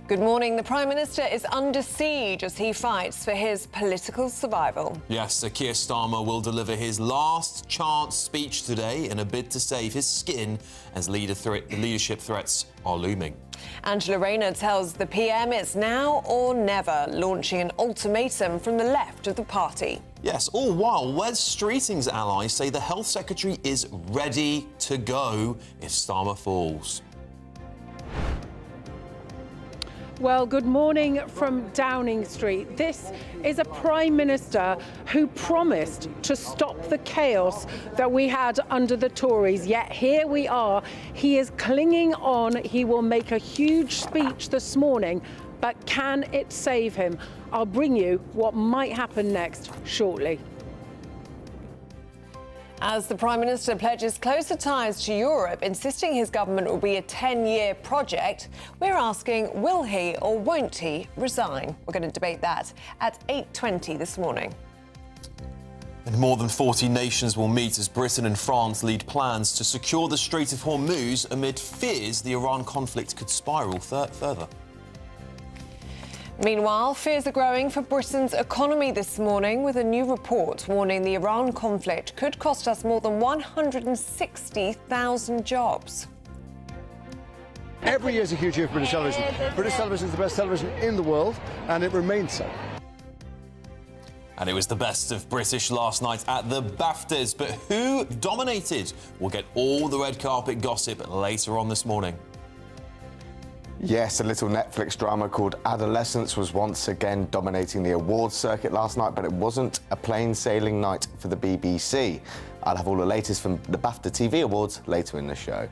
Good morning. The Prime Minister is under siege as he fights for his political survival. Yes, Sir Keir Starmer will deliver his last chance speech today in a bid to save his skin as leadership threats are looming. Angela Rayner tells the PM it's now or never, launching an ultimatum from the left of the party. Yes, all while Wes Streeting's allies say the Health Secretary is ready to go if Starmer falls. Well, good morning from Downing Street. This is a Prime Minister who promised to stop the chaos that we had under the Tories. Yet here we are. He is clinging on. He will make a huge speech this morning. But can it save him? I'll bring you what might happen next shortly. As the Prime Minister pledges closer ties to Europe, insisting his government will be a 10-year project, we're asking, will he or won't he resign? We're going to debate that at 8:20 this morning. And more than 40 nations will meet as Britain and France lead plans to secure the Strait of Hormuz amid fears the Iran conflict could spiral further. Meanwhile, fears are growing for Britain's economy this morning, with a new report warning the Iran conflict could cost us more than 160,000 jobs. Every year is a huge year for British television. British television is the best television in the world, and it remains so. And it was the best of British last night at the BAFTAs, but who dominated? We'll get all the red carpet gossip later on this morning. Yes, a little Netflix drama called Adolescence was once again dominating the awards circuit last night, but it wasn't a plain sailing night for the BBC. I'll have all the latest from the BAFTA TV Awards later in the show.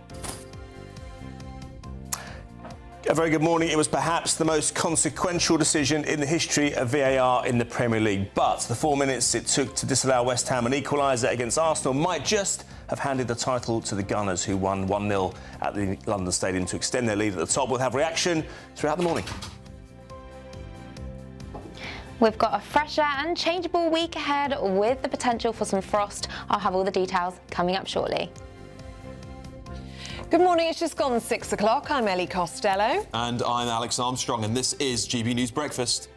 A very good morning. It was perhaps the most consequential decision in the history of VAR in the Premier League. But the 4 minutes it took to disallow West Ham an equaliser against Arsenal might just have handed the title to the Gunners, who won 1-0 at the London Stadium to extend their lead at the top. We'll have reaction throughout the morning. We've got a fresher and changeable week ahead with the potential for some frost. I'll have all the details coming up shortly. Good morning, it's just gone 6 o'clock. I'm Ellie Costello. And I'm Alex Armstrong, and this is GB News Breakfast.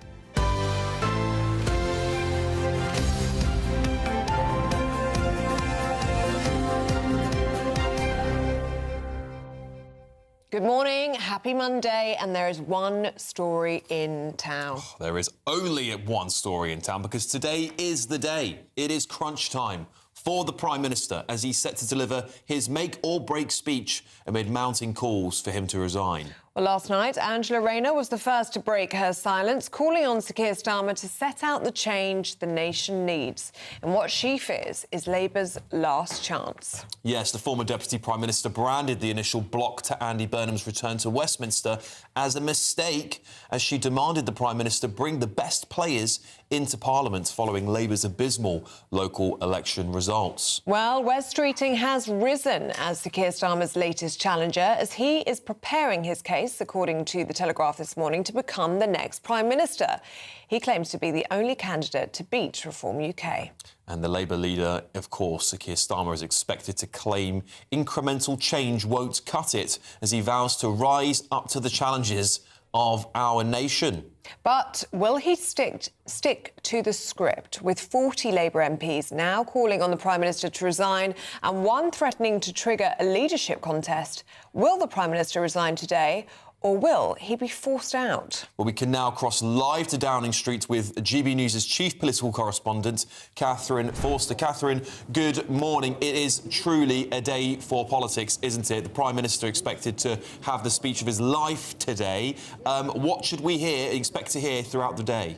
Good morning, happy Monday, and there is one story in town. There is only one story in town because today is the day. It is crunch time for the Prime Minister as he's set to deliver his make-or-break speech amid mounting calls for him to resign. Well, last night, Angela Rayner was the first to break her silence, calling on Sir Keir Starmer to set out the change the nation needs and what she fears is Labour's last chance. Yes, the former Deputy Prime Minister branded the initial block to Andy Burnham's return to Westminster as a mistake as she demanded the Prime Minister bring the best players into Parliament following Labour's abysmal local election results. Well, Wes Streeting has risen as Sir Keir Starmer's latest challenger as he is preparing his case, according to The Telegraph this morning, to become the next Prime Minister. He claims to be the only candidate to beat Reform UK. And the Labour leader, of course, Sir Keir Starmer, is expected to claim incremental change won't cut it as he vows to rise up to the challenges of our nation. But will he stick to the script, with 40 Labour MPs now calling on the Prime Minister to resign and one threatening to trigger a leadership contest? Will the Prime Minister resign today, or will he be forced out? Well, we can now cross live to Downing Street with GB News' chief political correspondent, Catherine Forster. Catherine, good morning. It is truly a day for politics, isn't it? The Prime Minister expected to have the speech of his life today. What should we expect to hear throughout the day?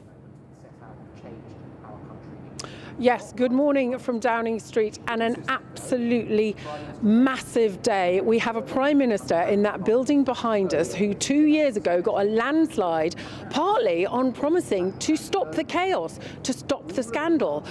Yes, good morning from Downing Street, and an absolutely massive day. We have a Prime Minister in that building behind us who 2 years ago got a landslide, partly on promising to stop the chaos, to stop the scandal,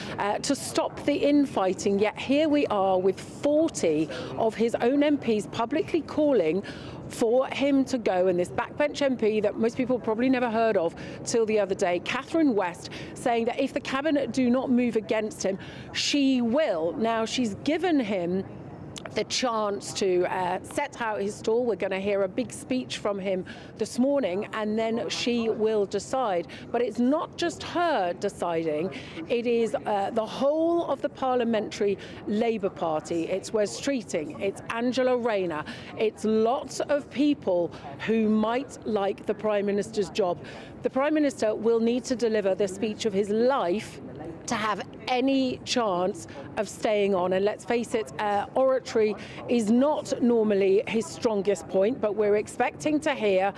to stop the infighting. Yet here we are with 40 of his own MPs publicly calling for him to go, and this backbench MP that most people probably never heard of till the other day, Catherine West, saying that if the cabinet do not move against him, she will. Now, she's given him the chance to set out his stall. We're going to hear a big speech from him this morning, and then she will decide. But it's not just her deciding, it is the whole of the parliamentary Labour Party. It's Wes Streeting, it's Angela Rayner, it's lots of people who might like the Prime Minister's job. The Prime Minister will need to deliver the speech of his life to have any chance of staying on. And let's face it, oratory is not normally his strongest point, but we're expecting to hear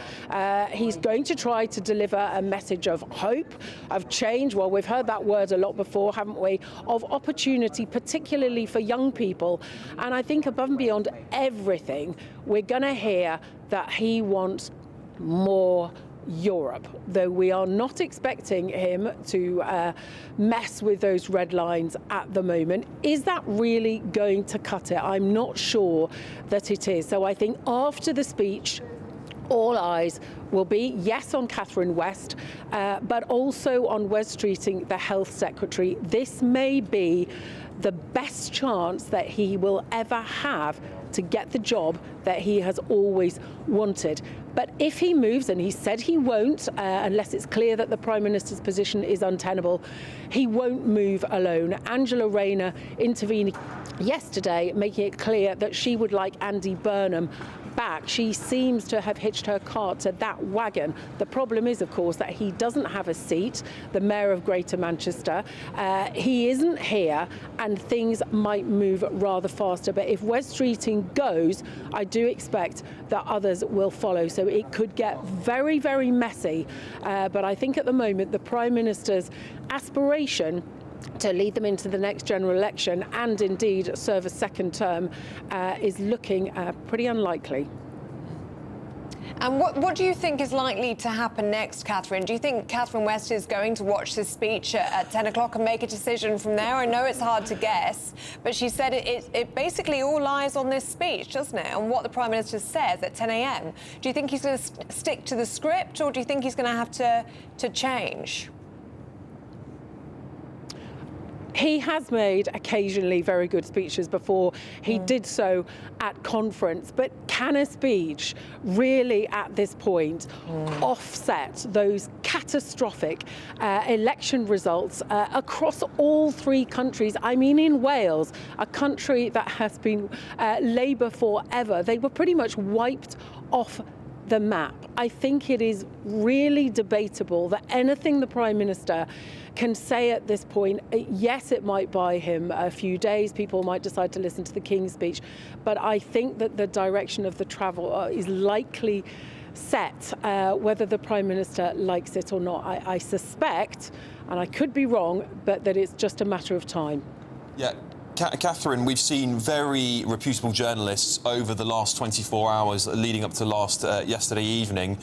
he's going to try to deliver a message of hope, of change. Well, we've heard that word a lot before, haven't we? Of opportunity, particularly for young people. And I think above and beyond everything, we're going to hear that he wants more Europe, though we are not expecting him to mess with those red lines at the moment. Is that really going to cut it? I'm not sure that it is. So I think after the speech, all eyes will be, yes, on Catherine West, but also on Wes Streeting, the Health Secretary. This may be the best chance that he will ever have to get the job that he has always wanted. But if he moves, and he said he won't, unless it's clear that the Prime Minister's position is untenable, he won't move alone. Angela Rayner intervened yesterday, making it clear that she would like Andy Burnham back. She seems to have hitched her cart to that wagon. The problem is, of course, that he doesn't have a seat, the Mayor of Greater Manchester. He isn't here, and things might move rather faster. But if Wes Streeting goes, I do expect that others will follow. So it could get very, very messy. But I think at the moment, the Prime Minister's aspiration to lead them into the next general election and indeed serve a second term is looking pretty unlikely. And what do you think is likely to happen next, Catherine? Do you think Catherine West is going to watch this speech at 10 o'clock and make a decision from there? I know it's hard to guess, but she said it basically all lies on this speech, doesn't it? And what the Prime Minister says at 10 a.m. Do you think he's going to stick to the script, or do you think he's going to have to change? He has made occasionally very good speeches before. He did so at conference. But can a speech really at this point offset those catastrophic election results across all three countries? I mean, in Wales, a country that has been Labour forever, they were pretty much wiped off the map. I think it is really debatable that anything the Prime Minister can say at this point, yes, it might buy him a few days. People might decide to listen to the King's speech. But I think that the direction of the travel is likely set, whether the Prime Minister likes it or not. I suspect, and I could be wrong, but that it's just a matter of time. Yeah. Catherine, we've seen very reputable journalists over the last 24 hours leading up to yesterday evening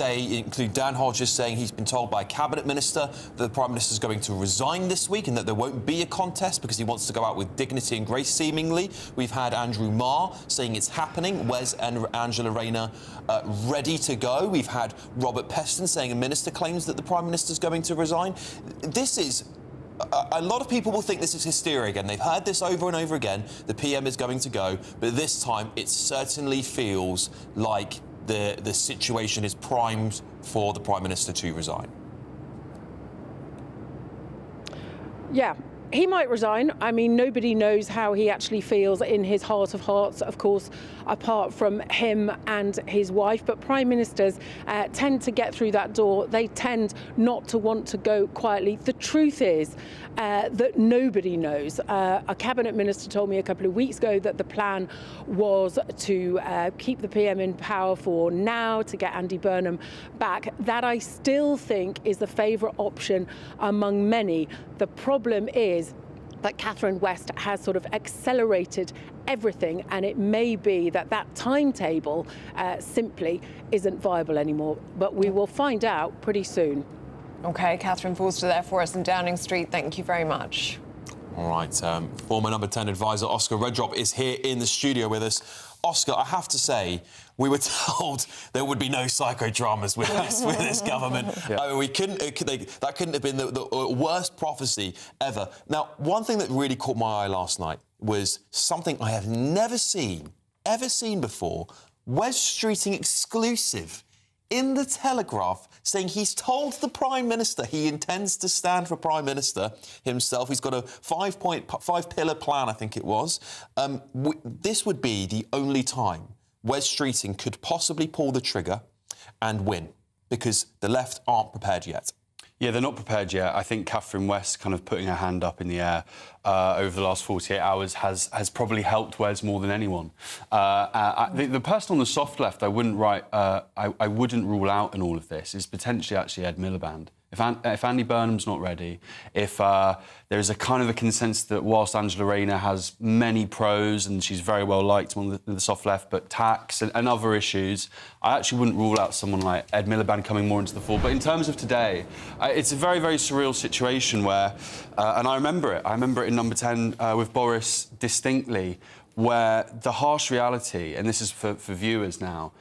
include Dan Hodges saying he's been told by a cabinet minister that the Prime Minister is going to resign this week and that there won't be a contest because he wants to go out with dignity and grace, seemingly. We've had Andrew Marr saying it's happening, Wes and Angela Rayner ready to go. We've had Robert Peston saying a minister claims that the Prime Minister is going to resign. This is... A lot of people will think this is hysteria again. They've heard this over and over again. The PM is going to go, but this time it certainly feels like the situation is primed for the Prime Minister to resign. Yeah. He might resign. I mean, nobody knows how he actually feels in his heart of hearts, of course, apart from him and his wife. But Prime Ministers tend to get through that door. They tend not to want to go quietly. The truth is that nobody knows. A cabinet minister told me a couple of weeks ago that the plan was to keep the PM in power for now, to get Andy Burnham back. That I still think is the favourite option among many. The problem is that Catherine West has sort of accelerated everything, and it may be that that timetable simply isn't viable anymore. But we will find out pretty soon. OK, Catherine Forster there for us in Downing Street. Thank you very much. All right. Former number 10 advisor Oscar Redrop is here in the studio with us. Oscar, I have to say, we were told there would be no psychodramas with this government. Yeah. I mean, that couldn't have been the worst prophecy ever. Now, one thing that really caught my eye last night was something I have never seen before. Wes Streeting exclusive in the Telegraph saying he's told the Prime Minister he intends to stand for Prime Minister himself. He's got a five-pillar plan, I think it was. This would be the only time Wes Streeting could possibly pull the trigger and win, because the left aren't prepared yet. Yeah, they're not prepared yet. I think Catherine West kind of putting her hand up in the air over the last 48 hours has probably helped Wes more than anyone. The person on the soft left I wouldn't rule out in all of this is potentially actually Ed Miliband. If Andy Burnham's not ready, if there is a kind of a consensus that whilst Angela Rayner has many pros and she's very well liked on the soft left, but tax and other issues, I actually wouldn't rule out someone like Ed Miliband coming more into the fore. But in terms of today, it's a very, very surreal situation where, and I remember it in Number 10 with Boris distinctly, where the harsh reality, and this is for viewers now,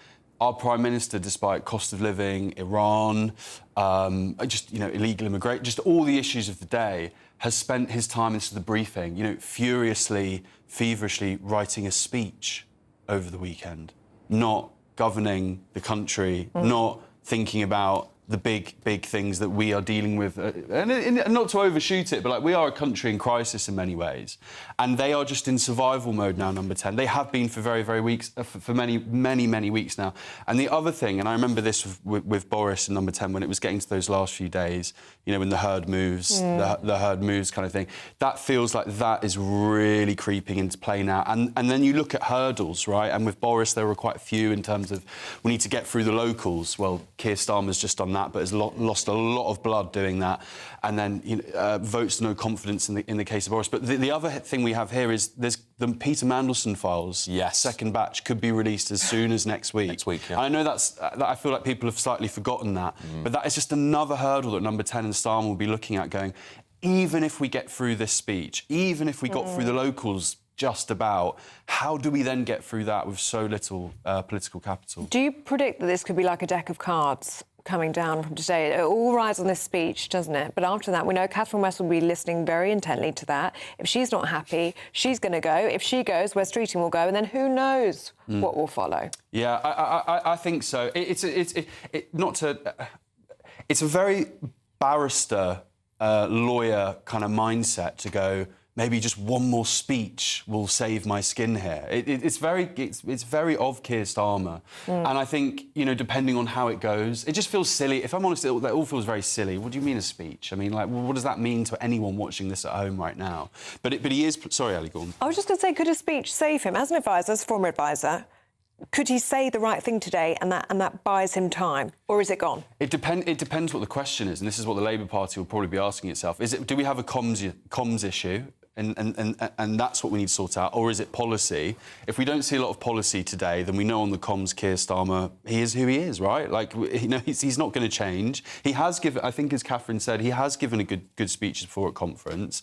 our Prime Minister, despite cost of living, Iran, illegal immigration, just all the issues of the day, has spent his time, this is the briefing, furiously, feverishly writing a speech over the weekend, not governing the country, not thinking about the big things that we are dealing with. And not to overshoot it, but we are a country in crisis in many ways. And they are just in survival mode now, Number 10. They have been for very weeks, for many weeks now. And the other thing, and I remember this with Boris in Number 10 when it was getting to those last few days, when the herd moves, the herd moves kind of thing, that feels like that is really creeping into play now. And then you look at hurdles, right? And with Boris, there were quite a few in terms of we need to get through the locals. Well, Keir Starmer's just done that, but has lost a lot of blood doing that. And then votes no confidence in the case of Boris. But the other thing we have here is there's the Peter Mandelson files. Yes. Second batch could be released as soon as next week. Next week, yeah. I know that I feel like people have slightly forgotten that, but that is just another hurdle that Number 10 and Starmer will be looking at, going, even if we get through this speech, even if we got through the locals just about, how do we then get through that with so little political capital? Do you predict that this could be like a deck of cards coming down from today? It all rides on this speech, doesn't it? But after that, we know Catherine West will be listening very intently to that. If she's not happy, she's going to go. If she goes, Wes Streeting will go, and then who knows what will follow? Yeah, I think so. It's a very barrister, lawyer kind of mindset to go, maybe just one more speech will save my skin here. It's very of Keir Starmer. And I think, depending on how it goes, it just feels silly. If I'm honest, that all feels very silly. What do you mean a speech? I mean, what does that mean to anyone watching this at home right now? But he is... Sorry, Ellie, go on. I was just going to say, could a speech save him? As an advisor, as a former advisor, could he say the right thing today and that buys him time? Or is it gone? It depends what the question is, and this is what the Labour Party will probably be asking itself. Do we have a comms issue? And that's what we need to sort out, or is it policy? If we don't see a lot of policy today, then we know on the comms, Keir Starmer, he is who he is, right? He's not going to change. He has given, I think, as Catherine said, he has given a good speech before at conference.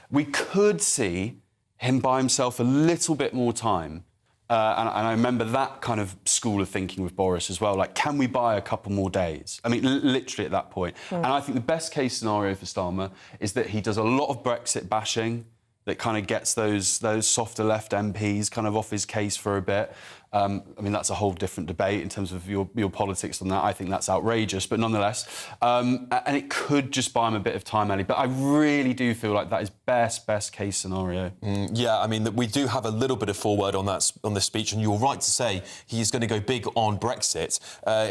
We could see him buy himself a little bit more time. And I remember that kind of school of thinking with Boris as well. Can we buy a couple more days? I mean, literally at that point. And I think the best case scenario for Starmer is that he does a lot of Brexit bashing that kind of gets those softer left MPs kind of off his case for a bit. I mean, that's a whole different debate in terms of your politics on that. I think that's outrageous, but nonetheless. And it could just buy him a bit of time, Ellie. But I really do feel like that is best case scenario. Yeah, I mean, we do have a little bit of foreword on this speech, and you're right to say he's going to go big on Brexit.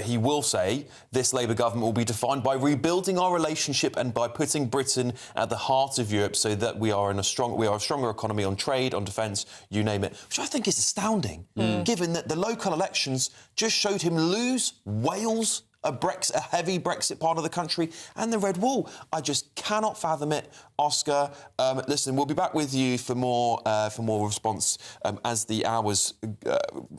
He will say this Labour government will be defined by rebuilding our relationship and by putting Britain at the heart of Europe, so that we are a stronger economy on trade, on defence, you name it. Which I think is astounding, given that the local elections just showed him lose Wales a heavy Brexit part of the country, and the red wall. I just cannot fathom it. Oscar, listen, we'll be back with you for more response as the hours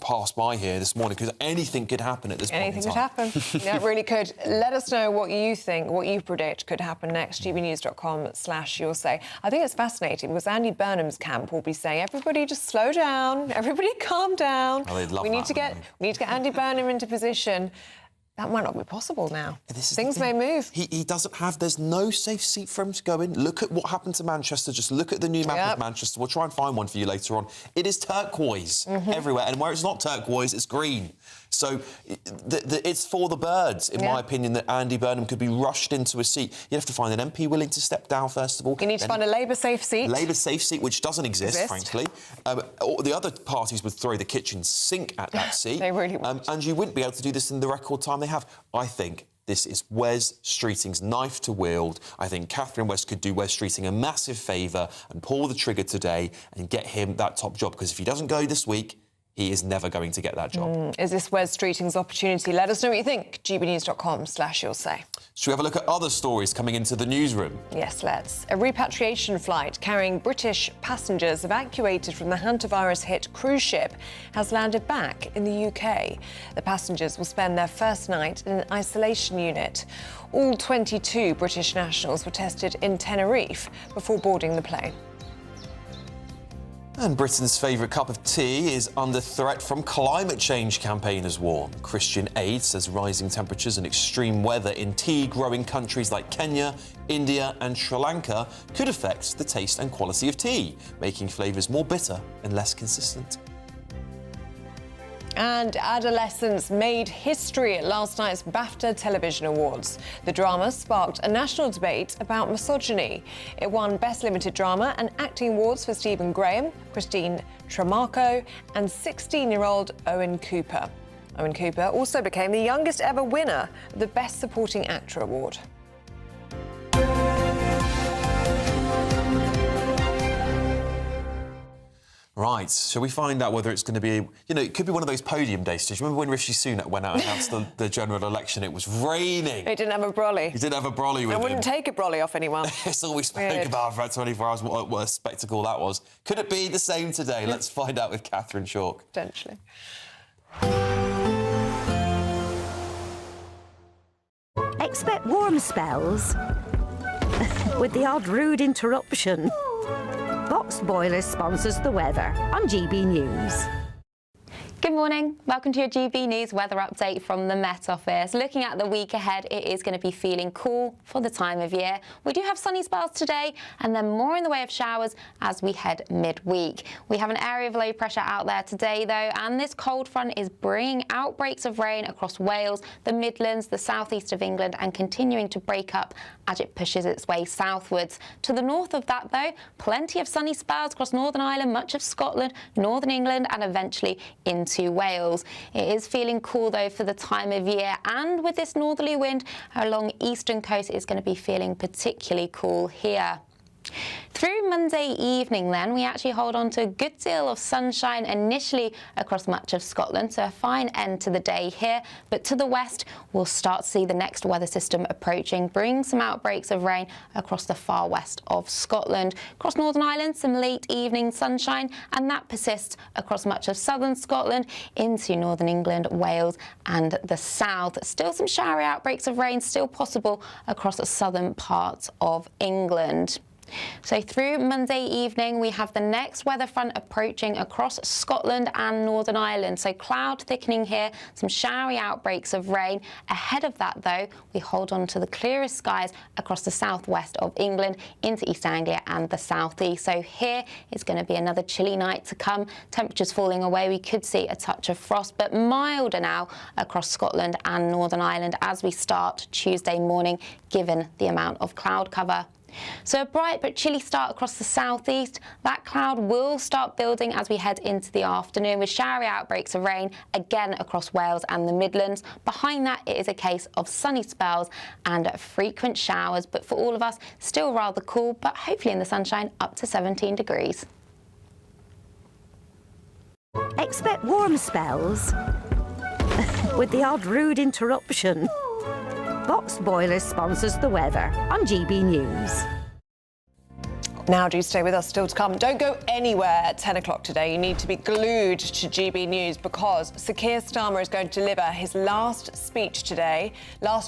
pass by here this morning, because anything could happen at this point in Anything time. could happen. Yeah, it really could. Let us know what you think, what you predict could happen next. gbnews.com/you'll say. I think it's fascinating because Andy Burnham's camp will be saying, everybody just slow down, everybody calm down. Oh, they'd love we need that, to get Andy Burnham into position. That might not be possible now. Things may move. He doesn't have... There's no safe seat for him to go in. Look at what happened to Manchester. Just look at the new map of Manchester. We'll try and find one for you later on. It is turquoise everywhere. And where it's not turquoise, it's green. So it's for the birds, in my opinion, that Andy Burnham could be rushed into a seat. You have to find an MP willing to step down, first of all. You need to find a Labour safe seat. Labour safe seat, which doesn't exist. Frankly. The other parties would throw the kitchen sink at that seat. They really would. And you wouldn't be able to do this in the record time they have. I think this is Wes Streeting's knife to wield. I think Catherine West could do Wes Streeting a massive favour and pull the trigger today and get him that top job, because if he doesn't go this week, he is never going to get that job. Is this Wes Streeting's opportunity? Let us know what you think. gbnews.com/you'll say. Should we have a look at other stories coming into the newsroom? Yes, let's. A repatriation flight carrying British passengers evacuated from the hantavirus-hit cruise ship has landed back in the UK. The passengers will spend their first night in an isolation unit. All 22 British nationals were tested in Tenerife before boarding the plane. And Britain's favourite cup of tea is under threat from climate change, campaigners warn. Christian Aid says rising temperatures and extreme weather in tea-growing countries like Kenya, India and Sri Lanka could affect the taste and quality of tea, making flavours more bitter and less consistent. And adolescents made history at last night's BAFTA Television Awards. The drama sparked a national debate about misogyny. It won Best Limited Drama and Acting Awards for Stephen Graham, Christine Tramarco and 16-year-old Owen Cooper. Owen Cooper also became the youngest ever winner of the Best Supporting Actor Award. Right, shall we find out whether it's going to be... You know, it could be one of those podium days. Do you remember when Rishi Sunak went out and announced the general election? It was raining. He didn't have a brolly. He didn't have a brolly with him. I wouldn't take a brolly off anyone. It's all we spoke about for about 24 hours, what a spectacle that was. Could it be the same today? Let's find out with Catherine Chalk. Potentially. Expect warm spells with the odd rude interruption. Box Boilers sponsors the weather on GB News. Good morning. Welcome to your GB News weather update from the Met Office. Looking at the week ahead, it is going to be feeling cool for the time of year. We do have sunny spells today and then more in the way of showers as we head midweek. We have an area of low pressure out there today, though, and this cold front is bringing outbreaks of rain across Wales, the Midlands, the southeast of England, and continuing to break up as it pushes its way southwards. To the north of that, though, plenty of sunny spells across Northern Ireland, much of Scotland, Northern England, and eventually into Wales. It is feeling cool, though, for the time of year, and with this northerly wind along eastern coast, it's going to be feeling particularly cool here. Through Monday evening, then, we actually hold on to a good deal of sunshine initially across much of Scotland, so a fine end to the day here. But to the west, we'll start to see the next weather system approaching, bringing some outbreaks of rain across the far west of Scotland. Across Northern Ireland, some late evening sunshine, and that persists across much of southern Scotland into northern England, Wales and the south. Still some showery outbreaks of rain still possible across the southern parts of England. So through Monday evening, we have the next weather front approaching across Scotland and Northern Ireland. So cloud thickening here, some showery outbreaks of rain. Ahead of that, though, we hold on to the clearest skies across the southwest of England into East Anglia and the southeast. So here it's going to be another chilly night to come. Temperatures falling away. We could see a touch of frost, but milder now across Scotland and Northern Ireland as we start Tuesday morning, given the amount of cloud cover. So a bright but chilly start across the southeast. That cloud will start building as we head into the afternoon with showery outbreaks of rain again across Wales and the Midlands. Behind that, it is a case of sunny spells and frequent showers, but for all of us, still rather cool, but hopefully in the sunshine up to 17 degrees. Expect warm spells with the odd rude interruption. Boxed boilers sponsors the weather on GB News. Now, do stay with us, still to come. Don't go anywhere at 10 o'clock today. You need to be glued to GB News because Sir Keir Starmer is going to deliver his last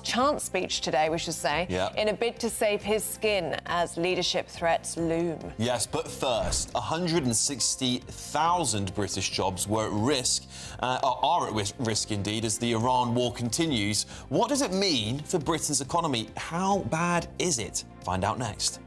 chance speech today, we should say, in a bid to save his skin as leadership threats loom. Yes, but first, 160,000 British jobs were at risk, are at risk indeed, as the Iran war continues. What does it mean for Britain's economy? How bad is it? Find out next.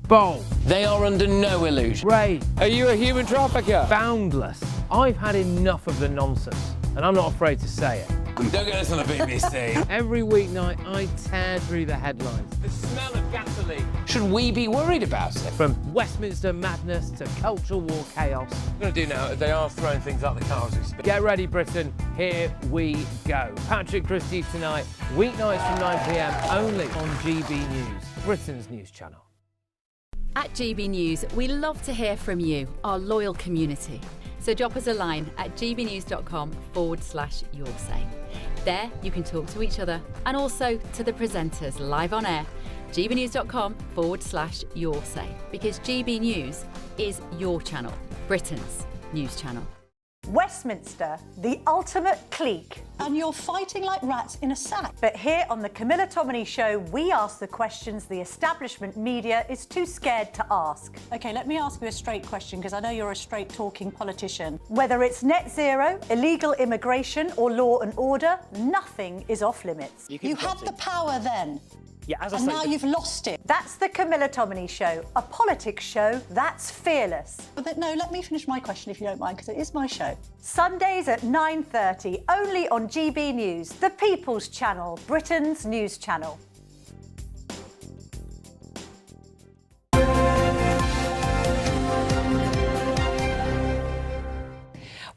Bold. They are under no illusion. Ray. Are you a human trafficker? Boundless. I've had enough of the nonsense, and I'm not afraid to say it. Don't get this on the BBC. Every weeknight, I tear through the headlines. The smell of gasoline. Should we be worried about it? From Westminster madness to cultural war chaos. What I'm going to do now is they are throwing things out the car as we speak. Get ready, Britain. Here we go. Patrick Christie tonight, weeknights from 9 p.m, only on GB News, Britain's news channel. At GB News, we love to hear from you, our loyal community. So drop us a line at gbnews.com/yoursay. There you can talk to each other and also to the presenters live on air. gbnews.com/yoursay, because GB News is your channel, Britain's news channel. Westminster, the ultimate clique. And you're fighting like rats in a sack. But here on the Camilla Tominey Show, we ask the questions the establishment media is too scared to ask. OK, let me ask you a straight question, because I know you're a straight-talking politician. Whether it's net zero, illegal immigration or law and order, nothing is off limits. You had the power then. Yeah, as I and say, now you've lost it. That's the Camilla Tominey Show, a politics show that's fearless. But no, let me finish my question if you don't mind, because it is my show. Sundays at 9:30, only on GB News, the People's Channel, Britain's news channel.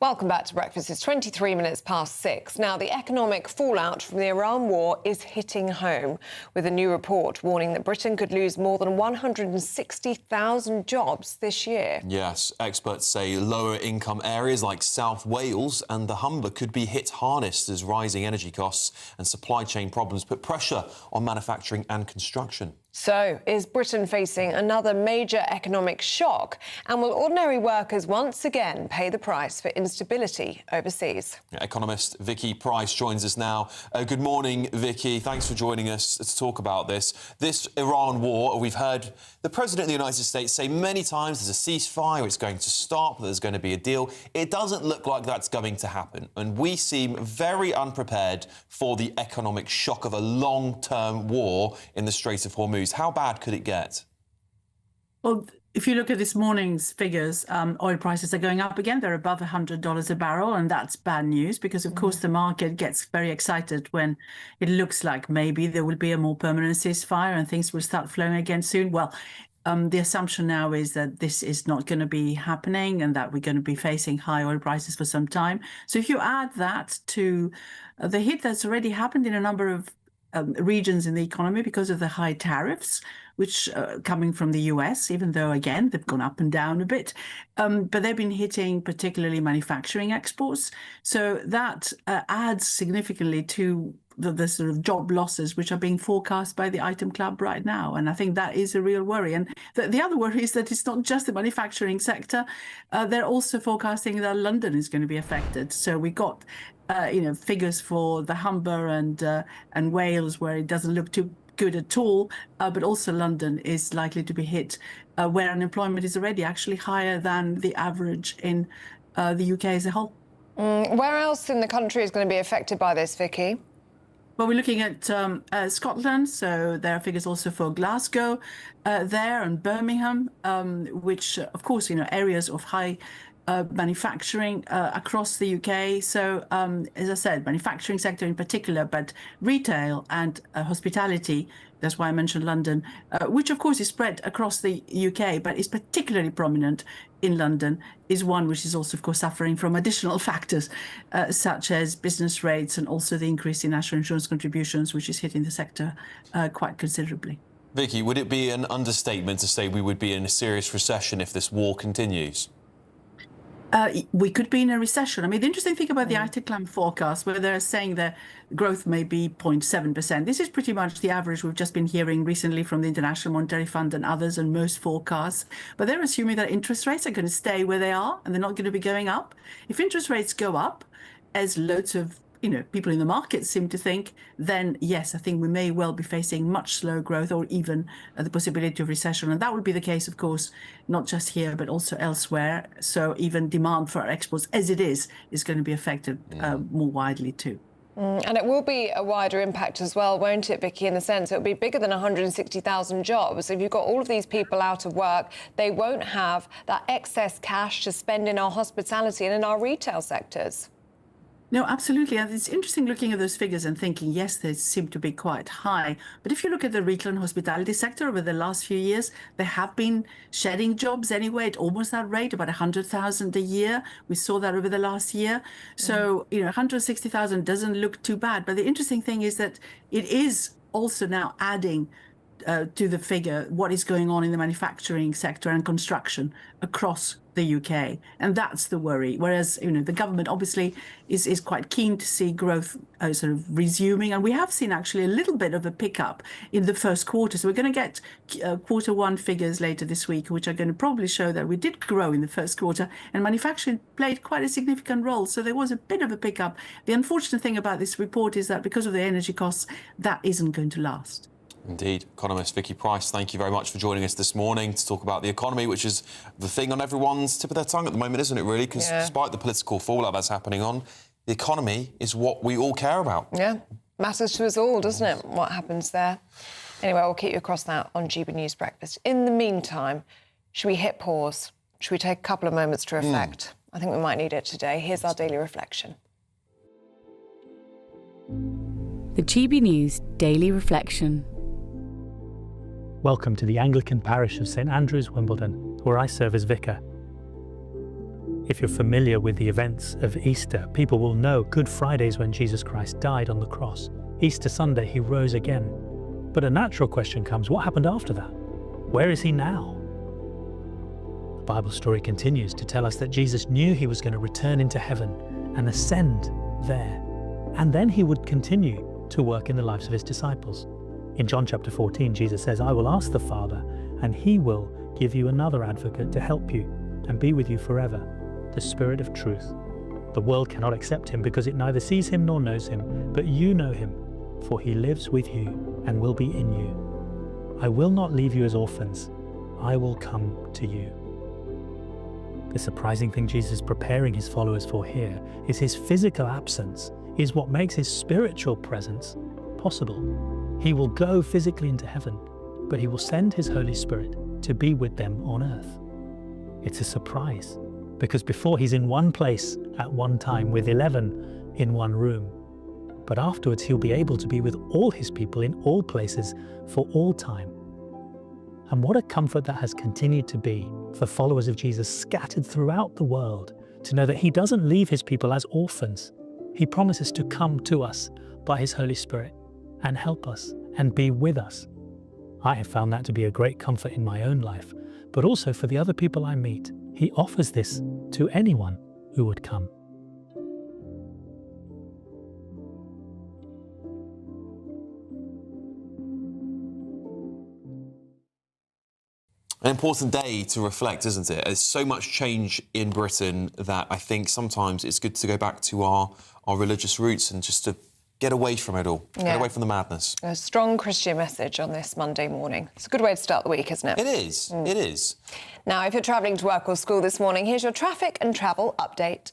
Welcome back to Breakfast. It's 23 minutes past 6. Now, the economic fallout from the Iran war is hitting home, with a new report warning that Britain could lose more than 160,000 jobs this year. Yes, experts say lower income areas like South Wales and the Humber could be hit hardest as rising energy costs and supply chain problems put pressure on manufacturing and construction. So, is Britain facing another major economic shock? And will ordinary workers once again pay the price for instability overseas? Economist Vicky Price joins us now. Good morning, Vicky. Thanks for joining us to talk about this. This Iran war, we've heard the President of the United States say many times there's a ceasefire, it's going to stop, there's going to be a deal. It doesn't look like that's going to happen. And we seem very unprepared for the economic shock of a long-term war in the Strait of Hormuz. How bad could it get? Well, if you look at this morning's figures, oil prices are going up again. They're above $100 a barrel, and that's bad news because, of course, the market gets very excited when it looks like maybe there will be a more permanent ceasefire and things will start flowing again soon. Well, The assumption now is that this is not going to be happening and that we're going to be facing high oil prices for some time. So if you add that to the hit that's already happened in a number of regions in the economy because of the high tariffs, which coming from the US, even though, again, they've gone up and down a bit, but they've been hitting particularly manufacturing exports. So that adds significantly to the sort of job losses which are being forecast by the Item Club right now. And I think that is a real worry. And the other worry is that it's not just the manufacturing sector. They're also forecasting that London is going to be affected. So we got figures for the Humber and Wales where it doesn't look too good at all, but also London is likely to be hit, where unemployment is already actually higher than the average in the UK as a whole. Where else in the country is going to be affected by this, Vicky? Well, we're looking at Scotland, so there are figures also for Glasgow there and Birmingham, which, of course, areas of high manufacturing across the UK. So, as I said, manufacturing sector in particular, but retail and hospitality, that's why I mentioned London, which of course is spread across the UK, but is particularly prominent in London, is one which is also, of course, suffering from additional factors, such as business rates and also the increase in national insurance contributions, which is hitting the sector quite considerably. Vicky, would it be an understatement to say we would be in a serious recession if this war continues? We could be in a recession. I mean, the interesting thing about the Item Club forecast, where they're saying that growth may be 0.7%, this is pretty much the average we've just been hearing recently from the International Monetary Fund and others and most forecasts. But they're assuming that interest rates are going to stay where they are and they're not going to be going up. If interest rates go up, as loads of people in the market seem to think, then yes, I think we may well be facing much slower growth or even the possibility of recession. And that would be the case, of course, not just here, but also elsewhere. So even demand for our exports, as it is going to be affected more widely too. And it will be a wider impact as well, won't it, Vicky, in the sense it'll be bigger than 160,000 jobs. If you've got all of these people out of work, they won't have that excess cash to spend in our hospitality and in our retail sectors. No, absolutely. And it's interesting looking at those figures and thinking, yes, they seem to be quite high. But if you look at the retail and hospitality sector over the last few years, they have been shedding jobs anyway at almost that rate, about 100,000 a year. We saw that over the last year. So, 160,000 doesn't look too bad. But the interesting thing is that it is also now adding to the figure what is going on in the manufacturing sector and construction across the UK. And that's the worry. Whereas, the government obviously is quite keen to see growth sort of resuming. And we have seen actually a little bit of a pickup in the first quarter. So we're going to get quarter one figures later this week, which are going to probably show that we did grow in the first quarter and manufacturing played quite a significant role. So there was a bit of a pickup. The unfortunate thing about this report is that because of the energy costs, that isn't going to last. Indeed. Economist Vicky Pryce, thank you very much for joining us this morning to talk about the economy, which is the thing on everyone's tip of their tongue at the moment, isn't it, really? Because despite the political fallout that's happening on, the economy is what we all care about. Yeah, matters to us all, doesn't it, what happens there? Anyway, we'll keep you across that on GB News Breakfast. In the meantime, should we hit pause? Should we take a couple of moments to reflect? I think we might need it today. Here's our daily reflection. The GB News Daily Reflection. Welcome to the Anglican parish of St Andrews, Wimbledon, where I serve as vicar. If you're familiar with the events of Easter, people will know Good Friday is when Jesus Christ died on the cross. Easter Sunday, he rose again. But a natural question comes, what happened after that? Where is he now? The Bible story continues to tell us that Jesus knew he was going to return into heaven and ascend there. And then he would continue to work in the lives of his disciples. In John chapter 14, Jesus says, I will ask the Father, and he will give you another advocate to help you and be with you forever, the Spirit of truth. The world cannot accept him because it neither sees him nor knows him, but you know him, for he lives with you and will be in you. I will not leave you as orphans. I will come to you. The surprising thing Jesus is preparing his followers for here is his physical absence is what makes his spiritual presence possible. He will go physically into heaven, but he will send his Holy Spirit to be with them on earth. It's a surprise, because before he's in one place at one time with 11 in one room, but afterwards he'll be able to be with all his people in all places for all time. And what a comfort that has continued to be for followers of Jesus scattered throughout the world to know that he doesn't leave his people as orphans. He promises to come to us by his Holy Spirit and help us and be with us. I have found that to be a great comfort in my own life, but also for the other people I meet. He offers this to anyone who would come. An important day to reflect, isn't it? There's so much change in Britain that I think sometimes it's good to go back to our religious roots and just to get away from it all, get away from the madness. A strong Christian message on this Monday morning. It's a good way to start the week, isn't it? It is, it is. Now, if you're travelling to work or school this morning, here's your traffic and travel update.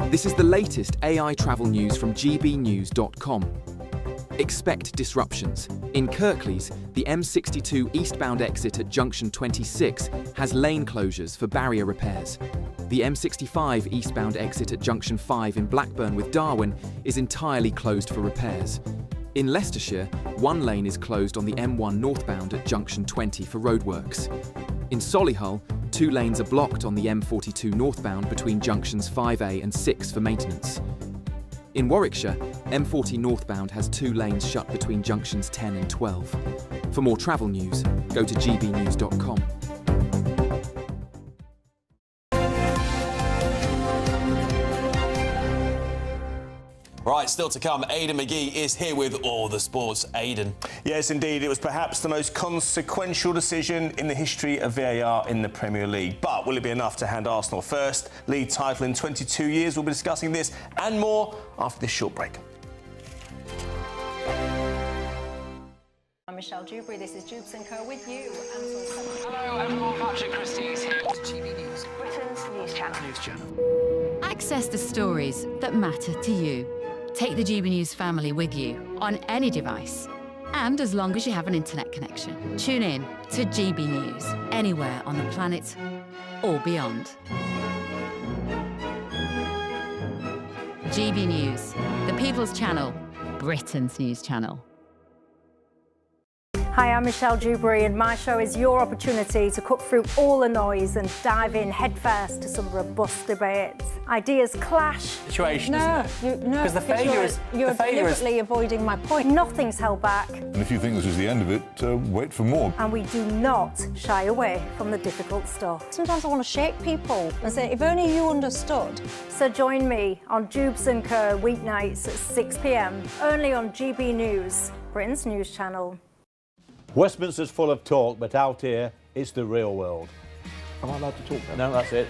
This is the latest AI travel news from gbnews.com. Expect disruptions. In Kirklees, the M62 eastbound exit at junction 26 has lane closures for barrier repairs. The M65 eastbound exit at junction 5 in Blackburn with Darwen is entirely closed for repairs. In Leicestershire, one lane is closed on the M1 northbound at junction 20 for roadworks. In Solihull, 2 lanes are blocked on the M42 northbound between junctions 5A and 6 for maintenance. In Warwickshire, M40 northbound has 2 lanes shut between junctions 10 and 12. For more travel news, go to gbnews.com. Right, still to come, Aidan McGee is here with all the sports. Aidan. Yes, indeed. It was perhaps the most consequential decision in the history of VAR in the Premier League. But will it be enough to hand Arsenal first league title in 22 years? We'll be discussing this and more after this short break. I'm Michelle Dewberry. This is Jubes & Co with you. Hello everyone, Patrick Christie is here to GB News, Britain's news channel. Access the stories that matter to you. Take the GB News family with you on any device. And as long as you have an internet connection, tune in to GB News anywhere on the planet or beyond. GB News, the People's Channel, Britain's news channel. Hi, I'm Michelle Dewberry, and my show is your opportunity to cut through all the noise and dive in headfirst to some robust debates. Ideas clash. Situation, No, isn't it? no, Because the failure is you're deliberately avoiding my point. Nothing's held back, And if you think this is the end of it, wait for more. and we do not shy away from the difficult stuff. Sometimes I want to shake people and say, if only you understood. So join me on Jubes & Co weeknights at 6 p.m, only on GB News, Britain's news channel. Westminster's full of talk, but out here, it's the real world. Am I allowed to talk now? No, that's it.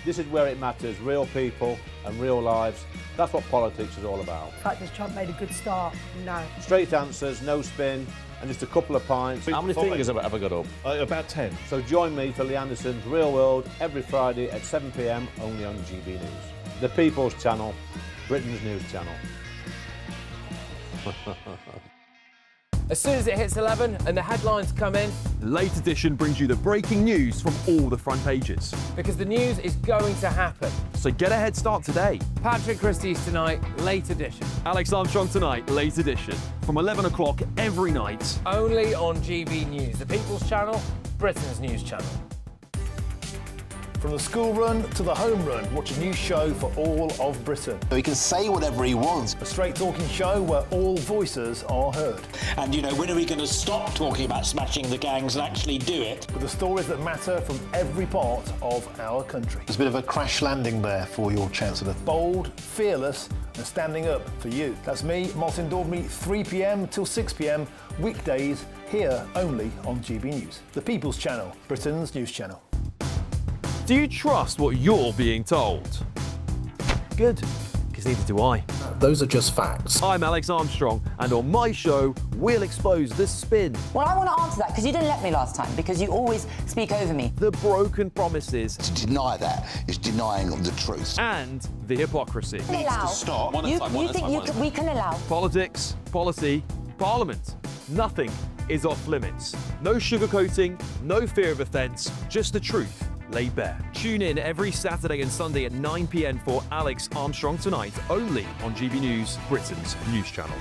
This is where it matters, real people and real lives. That's what politics is all about. In fact, has Trump made a good start? No. Straight answers, no spin, and just a couple of pints. How many fingers have I got up? About 10. So join me for Lee Anderson's Real World every Friday at 7 p.m, only on GB News. The People's Channel, Britain's news channel. As soon as it hits 11 and the headlines come in, Late Edition brings you the breaking news from all the front pages. because the news is going to happen. So get a head start today. Patrick Christie's tonight, Late Edition. Alex Armstrong tonight, Late Edition. From 11 o'clock every night. Only on GB News, the People's Channel, Britain's news channel. From the school run to the home run, watch a new show for all of Britain. He can say whatever he wants. A straight talking show where all voices are heard. And, you know, when are we going to stop talking about smashing the gangs and actually do it? With the stories that matter from every part of our country. There's a bit of a crash landing there for your Chancellor. Bold, fearless and standing up for you. That's me, Martin Daubney, 3 p.m. till 6 p.m, weekdays, here only on GB News. The People's Channel, Britain's news channel. Do you trust what you're being told? Good, because neither do I. Those are just facts. I'm Alex Armstrong, and on my show, we'll expose the spin. Well, I want to answer that because you didn't let me last time, because you always speak over me. The broken promises. To deny that is denying the truth. And the hypocrisy. Needs to stop. You think we can allow? Politics, policy, parliament. Nothing is off limits. No sugarcoating, no fear of offence, just the truth. laid bare. Tune in every Saturday and Sunday at 9 p.m. for Alex Armstrong Tonight, only on GB News, Britain's news channel.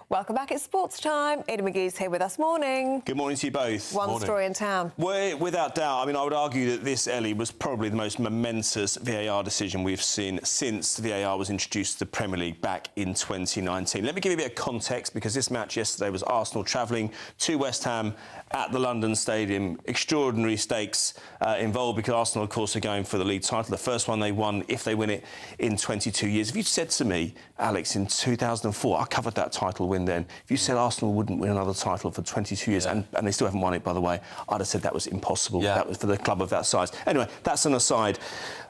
Welcome back. It's sports time. Aidan McGee's here with us. Morning. Good morning to you both. One story in town. Well, without doubt, I mean, I would argue that this, Ellie, was probably the most momentous VAR decision we've seen since VAR was introduced to the Premier League back in 2019. Let me give you a bit of context, because this match yesterday was Arsenal travelling to West Ham at the London Stadium. Extraordinary stakes involved, because Arsenal, of course, are going for the league title. The first one they won, if they win it, in 22 years. If you'd said to me, Alex, in 2004, I covered that title win then, if you said Arsenal wouldn't win another title for 22 years, and they still haven't won it, by the way, I'd have said that was impossible. That was for the club of that size. Anyway, that's an aside.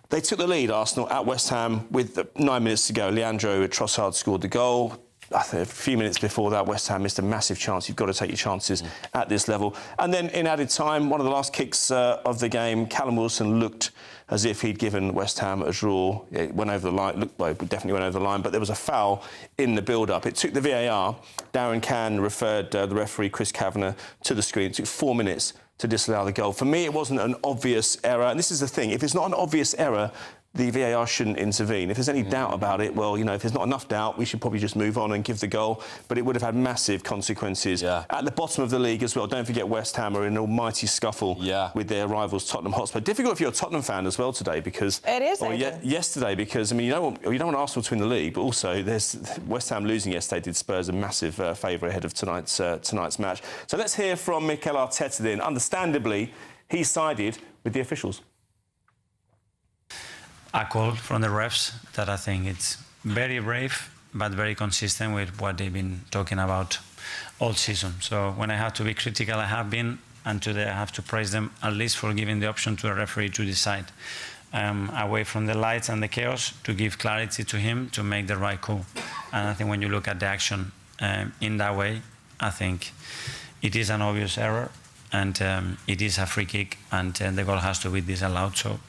They took the lead, Arsenal, at West Ham with 9 minutes to go. Leandro Trossard scored the goal. I think a few minutes before that, West Ham missed a massive chance. You've got to take your chances at this level. And then in added time, one of the last kicks of the game, Callum Wilson looked as if he'd given West Ham a draw. It went over the line. It definitely went over the line, but there was a foul in the build-up. It took the VAR. Darren Cann referred the referee, Chris Kavanagh, to the screen. It took 4 minutes to disallow the goal. For me, it wasn't an obvious error. And this is the thing. If it's not an obvious error, the VAR shouldn't intervene. If there's any doubt about it, well, you know, if there's not enough doubt, we should probably just move on and give the goal. But it would have had massive consequences. At the bottom of the league as well, don't forget West Ham are in an almighty scuffle with their rivals Tottenham Hotspur. Difficult if you're a Tottenham fan as well today, because... It is, yesterday, because, I mean, you don't want Arsenal to win the league, but also there's West Ham losing yesterday did Spurs a massive favour ahead of tonight's match. So let's hear from Mikel Arteta then. Understandably, he sided with the officials. A call from the refs that I think it's very brave but very consistent with what they've been talking about all season. So when I have to be critical, I have been, and today I have to praise them at least for giving the option to a referee to decide away from the lights and the chaos, to give clarity to him to make the right call. And I think when you look at the action in that way, I think it is an obvious error, and it is a free kick, and the goal has to be disallowed. So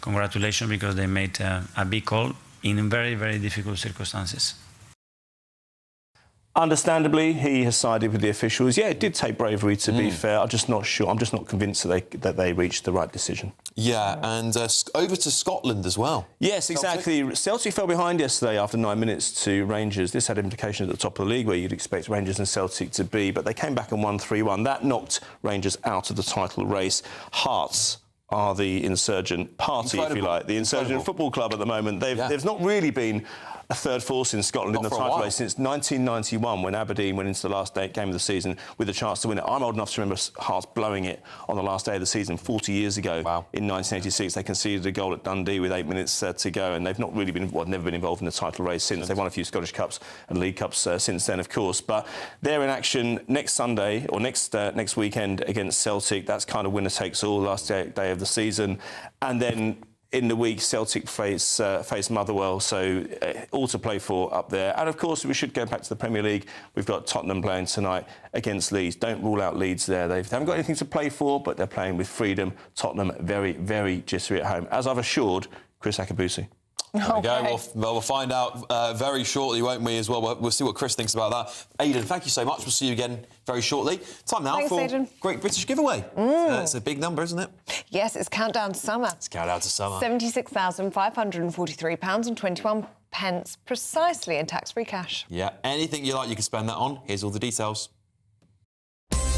congratulations, because they made a big call in very, very difficult circumstances. Understandably, he has sided with the officials. Yeah, it did take bravery, to be fair. I'm just not sure. I'm just not convinced that they reached the right decision. Yeah, and over to Scotland as well. Yes, exactly. Celtic fell behind yesterday after 9 minutes to Rangers. This had implications at the top of the league, where you'd expect Rangers and Celtic to be, but they came back and won 3-1. That knocked Rangers out of the title race. Hearts are the insurgent party, if you like, the insurgent football club at the moment. There's not really been a third force in Scotland in the title race since 1991, when Aberdeen went into the last game of the season with a chance to win it. I'm old enough to remember Hearts blowing it on the last day of the season 40 years ago. In 1986. They conceded a goal at Dundee with 8 minutes to go, and they've not really been, never been involved in the title race since. They've won a few Scottish Cups and League Cups since then, of course. But they're in action next Sunday, or next weekend, against Celtic. That's kind of winner takes all, last day of the season. And then in the week, Celtic face Motherwell, so all to play for up there. And of course, we should go back to the Premier League. We've got Tottenham playing tonight against Leeds. Don't rule out Leeds there. They haven't got anything to play for, but they're playing with freedom. Tottenham very, very jittery at home, as I've assured Chris Akabusi. There we go. We'll find out very shortly, won't we, as well? We'll see what Chris thinks about that. Aidan, thank you so much. We'll see you again very shortly. Time now for Great British Giveaway. It's a big number, isn't it? Yes, it's countdown to summer. It's countdown to summer. £76,543.21, precisely in tax-free cash. Yeah, anything you like, you can spend that on. Here's all the details.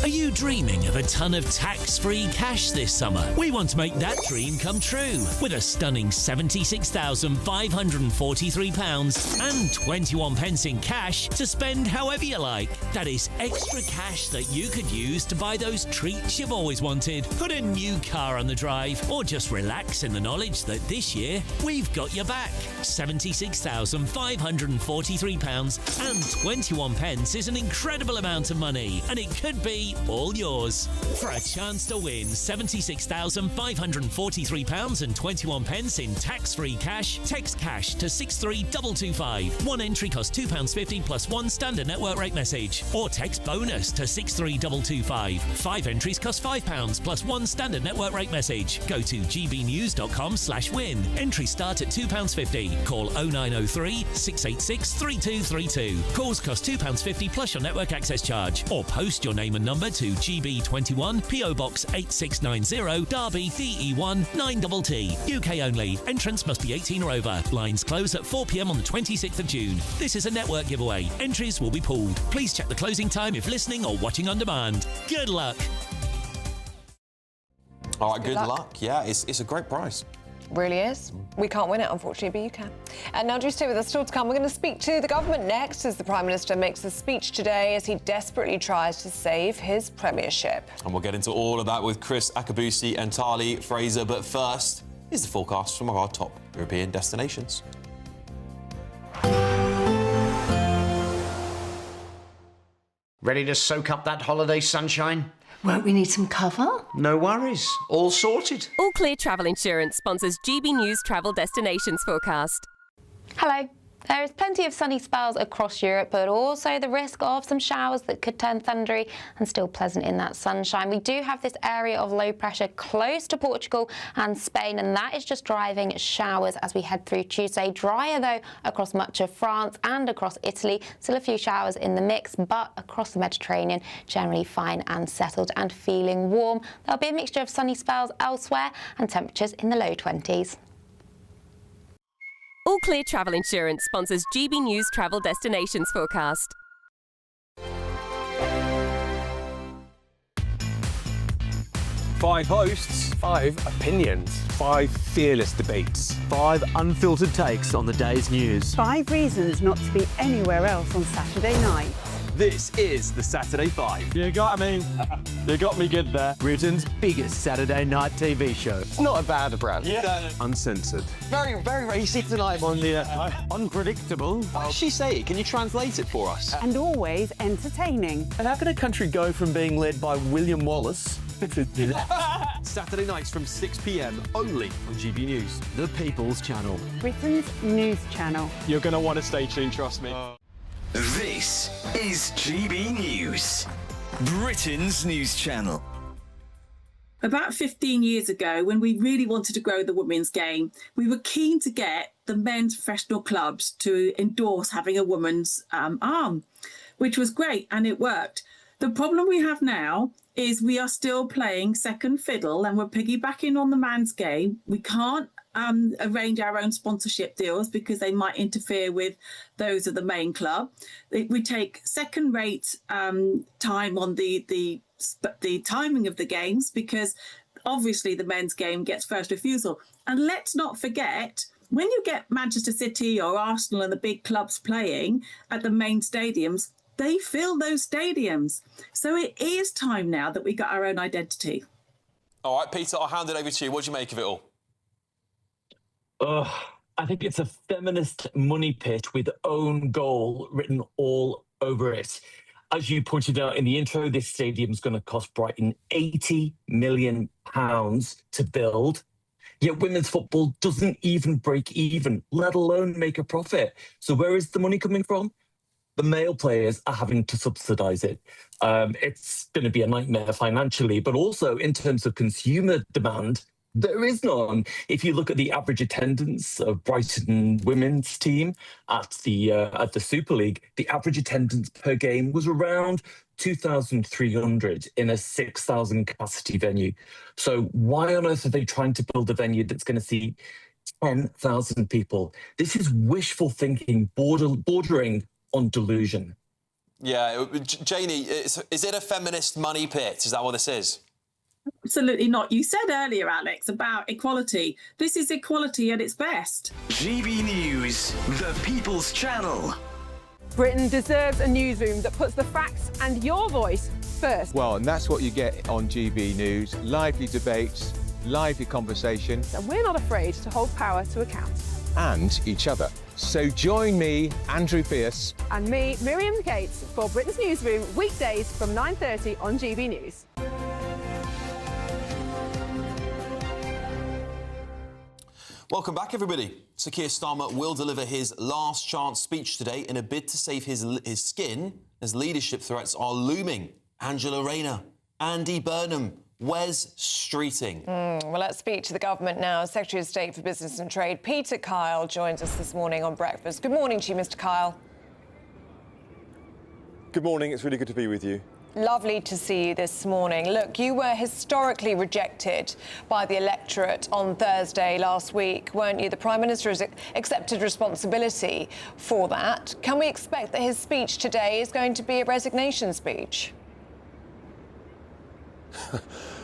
Are you dreaming of a ton of tax-free cash this summer? We want to make that dream come true with a stunning £76,543 and 21 pence in cash to spend however you like. That is extra cash that you could use to buy those treats you've always wanted, put a new car on the drive, or just relax in the knowledge that this year we've got your back. £76,543 and 21 pence is an incredible amount of money, and it could be be all yours. For a chance to win £76,543.21 in tax-free cash, text cash to 63225. One entry costs £2.50 plus one standard network rate message. Or text bonus to 63225. 5 entries cost £5 plus one standard network rate message. Go to gbnews.com/win. Entries start at £2.50. Call 0903 686 3232. Calls cost £2.50 plus your network access charge. Or post your name and number to GB21 PO Box 8690 Derby DE1 9TT. UK only. Entrance must be 18 or over. Lines close at 4 p.m. on the 26th of June. This is a network giveaway. Entries will be pooled. Please check the closing time if listening or watching on demand. Good luck. All right, good luck. Yeah, it's a great prize. Really is. We can't win it, unfortunately, but you can. And now, do stay with us. Still to come, we're going to speak to the government next as the Prime Minister makes a speech today as he desperately tries to save his premiership. And we'll get into all of that with Chris Akabusi and Tali Fraser. But first, here's the forecast from our top European destinations. Ready to soak up that holiday sunshine? Won't we need some cover? No worries. All sorted. All Clear Travel Insurance sponsors GB News Travel Destinations Forecast. Hello. There is plenty of sunny spells across Europe, but also the risk of some showers that could turn thundery and still pleasant in that sunshine. We do have this area of low pressure close to Portugal and Spain, and that is just driving showers as we head through Tuesday. Drier, though, across much of France and across Italy. Still a few showers in the mix, but across the Mediterranean, generally fine and settled and feeling warm. There'll be a mixture of sunny spells elsewhere and temperatures in the low 20s. All Clear Travel Insurance sponsors GB News Travel Destinations Forecast. 5 hosts, 5 opinions, 5 fearless debates, 5 unfiltered takes on the day's news. 5 reasons not to be anywhere else on Saturday night. This is the Saturday 5. You got me. You got me good there. Britain's biggest Saturday night TV show. It's not a bad brand. Yeah. Uncensored. Very, very racy tonight. On the unpredictable. What does she say? Can you translate it for us? And always entertaining. And how can a country go from being led by William Wallace to Saturday nights from 6 p.m. only on GB News, the People's Channel. Britain's news channel. You're going to want to stay tuned, trust me. This is GB News, Britain's news channel. About 15 years ago, when we really wanted to grow the women's game, we were keen to get the men's professional clubs to endorse having a woman's arm, which was great, and it worked. The problem we have now is we are still playing second fiddle and we're piggybacking on the man's game. We can't arrange our own sponsorship deals because they might interfere with those of the main club. We take second-rate time on the timing of the games because obviously the men's game gets first refusal. And let's not forget, when you get Manchester City or Arsenal and the big clubs playing at the main stadiums, they fill those stadiums. So it is time now that we got our own identity. All right, Peter, I'll hand it over to you. What do you make of it all? I think it's a feminist money pit with own goal written all over it. As you pointed out in the intro, this stadium's going to cost Brighton £80 million to build. Yet women's football doesn't even break even, let alone make a profit. So where is the money coming from? The male players are having to subsidise it. It's going to be a nightmare financially, but also in terms of consumer demand, there is none. If you look at the average attendance of Brighton women's team at the Super League, the average attendance per game was around 2,300 in a 6,000 capacity venue. So why on earth are they trying to build a venue that's going to see 10,000 people? This is wishful thinking, bordering on delusion. Yeah, Janie, is it a feminist money pit? Is that what this is? Absolutely not. You said earlier, Alex, about equality. This is equality at its best. GB News, the People's Channel. Britain deserves a newsroom that puts the facts and your voice first. Well, and that's what you get on GB News. Lively debates, lively conversation. And we're not afraid to hold power to account. And each other. So join me, Andrew Pearce. And me, Miriam Cates, for Britain's Newsroom, weekdays from 9:30 on GB News. Welcome back, everybody. Sir Keir Starmer will deliver his last chance speech today in a bid to save his skin as leadership threats are looming. Angela Rayner, Andy Burnham, Wes Streeting. Well, let's speak to the government now. Secretary of State for Business and Trade, Peter Kyle, joins us this morning on Breakfast. Good morning to you, Mr. Kyle. Good morning. It's really good to be with you. Lovely to see you this morning. Look, you were historically rejected by the electorate on Thursday last week, weren't you? The Prime Minister has accepted responsibility for that. Can we expect that his speech today is going to be a resignation speech?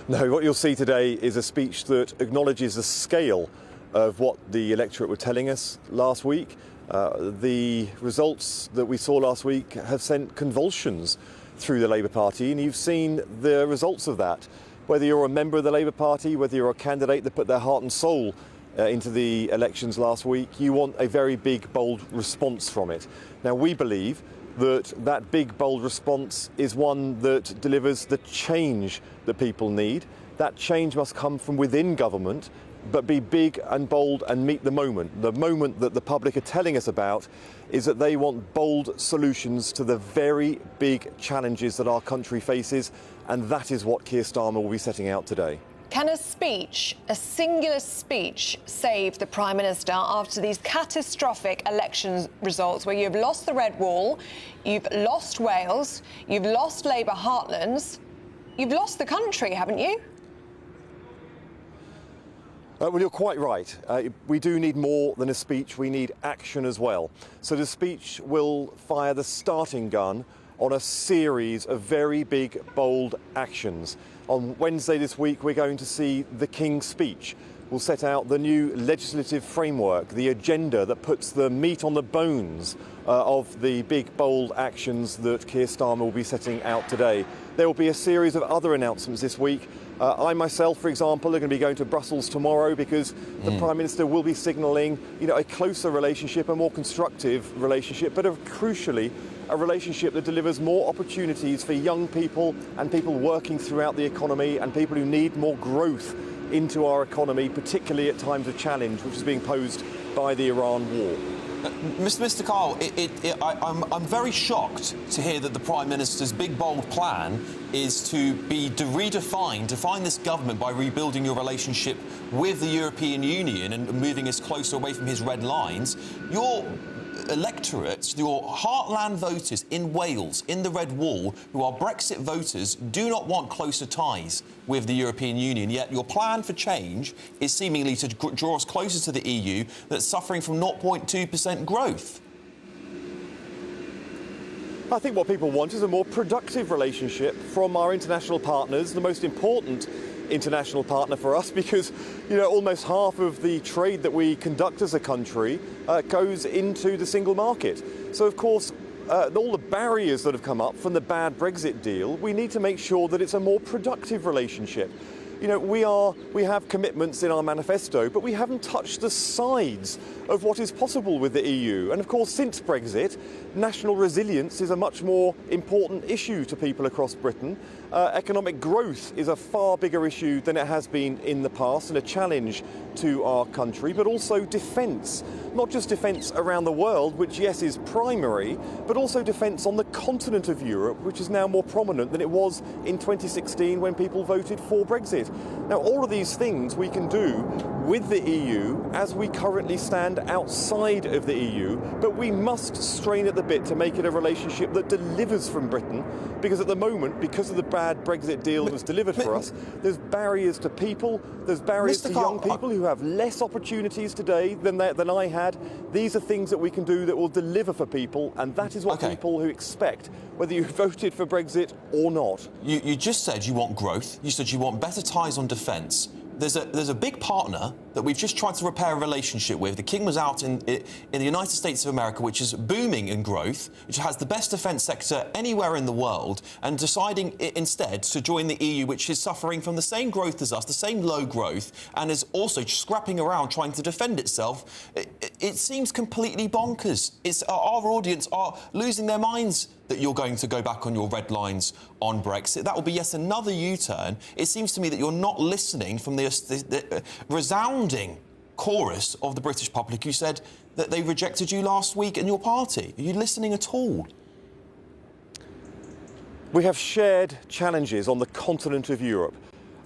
No, what you'll see today is a speech that acknowledges the scale of what the electorate were telling us last week. The results that we saw last week have sent convulsions through the Labour Party, and you've seen the results of that. Whether you're a member of the Labour Party, whether you're a candidate that put their heart and soul into the elections last week, you want a very big, bold response from it. Now, we believe that big, bold response is one that delivers the change that people need. That change must come from within government, but be big and bold and meet the moment. The moment that the public are telling us about is that they want bold solutions to the very big challenges that our country faces, and that is what Keir Starmer will be setting out today. Can a speech, a singular speech, save the Prime Minister after these catastrophic election results where you've lost the Red Wall, you've lost Wales, you've lost Labour heartlands, you've lost the country, haven't you? Well, you're quite right. We do need more than a speech. We need action as well. So the speech will fire the starting gun on a series of very big, bold actions. On Wednesday this week, we're going to see the King's speech. We'll set out the new legislative framework, the agenda that puts the meat on the bones of the big, bold actions that Keir Starmer will be setting out today. There will be a series of other announcements this week. I myself, for example, are going to be going to Brussels tomorrow because the Prime Minister will be signalling, a closer relationship, a more constructive relationship, but crucially, a relationship that delivers more opportunities for young people and people working throughout the economy and people who need more growth into our economy, particularly at times of challenge, which is being posed by the Iran war. Mr. Kyle, I'm very shocked to hear that the Prime Minister's big, bold plan is to define this government by rebuilding your relationship with the European Union and moving us closer away from his red lines. Your electorate, your heartland voters in Wales, in the Red Wall, who are Brexit voters, do not want closer ties with the European Union, yet your plan for change is seemingly to draw us closer to the EU that's suffering from 0.2% growth. I think what people want is a more productive relationship from our international partners, the most important international partner for us, because almost half of the trade that we conduct as a country goes into the single market. So of course all the barriers that have come up from the bad Brexit deal, we need to make sure that it's a more productive relationship. We have commitments in our manifesto, but we haven't touched the sides of what is possible with the EU. And of course, since Brexit, national resilience is a much more important issue to people across Britain. Economic growth is a far bigger issue than it has been in the past and a challenge to our country, but also defence. Not just defence around the world, which, yes, is primary, but also defence on the continent of Europe, which is now more prominent than it was in 2016 when people voted for Brexit. Now, all of these things we can do with the EU as we currently stand outside of the EU, but we must strain at the bit to make it a relationship that delivers from Britain, because at the moment, because of the bad Brexit deal that was delivered for us, there's barriers to people, there's barriers to young people who have less opportunities today than I had. These are things that we can do that will deliver for people, and that is what people who expect, whether you voted for Brexit or not. You just said you want growth. You said you want better ties on defence. There's a big partner that we've just tried to repair a relationship with. The King was out in the United States of America, which is booming in growth, which has the best defence sector anywhere in the world, and deciding instead to join the EU, which is suffering from the same growth as us, the same low growth, and is also scrapping around trying to defend itself. it seems completely bonkers. Our audience are losing their minds that you're going to go back on your red lines on Brexit. That will be yet another U-turn. It seems to me that you're not listening from the resounding chorus of the British public who said that they rejected you last week and your party. Are you listening at all? We have shared challenges on the continent of Europe,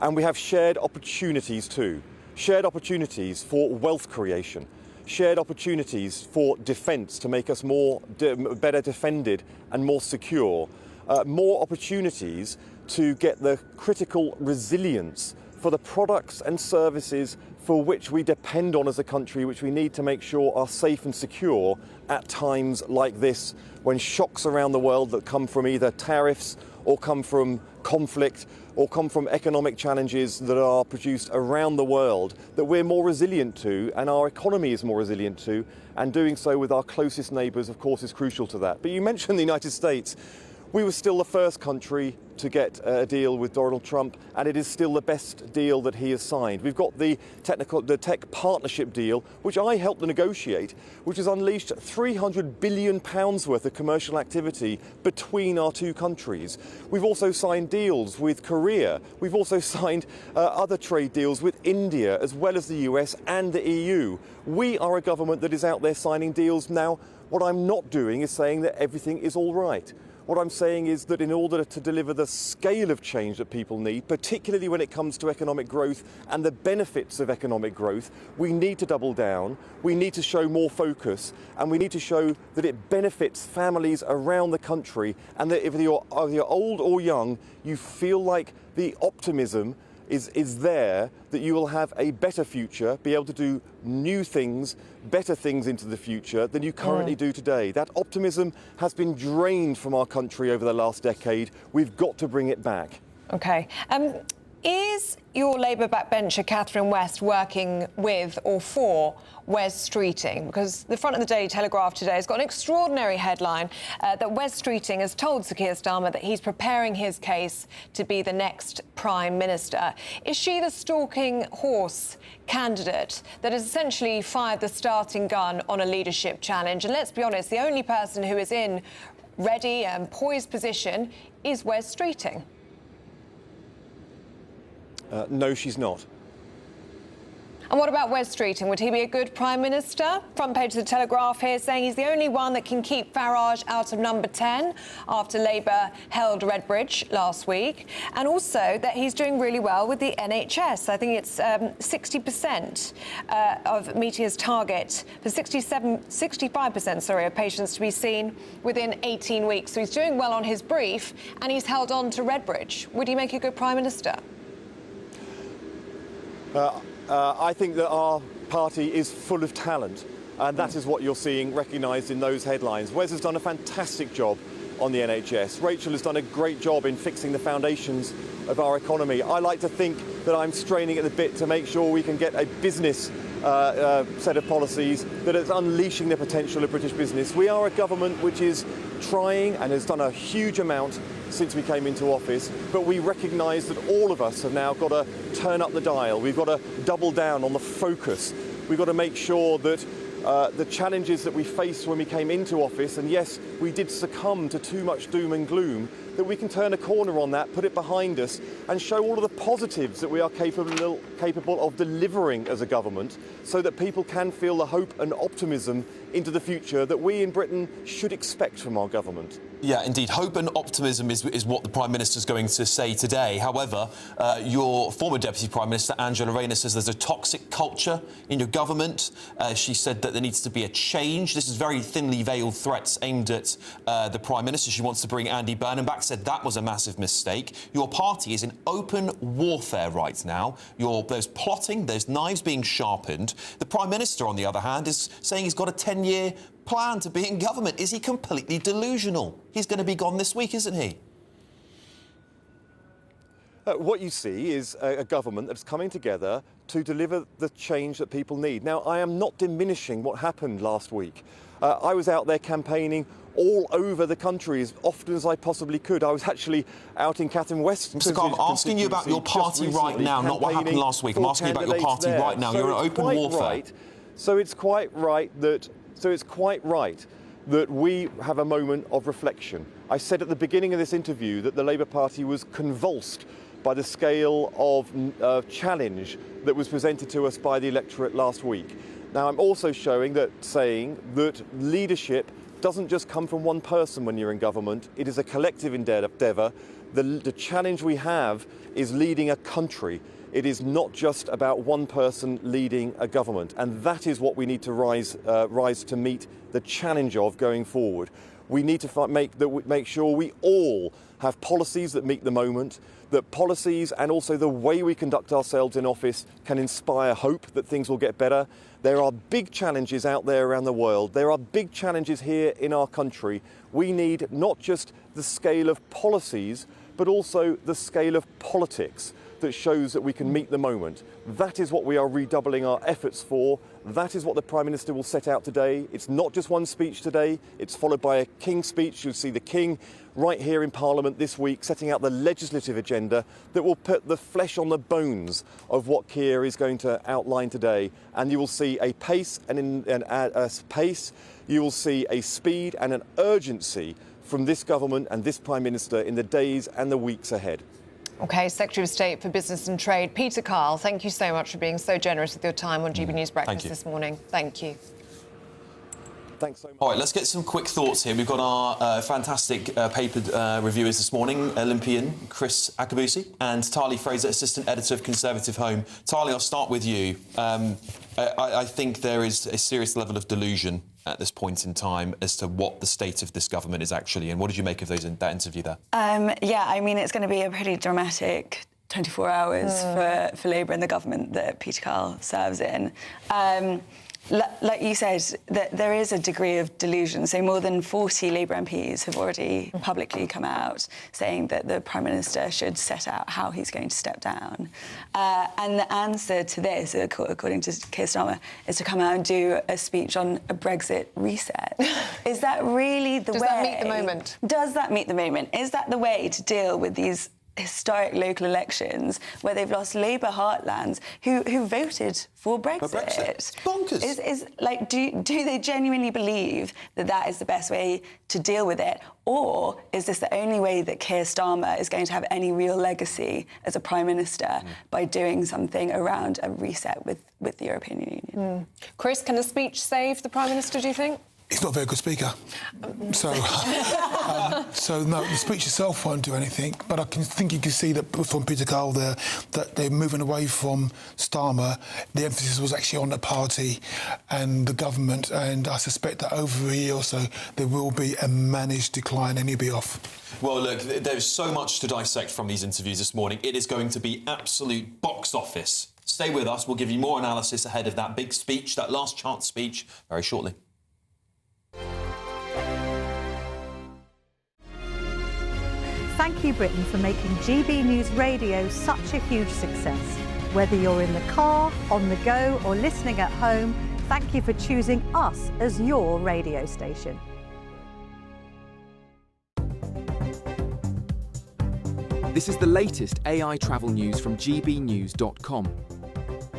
and we have shared opportunities too. Shared opportunities for wealth creation, shared opportunities for defence to make us better defended and more secure, more opportunities to get the critical resilience for the products and services for which we depend on as a country, which we need to make sure are safe and secure at times like this, when shocks around the world that come from either tariffs or come from conflict or come from economic challenges that are produced around the world, that we're more resilient to and our economy is more resilient to, and doing so with our closest neighbours, of course, is crucial to that. But you mentioned the United States. We were still the first country to get a deal with Donald Trump, and it is still the best deal that he has signed. We've got the tech partnership deal, which I helped to negotiate, which has unleashed £300 billion worth of commercial activity between our two countries. We've also signed deals with Korea. We've also signed other trade deals with India, as well as the US and the EU. We are a government that is out there signing deals now. What I'm not doing is saying that everything is all right. What I'm saying is that in order to deliver the scale of change that people need, particularly when it comes to economic growth and the benefits of economic growth, we need to double down, we need to show more focus, and we need to show that it benefits families around the country, and that if you're old or young, you feel like the optimism is there, that you will have a better future, be able to do new things, better things into the future than you currently do today. That optimism has been drained from our country over the last decade. We've got to bring it back. OK. Is your Labour backbencher Catherine West working with or for Wes Streeting? Because the front of the Daily Telegraph today has got an extraordinary headline that Wes Streeting has told Sir Keir Starmer that he's preparing his case to be the next Prime Minister. Is she the stalking horse candidate that has essentially fired the starting gun on a leadership challenge? And let's be honest, the only person who is in ready and poised position is Wes Streeting. No, she's not. And what about Wes Streeting? Would he be a good Prime Minister? Front page of the Telegraph here saying he's the only one that can keep Farage out of number 10 after Labour held Redbridge last week. And also that he's doing really well with the NHS. I think it's 60% of meeting his target for 65% of patients to be seen within 18 weeks. So he's doing well on his brief and he's held on to Redbridge. Would he make a good Prime Minister? I think that our party is full of talent, and that is what you're seeing recognised in those headlines. Wes has done a fantastic job on the NHS. Rachel has done a great job in fixing the foundations of our economy. I like to think that I'm straining at the bit to make sure we can get a business set of policies that is unleashing the potential of British business. We are a government which is trying and has done a huge amount since we came into office, but we recognise that all of us have now got to turn up the dial. We've got to double down on the focus. We've got to make sure that the challenges that we faced when we came into office, and yes, we did succumb to too much doom and gloom, that we can turn a corner on that, put it behind us, and show all of the positives that we are capable of delivering as a government, so that people can feel the hope and optimism into the future that we in Britain should expect from our government. Yeah, indeed. Hope and optimism is what the Prime Minister's going to say today. However, your former Deputy Prime Minister, Angela Rayner, says there's a toxic culture in your government. She said that there needs to be a change. This is very thinly veiled threats aimed at the Prime Minister. She wants to bring Andy Burnham back, said that was a massive mistake. Your party is in open warfare right now. There's plotting, there's knives being sharpened. The Prime Minister, on the other hand, is saying he's got a 10-year plan to be in government. Is he completely delusional? He's going to be gone this week, isn't he? What you see is a government that's coming together to deliver the change that people need. Now, I am not diminishing what happened last week. I was out there campaigning all over the country as often as I possibly could. I was actually out in Catherine West's Mr. Carr, I'm asking you about your party right now, not what happened last week. I'm asking you about your party right now. You're in open warfare. Right So it's quite right that we have a moment of reflection. I said at the beginning of this interview that the Labour Party was convulsed by the scale of challenge that was presented to us by the electorate last week. Now, I'm also saying that leadership doesn't just come from one person when you're in government. It is a collective endeavour. The challenge we have is leading a country. It is not just about one person leading a government, and that is what we need to rise to meet the challenge of going forward. We need to make sure we all have policies that meet the moment, that policies and also the way we conduct ourselves in office can inspire hope that things will get better. There are big challenges out there around the world. There are big challenges here in our country. We need not just the scale of policies, but also the scale of politics that shows that we can meet the moment. That is what we are redoubling our efforts for. That is what the Prime Minister will set out today. It's not just one speech today, it's followed by a King's speech. You'll see the King right here in Parliament this week setting out the legislative agenda that will put the flesh on the bones of what Keir is going to outline today. And you will see a pace you will see a speed and an urgency from this government and this Prime Minister in the days and the weeks ahead. OK, Secretary of State for Business and Trade, Peter Kyle, thank you so much for being so generous with your time on GB News Breakfast this morning. Thank you. Thanks so much. All right, let's get some quick thoughts here. We've got our fantastic paper reviewers this morning, Olympian Chris Akabusi and Tali Fraser, Assistant Editor of Conservative Home. Tali, I'll start with you. I think there is a serious level of delusion at this point in time as to what the state of this government is actually. And what did you make of that interview there? Yeah, I mean, it's going to be a pretty dramatic 24 hours for Labour and the government that Peter Kyle serves in. Like you said, there is a degree of delusion. So more than 40 Labour MPs have already publicly come out saying that the Prime Minister should set out how he's going to step down. And the answer to this, according to Keir Starmer, is to come out and do a speech on a Brexit reset. Is that really the way? Does that meet the moment? Does that meet the moment? Is that the way to deal with these historic local elections where they've lost Labour heartlands who voted for Brexit? Bonkers. Do they genuinely believe that is the best way to deal with it? Or is this the only way that Keir Starmer is going to have any real legacy as a Prime Minister by doing something around a reset with the European Union? Chris, can the speech save the Prime Minister, do you think? He's not a very good speaker. So no, the speech itself won't do anything, but I think you can see that from Peter Kyle there that they're moving away from Starmer. The emphasis was actually on the party and the government, and I suspect that over a year or so there will be a managed decline and he'll be off. Well, look, there's so much to dissect from these interviews this morning. It is going to be absolute box office. Stay with us. We'll give you more analysis ahead of that big speech, that last chance speech, very shortly. Thank you, Britain, for making GB News Radio such a huge success. Whether you're in the car, on the go, or listening at home, thank you for choosing us as your radio station. This is the latest AI travel news from gbnews.com.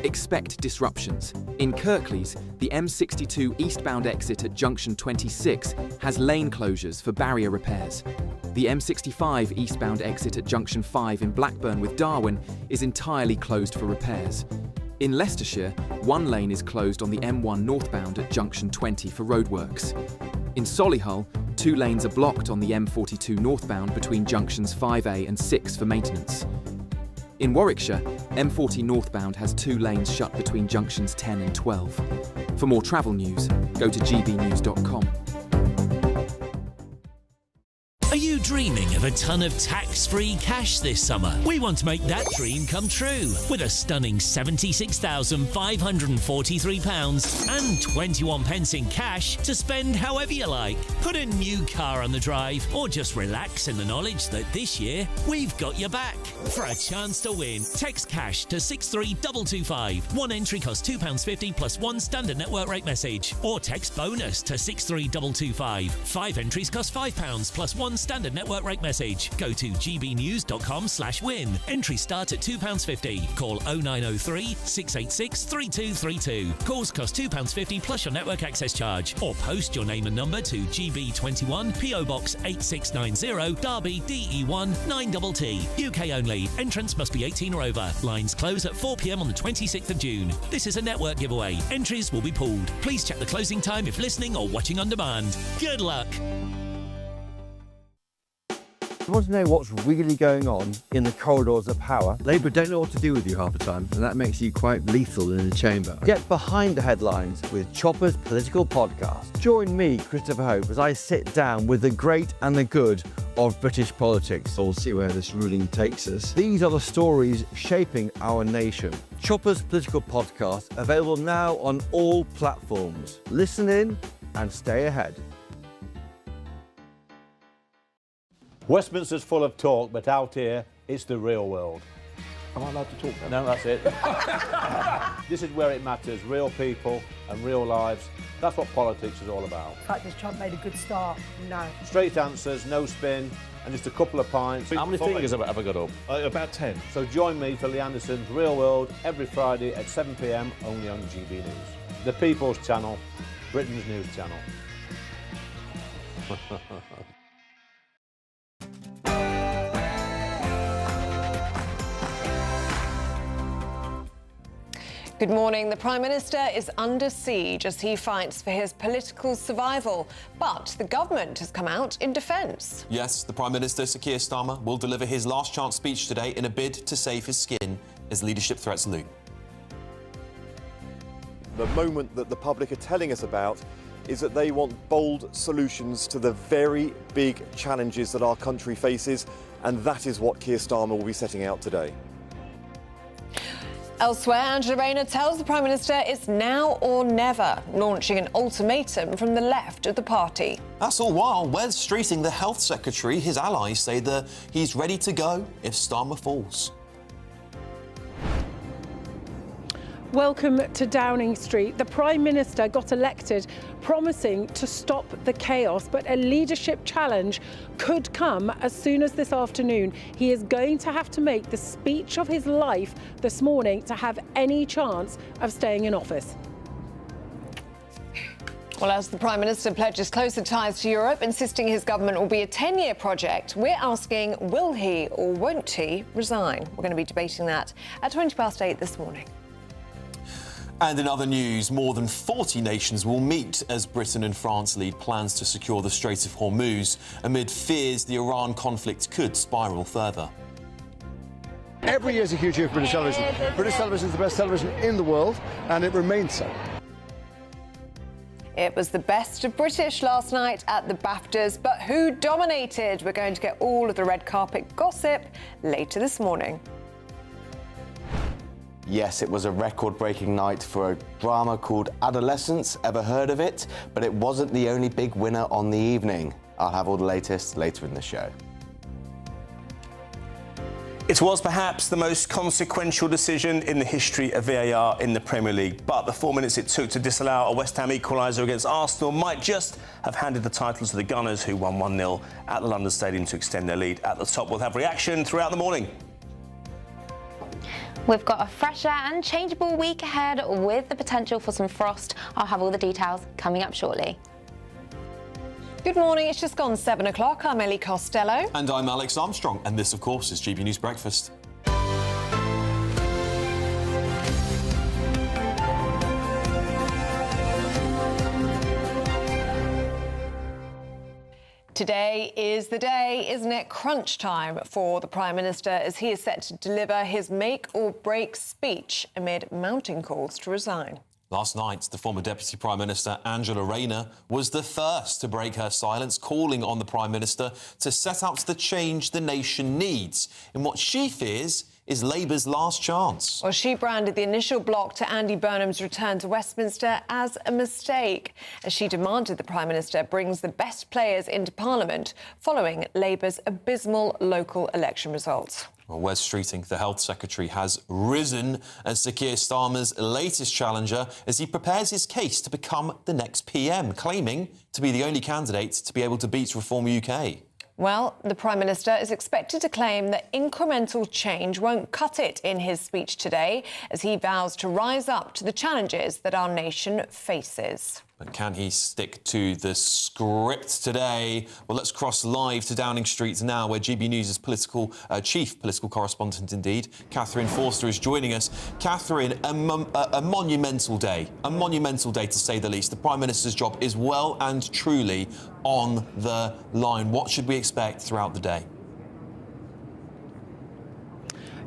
Expect disruptions. In Kirklees, the M62 eastbound exit at junction 26 has lane closures for barrier repairs. The M65 eastbound exit at junction 5 in Blackburn with Darwen is entirely closed for repairs. In Leicestershire, one lane is closed on the M1 northbound at junction 20 for roadworks. In Solihull, two lanes are blocked on the M42 northbound between junctions 5A and 6 for maintenance. In Warwickshire, M40 northbound has two lanes shut between junctions 10 and 12. For more travel news, go to gbnews.com. Are you dreaming of a ton of tax-free cash this summer? We want to make that dream come true with a stunning £76,543 and 21 pence in cash to spend however you like. Put a new car on the drive or just relax in the knowledge that this year we've got your back. For a chance to win, text cash to 63225. One entry costs £2.50 plus one standard network rate message. Or text bonus to 63225. 5 entries cost £5 plus one Standard network rate message. Go to gbnews.com/win. Entries start at £2.50. Call 0903 686 3232. Calls cost £2.50 plus your network access charge. Or post your name and number to GB21 PO Box 8690 Derby DE1 9TT. UK only. Entrance must be 18 or over. Lines close at 4 p.m. on the 26th of June. This is a network giveaway. Entries will be pulled. Please check the closing time if listening or watching on demand. Good luck. You want to know what's really going on in the corridors of power? Labour don't know what to do with you half the time, and that makes you quite lethal in the chamber. Get behind the headlines with Chopper's Political Podcast. Join me, Christopher Hope, as I sit down with the great and the good of British politics. We'll see where this ruling takes us. These are the stories shaping our nation. Chopper's Political Podcast, available now on all platforms. Listen in and stay ahead. Westminster's full of talk, but out here, it's the real world. Am I allowed to talk then? No, that's it. This is where it matters, real people and real lives. That's what politics is all about. The fact is Trump made a good start. No. Straight answers, no spin, and just a couple of pints. How many fingers have I got up? About 10. So join me for Lee Anderson's Real World every Friday at 7 p.m, only on GB News. The People's Channel, Britain's news channel. Good morning. The Prime Minister is under siege as he fights for his political survival. But the government has come out in defence. Yes, the Prime Minister, Sir Keir Starmer, will deliver his last chance speech today in a bid to save his skin as leadership threats loom. The moment that the public are telling us about is that they want bold solutions to the very big challenges that our country faces, and that is what Keir Starmer will be setting out today. Elsewhere, Angela Rayner tells the Prime Minister it's now or never, launching an ultimatum from the left of the party. That's all while Wes Streeting, the Health Secretary, his allies say that he's ready to go if Starmer falls. Welcome to Downing Street. The Prime Minister got elected promising to stop the chaos, but a leadership challenge could come as soon as this afternoon. He is going to have to make the speech of his life this morning to have any chance of staying in office. Well, as the Prime Minister pledges closer ties to Europe, insisting his government will be a 10-year project, we're asking, will he or won't he resign? We're going to be debating that at 8:20 this morning. And in other news, more than 40 nations will meet as Britain and France lead plans to secure the Strait of Hormuz amid fears the Iran conflict could spiral further. Every year is a huge year for British television. British television is the best television in the world, and it remains so. It was the best of British last night at the BAFTAs, but who dominated? We're going to get all of the red carpet gossip later this morning. Yes, it was a record-breaking night for a drama called Adolescence. Ever heard of it? But it wasn't the only big winner on the evening. I'll have all the latest later in the show. It was perhaps the most consequential decision in the history of VAR in the Premier League, but the 4 minutes it took to disallow a West Ham equaliser against Arsenal might just have handed the title to the Gunners, who won 1-0 at the London Stadium to extend their lead at the top. We'll have reaction throughout the morning. We've got a fresher and changeable week ahead with the potential for some frost. I'll have all the details coming up shortly. Good morning, it's just gone 7 o'clock. I'm Ellie Costello. And I'm Alex Armstrong. And this, of course, is GB News Breakfast. Today is the day, isn't it? Crunch time for the Prime Minister as he is set to deliver his make-or-break speech amid mounting calls to resign. Last night, the former Deputy Prime Minister, Angela Rayner, was the first to break her silence, calling on the Prime Minister to set out the change the nation needs in what she fears is Labour's last chance. Well, she branded the initial block to Andy Burnham's return to Westminster as a mistake, as she demanded the Prime Minister brings the best players into Parliament following Labour's abysmal local election results. Well, Wes Streeting, the Health Secretary, has risen as Sir Keir Starmer's latest challenger as he prepares his case to become the next PM, claiming to be the only candidate to be able to beat Reform UK. Well, the Prime Minister is expected to claim that incremental change won't cut it in his speech today, as he vows to rise up to the challenges that our nation faces. But can he stick to the script today? Well, let's cross live to Downing Street now, where GB News' chief political correspondent, indeed, Catherine Forster, is joining us. Catherine, a monumental day. A monumental day, to say the least. The Prime Minister's job is well and truly on the line. What should we expect throughout the day?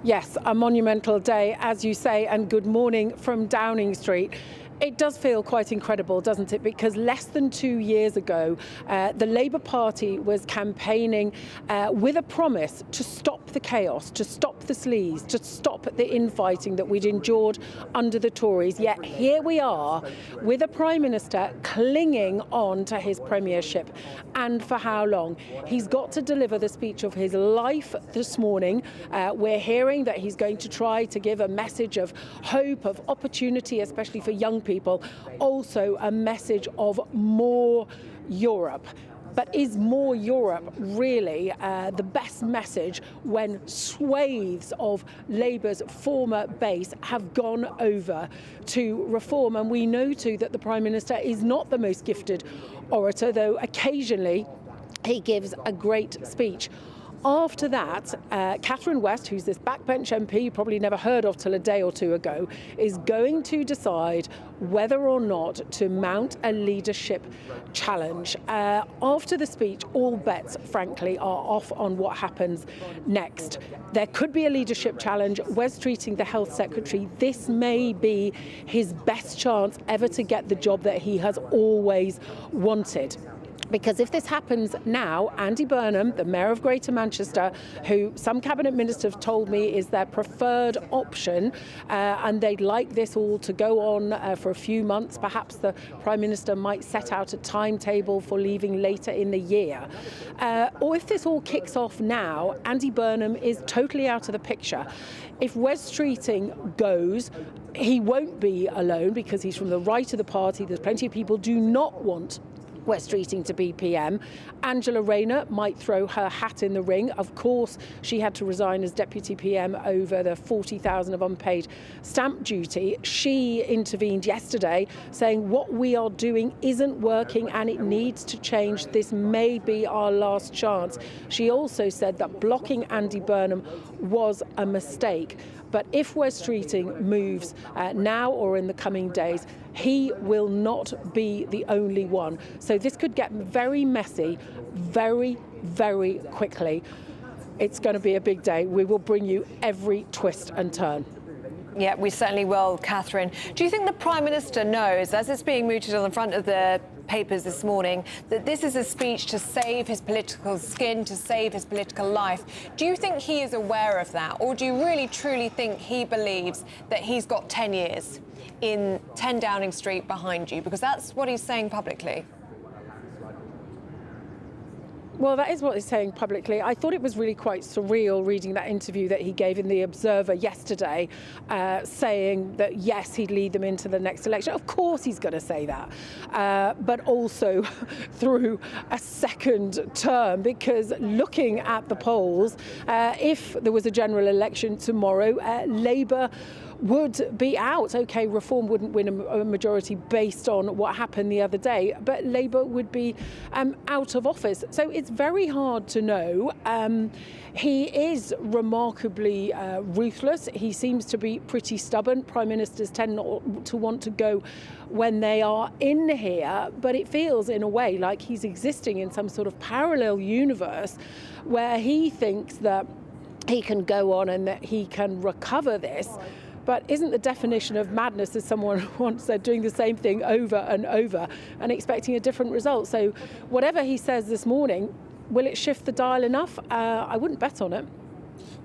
Yes, a monumental day, as you say, and good morning from Downing Street. It does feel quite incredible, doesn't it? Because less than 2 years ago, the Labour Party was campaigning with a promise to stop the chaos, to stop the sleaze, to stop the infighting that we'd endured under the Tories. Yet here we are with a Prime Minister clinging on to his premiership. And for how long? He's got to deliver the speech of his life this morning. We're hearing that he's going to try to give a message of hope, of opportunity, especially for young people, also a message of more Europe. But is more Europe really the best message when swathes of Labour's former base have gone over to reform? And we know too that the Prime Minister is not the most gifted orator, though occasionally he gives a great speech. After that, Catherine West, who's this backbench MP you probably never heard of till a day or two ago, is going to decide whether or not to mount a leadership challenge. After the speech, all bets, frankly, are off on what happens next. There could be a leadership challenge. Wes Streeting, the Health Secretary, this may be his best chance ever to get the job that he has always wanted. Because if this happens now, Andy Burnham, the Mayor of Greater Manchester, who some Cabinet Ministers have told me is their preferred option, and they'd like this all to go on for a few months. Perhaps the Prime Minister might set out a timetable for leaving later in the year. Or if this all kicks off now, Andy Burnham is totally out of the picture. If Wes Streeting goes, he won't be alone because he's from the right of the party. There's plenty of people do not want Wes Streeting to be PM. Angela Rayner might throw her hat in the ring. Of course, she had to resign as Deputy PM over the 40,000 of unpaid stamp duty. She intervened yesterday saying what we are doing isn't working and it needs to change. This may be our last chance. She also said that blocking Andy Burnham was a mistake. But if Wes Streeting moves now or in the coming days, he will not be the only one. So this could get very messy very, very quickly. It's going to be a big day. We will bring you every twist and turn. Yeah, we certainly will, Catherine. Do you think the Prime Minister knows, as it's being mooted on the front of the papers this morning, that this is a speech to save his political skin, to save his political life? Do you think he is aware of that? Or do you really, truly think he believes that he's got 10 years in 10 Downing Street behind you? Because that's what he's saying publicly. Well, that is what he's saying publicly. I thought it was really quite surreal reading that interview that he gave in The Observer yesterday, saying that, yes, he'd lead them into the next election. Of course he's going to say that, but also through a second term, because looking at the polls, if there was a general election tomorrow, Labour would be out. OK, Reform wouldn't win a majority based on what happened the other day, but Labour would be out of office. So it's very hard to know. He is remarkably ruthless. He seems to be pretty stubborn. Prime Ministers tend not to want to go when they are in here, but it feels in a way like he's existing in some sort of parallel universe where he thinks that he can go on and that he can recover this. But isn't the definition of madness, as someone once said, doing the same thing over and over and expecting a different result? So whatever he says this morning, will it shift the dial enough? I wouldn't bet on it.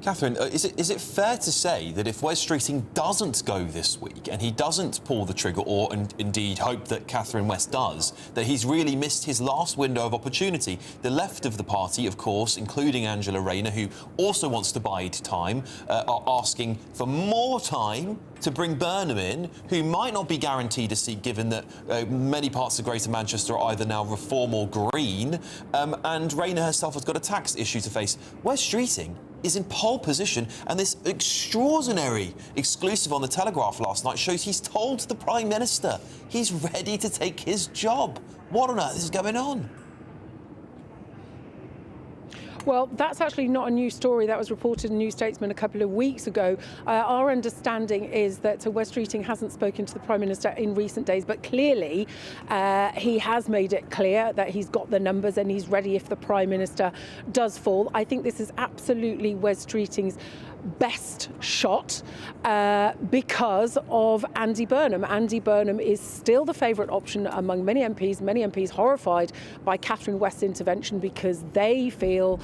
Catherine, is it fair to say that if Wes Streeting doesn't go this week and he doesn't pull the trigger, or indeed hope that Catherine West does, that he's really missed his last window of opportunity? The left of the party, of course, including Angela Rayner, who also wants to bide time, are asking for more time to bring Burnham in, who might not be guaranteed a seat given that many parts of Greater Manchester are either now Reform or Green, and Rayner herself has got a tax issue to face. Wes Streeting is in pole position, and this extraordinary exclusive on The Telegraph last night shows he's told the Prime Minister he's ready to take his job. What on earth is going on? Well, that's actually not a new story. That was reported in New Statesman a couple of weeks ago. Our understanding is that Wes Streeting hasn't spoken to the Prime Minister in recent days, but clearly he has made it clear that he's got the numbers and he's ready if the Prime Minister does fall. I think this is absolutely Wes Streeting's best shot because of Andy Burnham. Andy Burnham is still the favourite option among many MPs horrified by Catherine West's intervention because they feel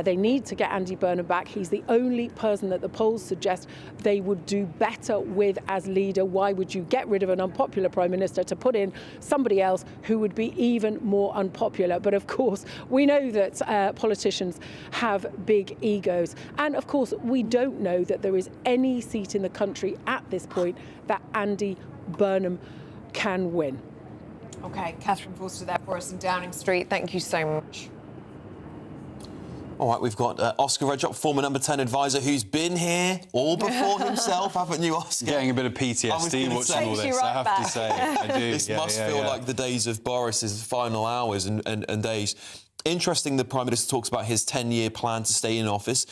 they need to get Andy Burnham back. He's the only person that the polls suggest they would do better with as leader. Why would you get rid of an unpopular Prime Minister to put in somebody else who would be even more unpopular? But of course, we know that politicians have big egos. And of course, we don't know that there is any seat in the country at this point that Andy Burnham can win. OK, Catherine Forster there for us in Downing Street. Thank you so much. All right, we've got Oscar Redrup, former number 10 advisor, who's been here all before himself, haven't you, Oscar? Getting a bit of PTSD watching all this, I have to say. I do. This must feel like the days of Boris's final hours and days. Interesting, the Prime Minister talks about his 10-year plan to stay in office.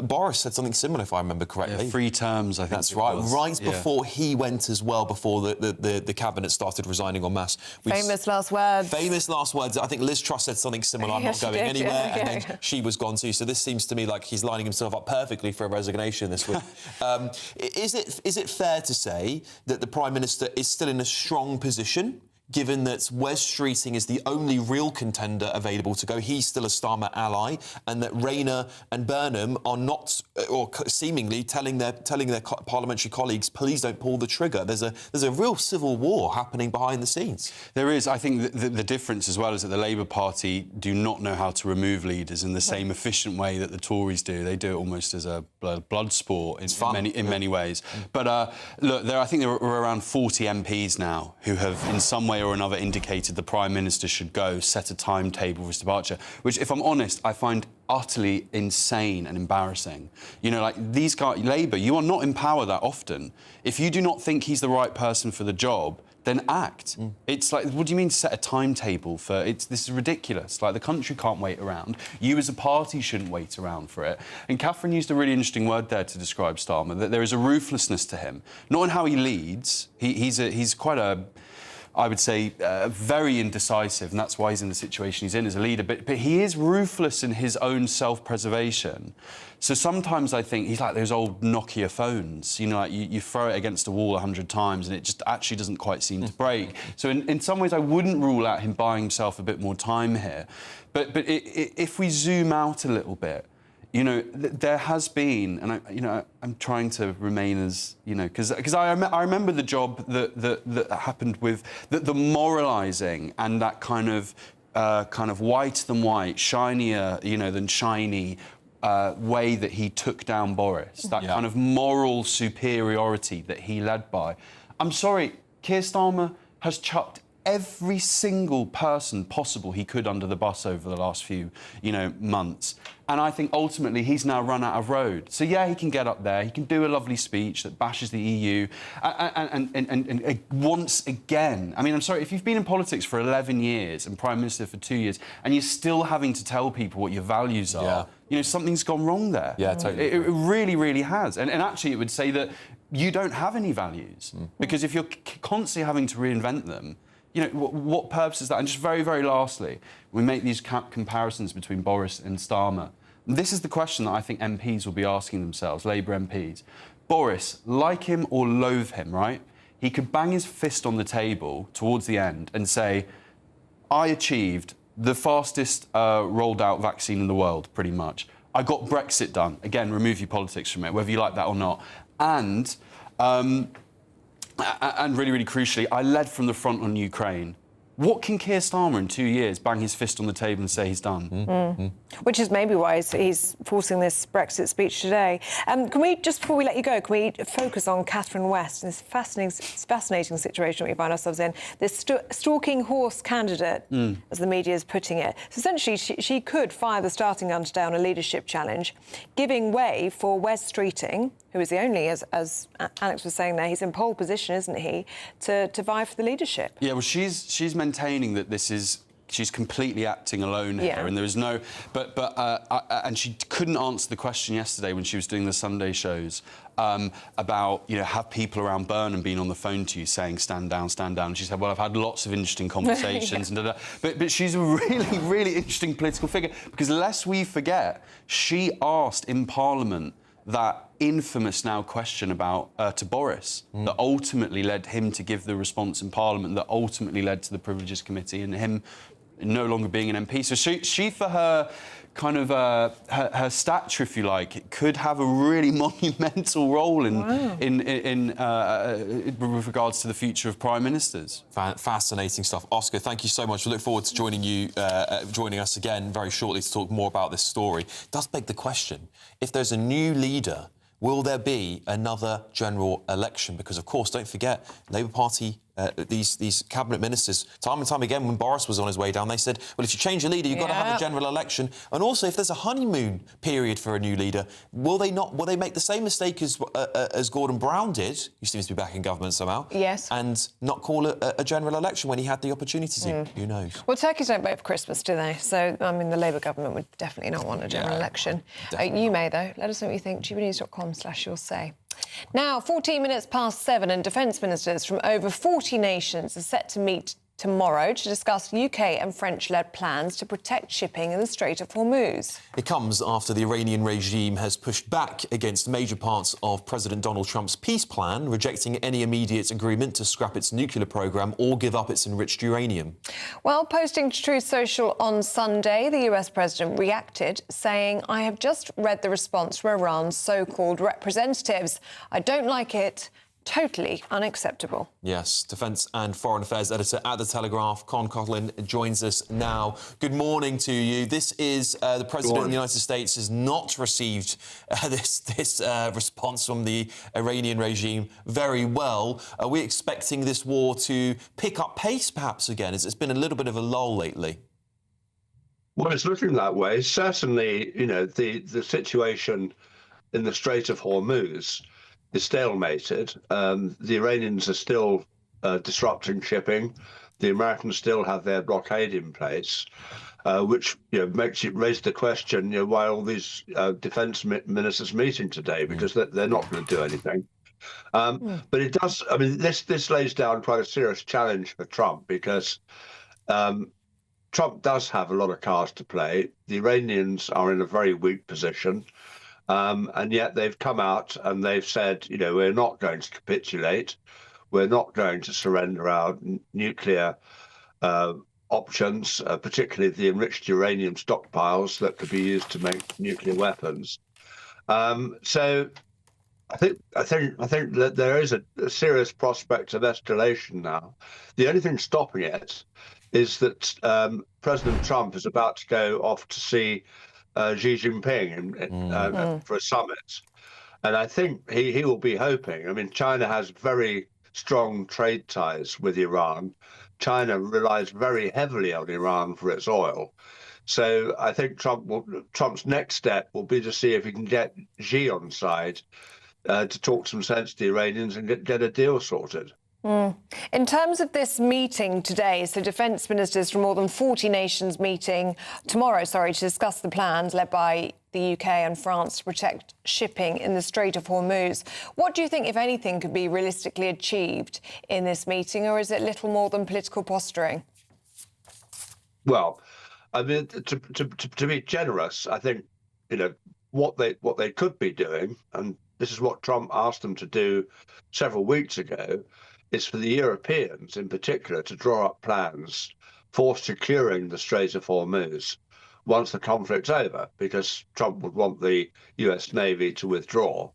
Boris said something similar, if I remember correctly. Yeah, 3 terms, I think. That's right, right before he went as well, before the Cabinet started resigning en masse. Famous last words. Famous last words. I think Liz Truss said something similar, I'm not going anywhere, and then she was gone too. So this seems to me like he's lining himself up perfectly for a resignation this week. Is it fair to say that the Prime Minister is still in a strong position, given that Wes Streeting is the only real contender available to go? He's still a Starmer ally, and that Rayner and Burnham are not, or seemingly telling their parliamentary colleagues, please don't pull the trigger. There's a real civil war happening behind the scenes. There is. I think the difference as well is that the Labour Party do not know how to remove leaders in the same efficient way that the Tories do. They do it almost as a blood sport in many ways. But look, I think there are around 40 MPs now who have, in some way or another, indicated the Prime Minister should go, set a timetable for his departure, which, if I'm honest, I find utterly insane and embarrassing. You know, like, these guys, Labour, you are not in power that often. If you do not think he's the right person for the job, then act. It's like, what do you mean set a timetable for it? This is ridiculous. Like, the country can't wait around. You as a party shouldn't wait around for it. And Catherine used a really interesting word there to describe Starmer, that there is a ruthlessness to him. Not in how he leads. He's quite a, I would say, very indecisive, and that's why he's in the situation he's in as a leader. But he is ruthless in his own self-preservation. So sometimes I think he's like those old Nokia phones. You know, like you throw it against a wall 100 times and it just actually doesn't quite seem to break. So in some ways I wouldn't rule out him buying himself a bit more time here. But if we zoom out a little bit, you know, there has been, and I'm trying to remain as, you know, because I remember the job that happened with the moralising and that kind of white than white, shinier, you know, than shiny way that he took down Boris. That kind of moral superiority that he led by. I'm sorry, Keir Starmer has chucked every single person possible he could under the bus over the last few, you know, months. And I think ultimately he's now run out of road. So yeah, he can get up there, he can do a lovely speech that bashes the EU, and once again, I mean, I'm sorry, if you've been in politics for 11 years and Prime Minister for 2 years, and you're still having to tell people what your values are, you know, something's gone wrong there. Yeah, totally. It really, really has. And actually it would say that you don't have any values, because if you're constantly having to reinvent them, you know, what purpose is that? And just very, very lastly, we make these comparisons between Boris and Starmer. And this is the question that I think MPs will be asking themselves, Labour MPs. Boris, like him or loathe him, right? He could bang his fist on the table towards the end and say, I achieved the fastest rolled out vaccine in the world, pretty much. I got Brexit done. Again, remove your politics from it, whether you like that or not. And really, really crucially, I led from the front on Ukraine. What can Keir Starmer in 2 years bang his fist on the table and say he's done? Which is maybe why he's forcing this Brexit speech today. Can we, just before we let you go, can we focus on Catherine West and this fascinating situation we find ourselves in? This stalking horse candidate, as the media is putting it. So essentially, she could fire the starting gun to down a leadership challenge, giving way for Wes Streeting, who is the only, as Alex was saying there, he's in pole position, isn't he, to vie for the leadership. Yeah, well, she's maintaining that she's completely acting alone here, and there is no. And she couldn't answer the question yesterday when she was doing the Sunday shows about, have people around Burnham been on the phone to you saying stand down, stand down? And she said, well, I've had lots of interesting conversations. And but she's a really, really interesting political figure because lest we forget, she asked in Parliament that infamous now question about to Boris that ultimately led him to give the response in Parliament that ultimately led to the Privileges Committee and him no longer being an MP. So she for her kind of her stature, if you like, could have a really monumental role with regards to the future of prime ministers. Fascinating stuff. Oscar, thank you so much. We look forward to joining us again very shortly to talk more about this story. It does beg the question, if there's a new leader, will there be another general election? Because, of course, don't forget, Labour Party, these cabinet ministers, time and time again, when Boris was on his way down, they said, well, if you change a leader, you've got to have a general election. And also, if there's a honeymoon period for a new leader, will they make the same mistake as Gordon Brown did, who seems to be back in government somehow? Yes. And not call it a general election when he had the opportunity to? Who knows? Well, Turkeys don't vote for Christmas, do they? So, I mean, the Labour government would definitely not want a general election. You may, though. Let us know what you think. gbnews.com/your say. Now, 14 minutes past 7 and defence ministers from over 40 nations are set to meet tomorrow to discuss UK and French-led plans to protect shipping in the Strait of Hormuz. It comes after the Iranian regime has pushed back against major parts of President Donald Trump's peace plan, rejecting any immediate agreement to scrap its nuclear programme or give up its enriched uranium. Well, posting to Truth Social on Sunday, the US president reacted, saying, I have just read the response from Iran's so-called representatives. I don't like it. Totally unacceptable. Yes, Defence and Foreign Affairs Editor at The Telegraph, Con Coughlin, joins us now. Good morning to you. This is the President of the United States has not received this response from the Iranian regime very well. Are we expecting this war to pick up pace perhaps again? It's been a little bit of a lull lately. Well, it's looking that way. Certainly, the situation in the Strait of Hormuz is stalemated. The Iranians are still disrupting shipping. The Americans still have their blockade in place, which makes it raise the question why all these defence ministers meeting today, because they're not going to do anything. But it does. I mean, this lays down quite a serious challenge for Trump because Trump does have a lot of cards to play. The Iranians are in a very weak position. And yet they've come out and they've said, we're not going to capitulate. We're not going to surrender our nuclear options, particularly the enriched uranium stockpiles that could be used to make nuclear weapons. So I think that there is a serious prospect of escalation now. The only thing stopping it is that President Trump is about to go off to see Xi Jinping for a summit. And I think he will be hoping. I mean, China has very strong trade ties with Iran. China relies very heavily on Iran for its oil. So I think Trump's next step will be to see if he can get Xi on side to talk some sense to the Iranians and get a deal sorted. In terms of this meeting today, so defence ministers from more than 40 nations meeting tomorrow, to discuss the plans led by the UK and France to protect shipping in the Strait of Hormuz. What do you think, if anything, could be realistically achieved in this meeting, or is it little more than political posturing? Well, I mean, to be generous, I think, what they could be doing, and this is what Trump asked them to do several weeks ago, is for the Europeans in particular to draw up plans for securing the Strait of Hormuz, once the conflict's over, because Trump would want the US Navy to withdraw.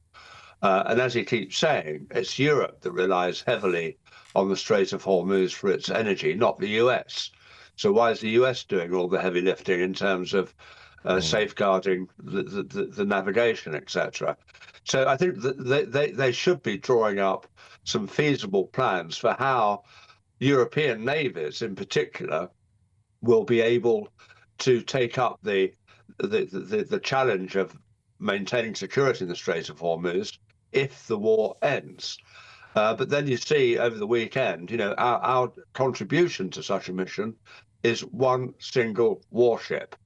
And as he keeps saying, it's Europe that relies heavily on the Strait of Hormuz for its energy, not the US. So why is the US doing all the heavy lifting in terms of safeguarding the navigation, etc.? So I think that they should be drawing up some feasible plans for how European navies, in particular, will be able to take up the challenge of maintaining security in the Strait of Hormuz if the war ends. But then you see over the weekend, our contribution to such a mission is one single warship.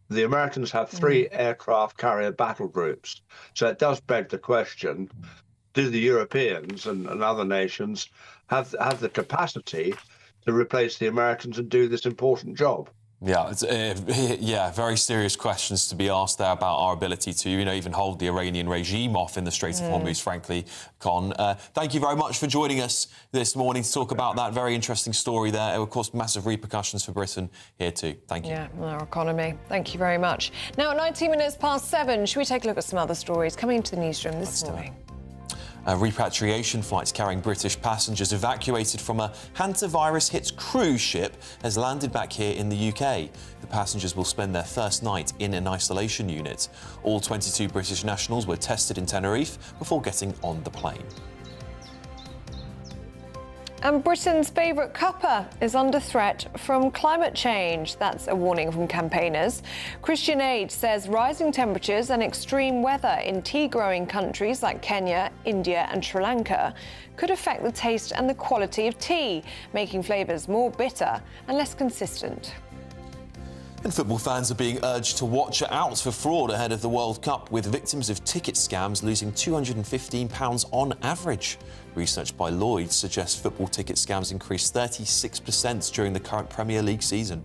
The Americans have 3 aircraft carrier battle groups. So it does beg the question, do the Europeans and other nations have the capacity to replace the Americans and do this important job? Yeah, it's, very serious questions to be asked there about our ability to, even hold the Iranian regime off in the Strait of Hormuz, frankly, Con. Thank you very much for joining us this morning to talk about that very interesting story there. Of course, massive repercussions for Britain here too. Thank you. Yeah, our economy. Thank you very much. Now, at 19 minutes past 7, should we take a look at some other stories coming into the newsroom this morning? Repatriation flights carrying British passengers evacuated from a hantavirus-hit cruise ship has landed back here in the UK. The passengers will spend their first night in an isolation unit. All 22 British nationals were tested in Tenerife before getting on the plane. And Britain's favourite cuppa is under threat from climate change. That's a warning from campaigners. Christian Aid says rising temperatures and extreme weather in tea-growing countries like Kenya, India and Sri Lanka could affect the taste and the quality of tea, making flavours more bitter and less consistent. And football fans are being urged to watch out for fraud ahead of the World Cup, with victims of ticket scams losing £215 on average. Research by Lloyds suggests football ticket scams increased 36% during the current Premier League season.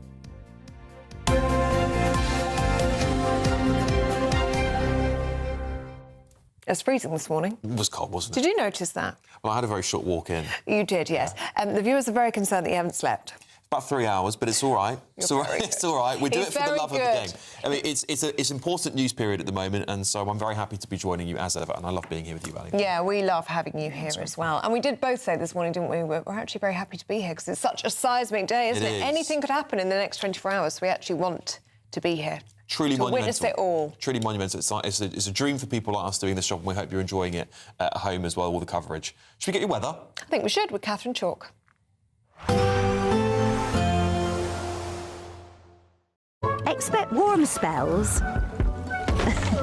It's freezing this morning. It was cold, wasn't it? Did you notice that? Well, I had a very short walk in. You did, yes. The viewers are very concerned that you haven't slept. About 3 hours, but it's all right. It's all right. It's all right. We do it for the love of the game. I mean, it's an important news period at the moment, and so I'm very happy to be joining you as ever, and I love being here with you, Ellie. Yeah, we love having you here as well. And we did both say this morning, didn't we? We're actually very happy to be here because it's such a seismic day, isn't it? Anything could happen in the next 24 hours, so we actually want to be here. Truly to monumental. Witness it all. Truly monumental. It's a dream for people like us doing this job, and we hope you're enjoying it at home as well, all the coverage. Should we get your weather? I think we should, with Catherine Chalk. Expect warm spells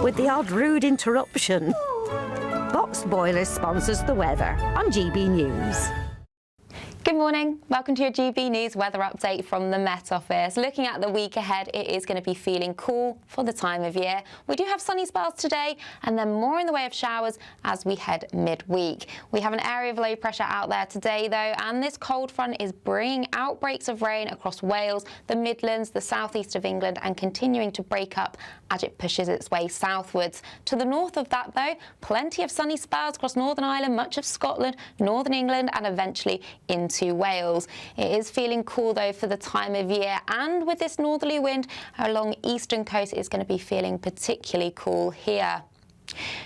with the odd rude interruption. Box Boilers sponsors the weather on GB News. Good morning. Welcome to your GB News weather update from the Met Office. Looking at the week ahead, it is going to be feeling cool for the time of year. We do have sunny spells today and then more in the way of showers as we head midweek. We have an area of low pressure out there today, though, and this cold front is bringing outbreaks of rain across Wales, the Midlands, the southeast of England, and continuing to break up as it pushes its way southwards. To the north of that, though, plenty of sunny spells across Northern Ireland, much of Scotland, Northern England, and eventually into Wales. It is feeling cool, though, for the time of year, and with this northerly wind along eastern coast, it's going to be feeling particularly cool here.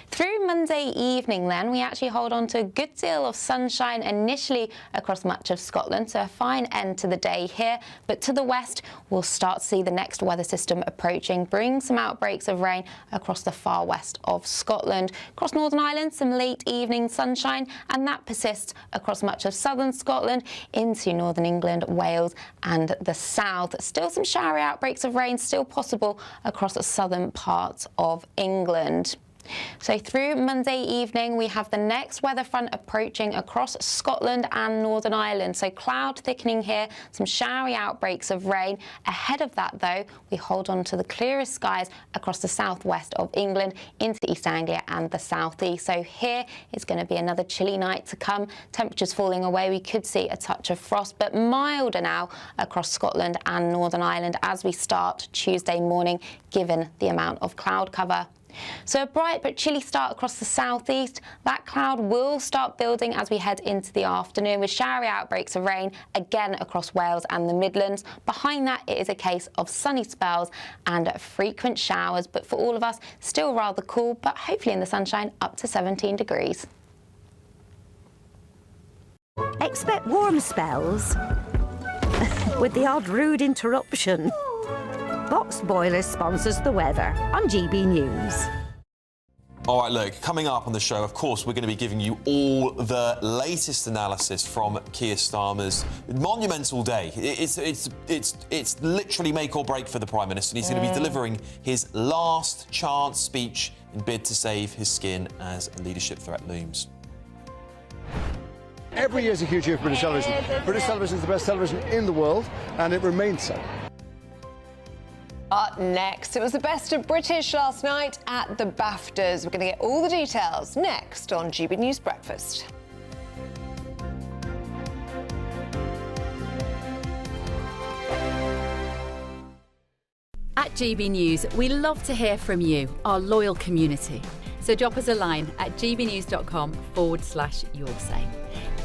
Through Monday evening, then, we actually hold on to a good deal of sunshine initially across much of Scotland, so a fine end to the day here. But to the west, we'll start to see the next weather system approaching, bring some outbreaks of rain across the far west of Scotland. Across Northern Ireland, some late evening sunshine, and that persists across much of southern Scotland into northern England, Wales and the south. Still some showery outbreaks of rain still possible across the southern parts of England. So through Monday evening, we have the next weather front approaching across Scotland and Northern Ireland. So cloud thickening here, some showery outbreaks of rain. Ahead of that, though, we hold on to the clearest skies across the southwest of England into East Anglia and the southeast. So here is going to be another chilly night to come. Temperatures falling away. We could see a touch of frost, but milder now across Scotland and Northern Ireland as we start Tuesday morning, given the amount of cloud cover. So a bright but chilly start across the southeast. That cloud will start building as we head into the afternoon, with showery outbreaks of rain again across Wales and the Midlands. Behind that, it is a case of sunny spells and frequent showers, but for all of us, still rather cool, but hopefully in the sunshine, up to 17 degrees. Expect warm spells with the odd rude interruption. Boxed Boilers sponsors the weather on GB News. All right, look, coming up on the show, of course, we're going to be giving you all the latest analysis from Keir Starmer's monumental day. It's literally make or break for the Prime Minister, and he's going to be delivering his last chance speech in bid to save his skin as a leadership threat looms. Every year is a huge year for British television. British television is the best television in the world, and it remains so. Up next, it was the best of British last night at the BAFTAs. We're going to get all the details next on GB News Breakfast. At GB News, we love to hear from you, our loyal community. So drop us a line at gbnews.com/yoursay.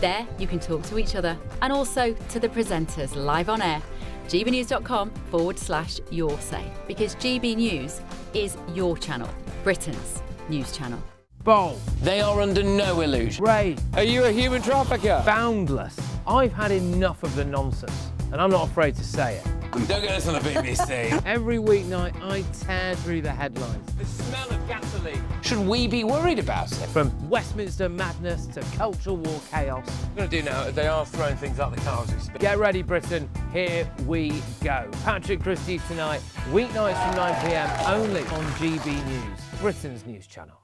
There you can talk to each other and also to the presenters live on air. gbnews.com/yoursay, because GB News is your channel, Britain's news channel. Bold. They are under no illusion. Ray. Are you a human trafficker? Boundless. I've had enough of the nonsense, and I'm not afraid to say it. Don't get us on the BBC. Every weeknight, I tear through the headlines. The smell of gasoline. Should we be worried about it? From Westminster madness to cultural war chaos. We're going to do now, they are throwing things out the car as we speak. Get ready, Britain. Here we go. Patrick Christie's tonight, weeknights from 9 p.m, only on GB News, Britain's news channel.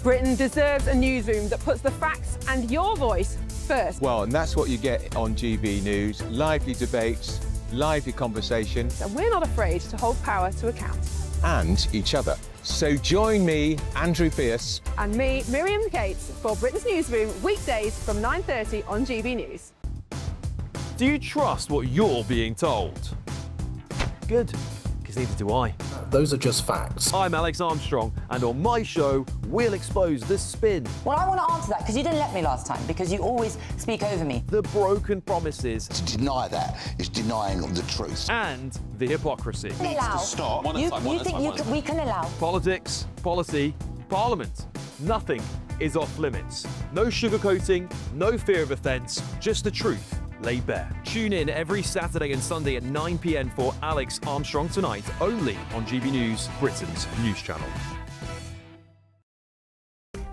Britain deserves a newsroom that puts the facts and your voice first. Well, and that's what you get on GB News. Lively debates, lively conversation. And we're not afraid to hold power to account. And each other. So join me, Andrew Pierce. And me, Miriam Gates, for Britain's Newsroom, weekdays from 9:30 on GB News. Do you trust what you're being told? Good, because neither do I. Those are just facts. I'm Alex Armstrong, and on my show, we'll expose the spin. Well, I want to answer that, because you didn't let me last time, because you always speak over me. The broken promises. To deny that is denying the truth. And the hypocrisy. Needs to stop. You think we can allow? Politics, policy, parliament. Nothing is off limits. No sugarcoating, no fear of offence, just the truth laid bare. Tune in every Saturday and Sunday at 9 p.m. for Alex Armstrong Tonight, only on GB News, Britain's news channel.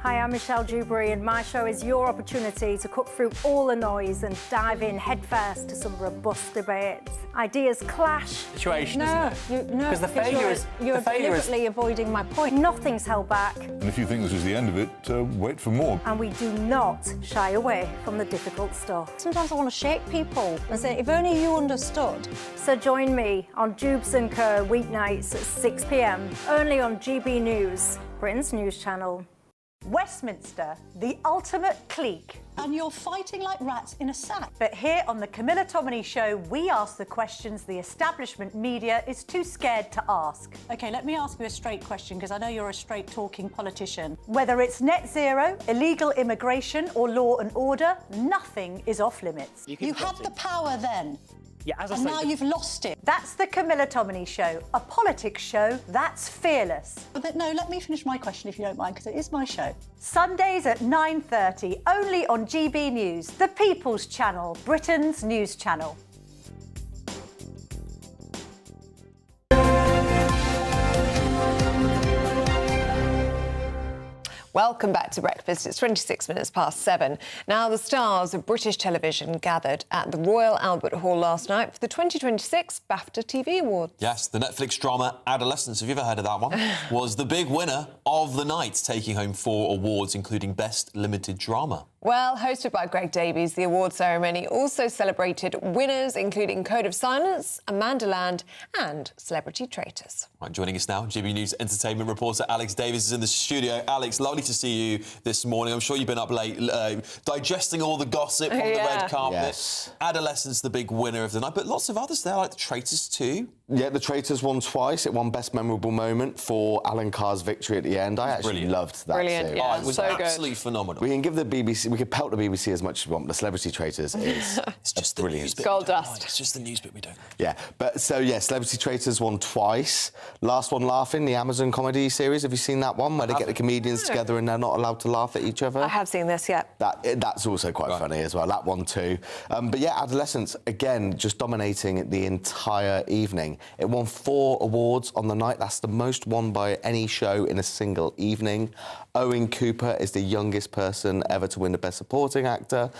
Hi, I'm Michelle Dewberry, and my show is your opportunity to cut through all the noise and dive in headfirst to some robust debates. Ideas clash. Situation, no, isn't it? No, Because the failure is you're deliberately avoiding my point. Nothing's held back. And if you think this is the end of it, wait for more. And we do not shy away from the difficult stuff. Sometimes I want to shake people and say, if only you understood. So join me on Jubes & Co. weeknights at 6 p.m, only on GB News, Britain's news channel. Westminster, the ultimate clique. And you're fighting like rats in a sack. But here on the Camilla Tominey Show, we ask the questions the establishment media is too scared to ask. OK, let me ask you a straight question, because I know you're a straight-talking politician. Whether it's net zero, illegal immigration or law and order, nothing is off limits. You had the power then. Yeah, as I and say, now you've lost it. That's the Camilla Tominey Show, a politics show that's fearless. But no, let me finish my question if you don't mind, because it is my show. Sundays at 9:30, only on GB News, the People's Channel, Britain's news channel. Welcome back to Breakfast. It's 26 minutes past 7. Now, the stars of British television gathered at the Royal Albert Hall last night for the 2026 BAFTA TV Awards. Yes, the Netflix drama Adolescence, have you ever heard of that one? Was the big winner of the night, taking home 4 awards, including Best Limited Drama. Well, hosted by Greg Davies, the award ceremony also celebrated winners including Code of Silence, Amanda Land and Celebrity Traitors. Right, joining us now, GB News entertainment reporter Alex Davies is in the studio. Alex, lovely to see you this morning. I'm sure you've been up late digesting all the gossip on the red carpet. Yes. Adolescence, the big winner of the night, but lots of others there, like The Traitors too. Yeah, the Traitors won twice. It won Best Memorable Moment for Alan Carr's victory at the end. I actually loved that Brilliant, series. yeah, It was so good. absolutely phenomenal. We can give the BBC, we could pelt the BBC as much as we want. The Celebrity Traitors is It's just brilliant. Gold dust. It's just the news bit we don't. Yeah, but so yeah, Celebrity Traitors won twice. Last One Laughing, the Amazon comedy series. Have you seen that one where they get the comedians together and they're not allowed to laugh at each other? I have seen this, yeah. That's also quite funny as well. That one too. But yeah, Adolescence again, just dominating the entire evening. It won 4 awards on the night. That's the most won by any show in a single evening. Owen Cooper is the youngest person ever to win the Best Supporting Actor.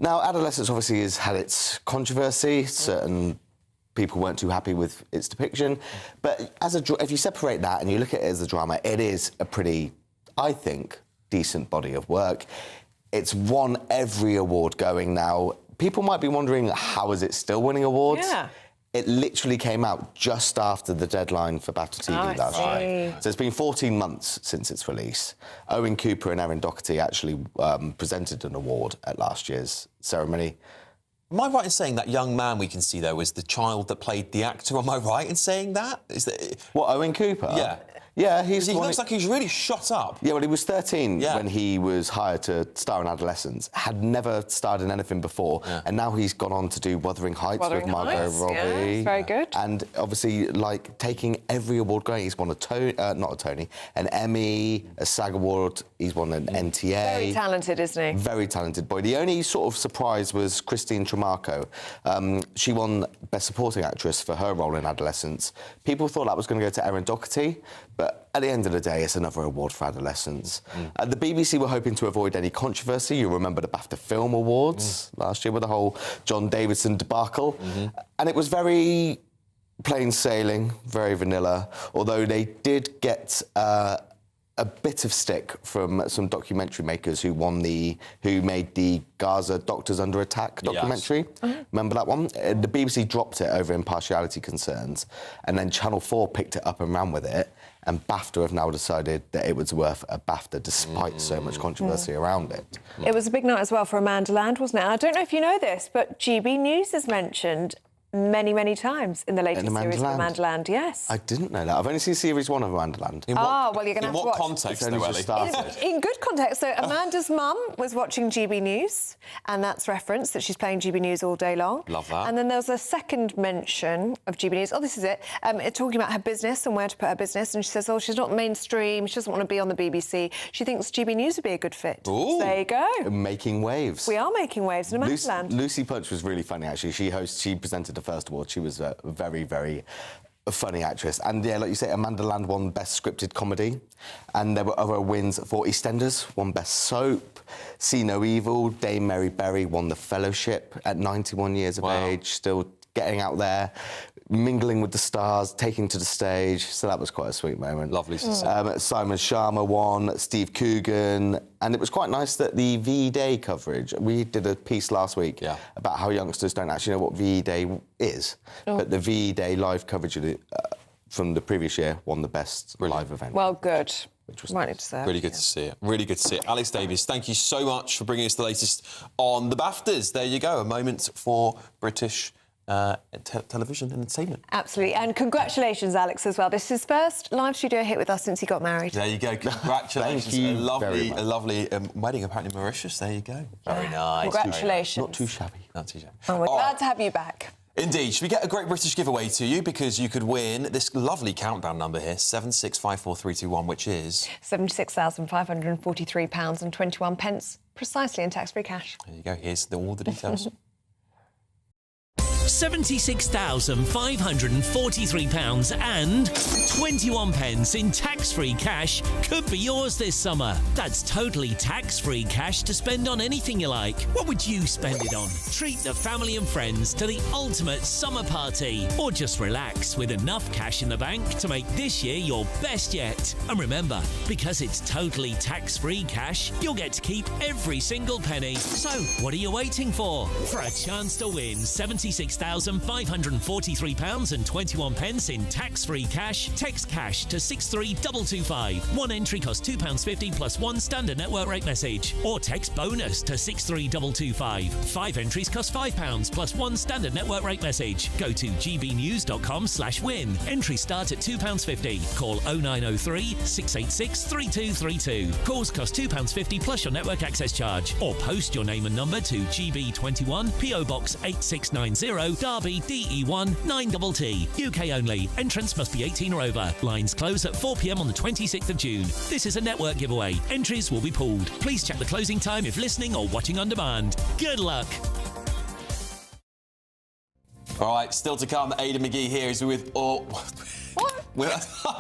Now, Adolescence obviously has had its controversy. Certain people weren't too happy with its depiction. But if you separate that and you look at it as a drama, it is a pretty, I think, decent body of work. It's won every award going now. People might be wondering, how is it still winning awards? Yeah. It literally came out just after the deadline for BAFTA TV last year. So it's been 14 months since its release. Owen Cooper and Erin Doherty actually presented an award at last year's ceremony. Am I right in saying that young man we can see there was the child that played the actor? Am I right in saying that? Is that what, Owen Cooper? Yeah. Yeah, he looks like he's really shot up. Yeah, well, he was 13 when he was hired to star in Adolescence. Had never starred in anything before, and now he's gone on to do Wuthering Heights with Margot Robbie. Yeah, very good. And obviously, like, taking every award going. He's won an Emmy, a SAG Award. He's won an NTA. Very talented, isn't he? Very talented boy. The only sort of surprise was Christine Tremarco. She won Best Supporting Actress for her role in Adolescence. People thought that was going to go to Erin Doherty, but at the end of the day, it's another award for Adolescence. The BBC were hoping to avoid any controversy. You remember the BAFTA Film Awards last year with the whole John Davidson debacle. And it was very plain sailing, very vanilla, although they did get a bit of stick from some documentary makers who made the Gaza Doctors Under Attack documentary. Remember that one? The BBC dropped it over impartiality concerns, and then Channel 4 picked it up and ran with it, and BAFTA have now decided that it was worth a BAFTA despite so much controversy around it. It was a big night as well for Amanda Land, wasn't it? I don't know if you know this, but GB News is mentioned many, many times in the latest series of Amanda Land, yes. I didn't know that. I've only seen series 1 of Amanda Land. Well, you're going to have to watch. In what context, though, Ellie? In good context. So Amanda's mum was watching GB News, and that's referenced that she's playing GB News all day long. Love that. And then there was a second mention of GB News. Oh, this is it. It's talking about her business and where to put her business, and she says, she's not mainstream, she doesn't want to be on the BBC. She thinks GB News would be a good fit. Ooh. So there you go. Making waves. We are making waves in Amanda Land. Lucy Punch was really funny, actually. She presented the first award. She was a very, very funny actress. And yeah, like you say, Amanda Land won Best Scripted Comedy. And there were other wins for EastEnders, won Best Soap. See No Evil, Dame Mary Berry won The Fellowship at 91 years of age, still getting out there, mingling with the stars, taking to the stage. So that was quite a sweet moment. Lovely to see. Simon Sharma won, Steve Coogan. And it was quite nice that the VE Day coverage, we did a piece last week about how youngsters don't actually know what VE Day is. But the VE Day live coverage from the previous year won the best live event. Well, good. Which was rightly deserved. Really good to see it. Really good to see it. Alex Davies, thank you so much for bringing us the latest on the BAFTAs. There you go, a moment for British television and entertainment. Absolutely. And congratulations, Alex, as well. This is his first live studio hit with us since he got married. There you go. Congratulations. Thank you a lovely wedding, apparently, in Mauritius. There you go. Very nice. Congratulations. Not too shabby. Not too shabby. And we're glad to have you back. Indeed. Should we get a great British giveaway to you? Because you could win this lovely countdown number here, 7654321, which is £76,543.21, precisely in tax-free cash. There you go. Here's all the details. £76,543.21 in tax-free cash could be yours this summer. That's totally tax-free cash to spend on anything you like. What would you spend it on? Treat the family and friends to the ultimate summer party, or just relax with enough cash in the bank to make this year your best yet. And remember, because it's totally tax-free cash, you'll get to keep every single penny. So, what are you waiting for? For a chance to win £76,543 £6,543.21 in tax-free cash. Text cash to 63225. One entry costs £2.50 plus one standard network rate message. Or text bonus to 63225. 5 entries cost £5 plus one standard network rate message. Go to gbnews.com/win. Entries start at £2.50. Call 0903 686 3232. Calls cost £2.50 plus your network access charge. Or post your name and number to GB21 PO Box 8690 Derby DE1 9TT. UK only. Entrance must be 18 or over. Lines close at 4 p.m. on the 26th of June. This is a network giveaway. Entries will be pulled. Please check the closing time if listening or watching on demand. Good luck. All right, still to come, Aidan McGee here is with... I'm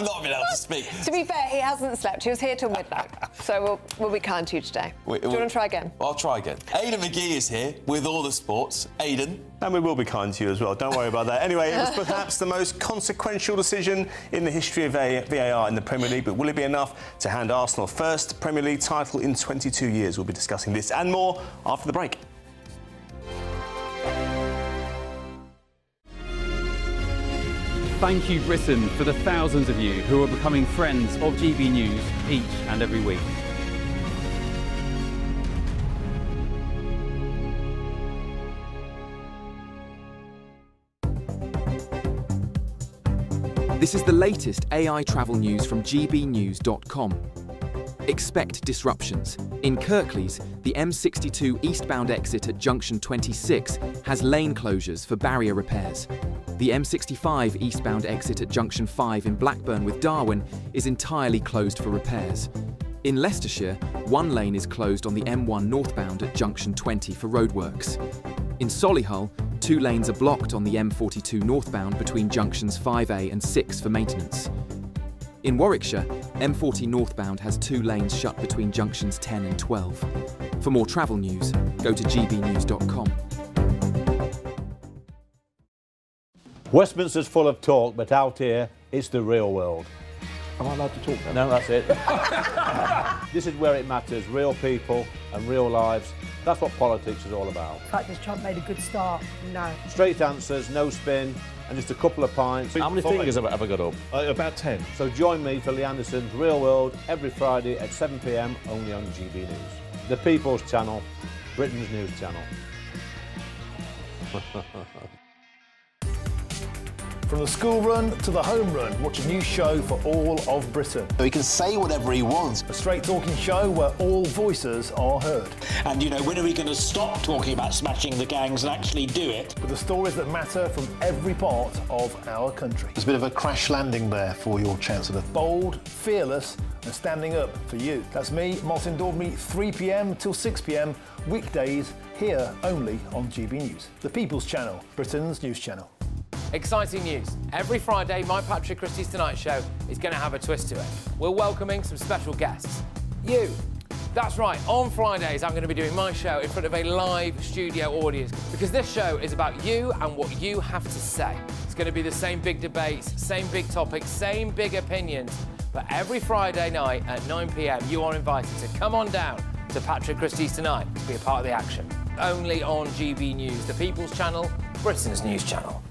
not being able to speak. To be fair, he hasn't slept. He was here till midnight. So we'll be kind to you today. Do you want to try again? I'll try again. Aidan McGee is here with all the sports. Aidan. And we will be kind to you as well. Don't worry about that. Anyway, it was perhaps the most consequential decision in the history of VAR in the Premier League, but will it be enough to hand Arsenal first Premier League title in 22 years? We'll be discussing this and more after the break. Thank you, Britain, for the thousands of you who are becoming friends of GB News each and every week. This is the latest AI travel news from gbnews.com. Expect disruptions. In Kirklees, the M62 eastbound exit at junction 26 has lane closures for barrier repairs. The M65 eastbound exit at junction 5 in Blackburn with Darwen is entirely closed for repairs. In Leicestershire, one lane is closed on the M1 northbound at junction 20 for roadworks. In Solihull, 2 lanes are blocked on the M42 northbound between junctions 5A and 6 for maintenance. In Warwickshire, M40 northbound has 2 lanes shut between junctions 10 and 12. For more travel news, go to gbnews.com. Westminster's full of talk, but out here, it's the real world. Am I allowed to talk now? No, that's it. This is where it matters, real people and real lives. That's what politics is all about. The fact that Trump made a good start, no. Straight answers, no spin, and just a couple of pints. How many fingers have I got up? About 10. So join me for Lee Anderson's Real World every Friday at 7 p.m, only on GB News. The People's Channel, Britain's news channel. From the school run to the home run, watch a new show for all of Britain. So he can say whatever he wants. A straight talking show where all voices are heard. And, you know, when are we going to stop talking about smashing the gangs and actually do it? With the stories that matter from every part of our country. There's a bit of a crash landing there for your Chancellor. Bold, fearless and standing up for you. That's me, Martin Daubney, 3 p.m. till 6 p.m, weekdays, here only on GB News. The People's Channel, Britain's news channel. Exciting news. Every Friday, my Patrick Christie's Tonight Show is going to have a twist to it. We're welcoming some special guests. You. That's right, on Fridays I'm going to be doing my show in front of a live studio audience because this show is about you and what you have to say. It's going to be the same big debates, same big topics, same big opinions, but every Friday night at 9 p.m. you are invited to come on down to Patrick Christie's Tonight to be a part of the action. Only on GB News, the People's Channel, Britain's news channel.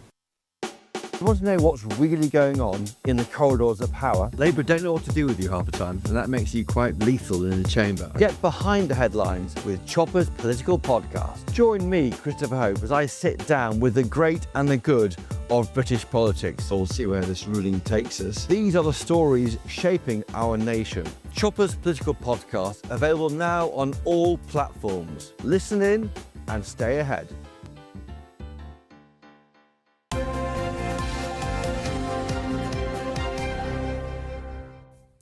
You want to know what's really going on in the corridors of power? Labour don't know what to do with you half the time, and that makes you quite lethal in the chamber. Get behind the headlines with Chopper's Political Podcast. Join me, Christopher Hope, as I sit down with the great and the good of British politics. We'll see where this ruling takes us. These are the stories shaping our nation. Chopper's Political Podcast, available now on all platforms. Listen in and stay ahead.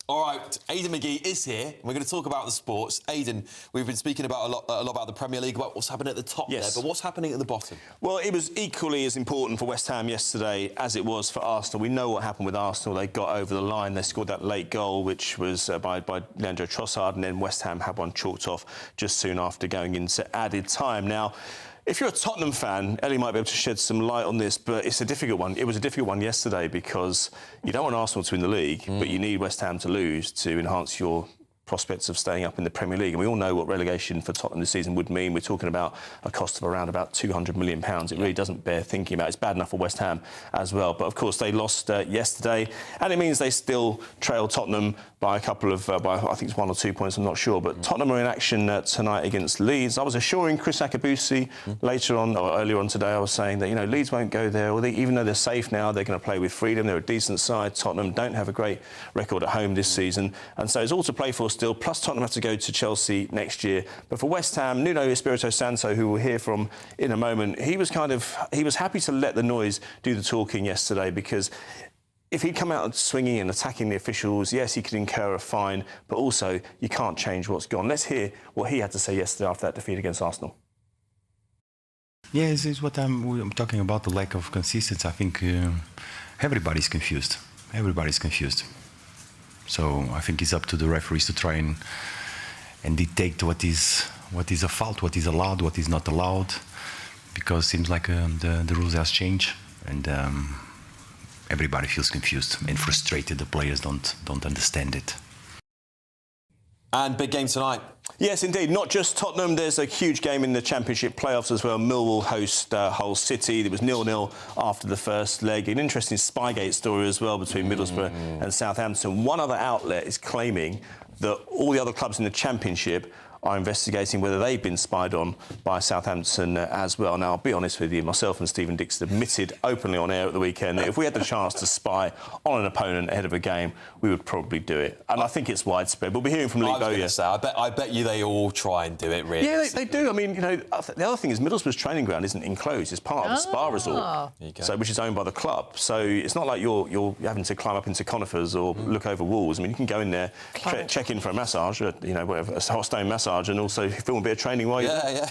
All right, Aidan McGee is here. We're going to talk about the sports. Aidan, we've been speaking about a lot about the Premier League, about what's happening at the top there, but what's happening at the bottom? Well, it was equally as important for West Ham yesterday as it was for Arsenal. We know what happened with Arsenal. They got over the line. They scored that late goal, which was by Leandro Trossard, and then West Ham had one chalked off just soon after going into added time. Now, if you're a Tottenham fan, Ellie might be able to shed some light on this, but it's a difficult one. It was a difficult one yesterday because you don't want Arsenal to win the league, but you need West Ham to lose to enhance your prospects of staying up in the Premier League. And we all know what relegation for Tottenham this season would mean. We're talking about a cost of around about £200 million. It really doesn't bear thinking about. It's bad enough for West Ham as well. But of course, they lost yesterday, and it means they still trail Tottenham by a couple of, by I think it's 1 or 2 points, I'm not sure. But Tottenham are in action tonight against Leeds. I was assuring Chris Akabusi later on, or earlier on today, I was saying that, you know, Leeds won't go there, or even though they're safe now, they're going to play with freedom. They're a decent side. Tottenham don't have a great record at home this season, and so it's all to play for still. Plus, Tottenham have to go to Chelsea next year. But for West Ham, Nuno Espirito Santo, who we'll hear from in a moment, he was happy to let the noise do the talking yesterday, because if he'd come out swinging and attacking the officials, yes, he could incur a fine, but also you can't change what's gone. Let's hear what he had to say yesterday after that defeat against Arsenal. Yeah, it's what I'm talking about, the lack of consistency. I think everybody's confused. Everybody's confused. So I think it's up to the referees to try and dictate what is a fault, what is allowed, what is not allowed, because it seems like the rules has changed, and everybody feels confused and frustrated. The players don't understand it. And big game tonight. Yes, indeed. Not just Tottenham. There's a huge game in the Championship playoffs as well. Millwall host Hull City. It was 0-0 after the first leg. An interesting Spygate story as well between Middlesbrough and Southampton. One other outlet is claiming that all the other clubs in the Championship are investigating whether they've been spied on by Southampton as well. Now, I'll be honest with you, myself and Stephen Dixon admitted openly on air at the weekend that if we had the chance to spy on an opponent ahead of a game, we would probably do it. And I think it's widespread. We'll be hearing from Lee Bowyer. I bet you they all try and do it, really. Yeah, they do. I mean, you know, the other thing is Middlesbrough's training ground isn't enclosed. It's part of the spa resort, so which is owned by the club. So it's not like you're having to climb up into conifers or look over walls. I mean, you can go in there, check in for a massage, you know, whatever, a hot stone massage, and also film a bit of training while you're yeah.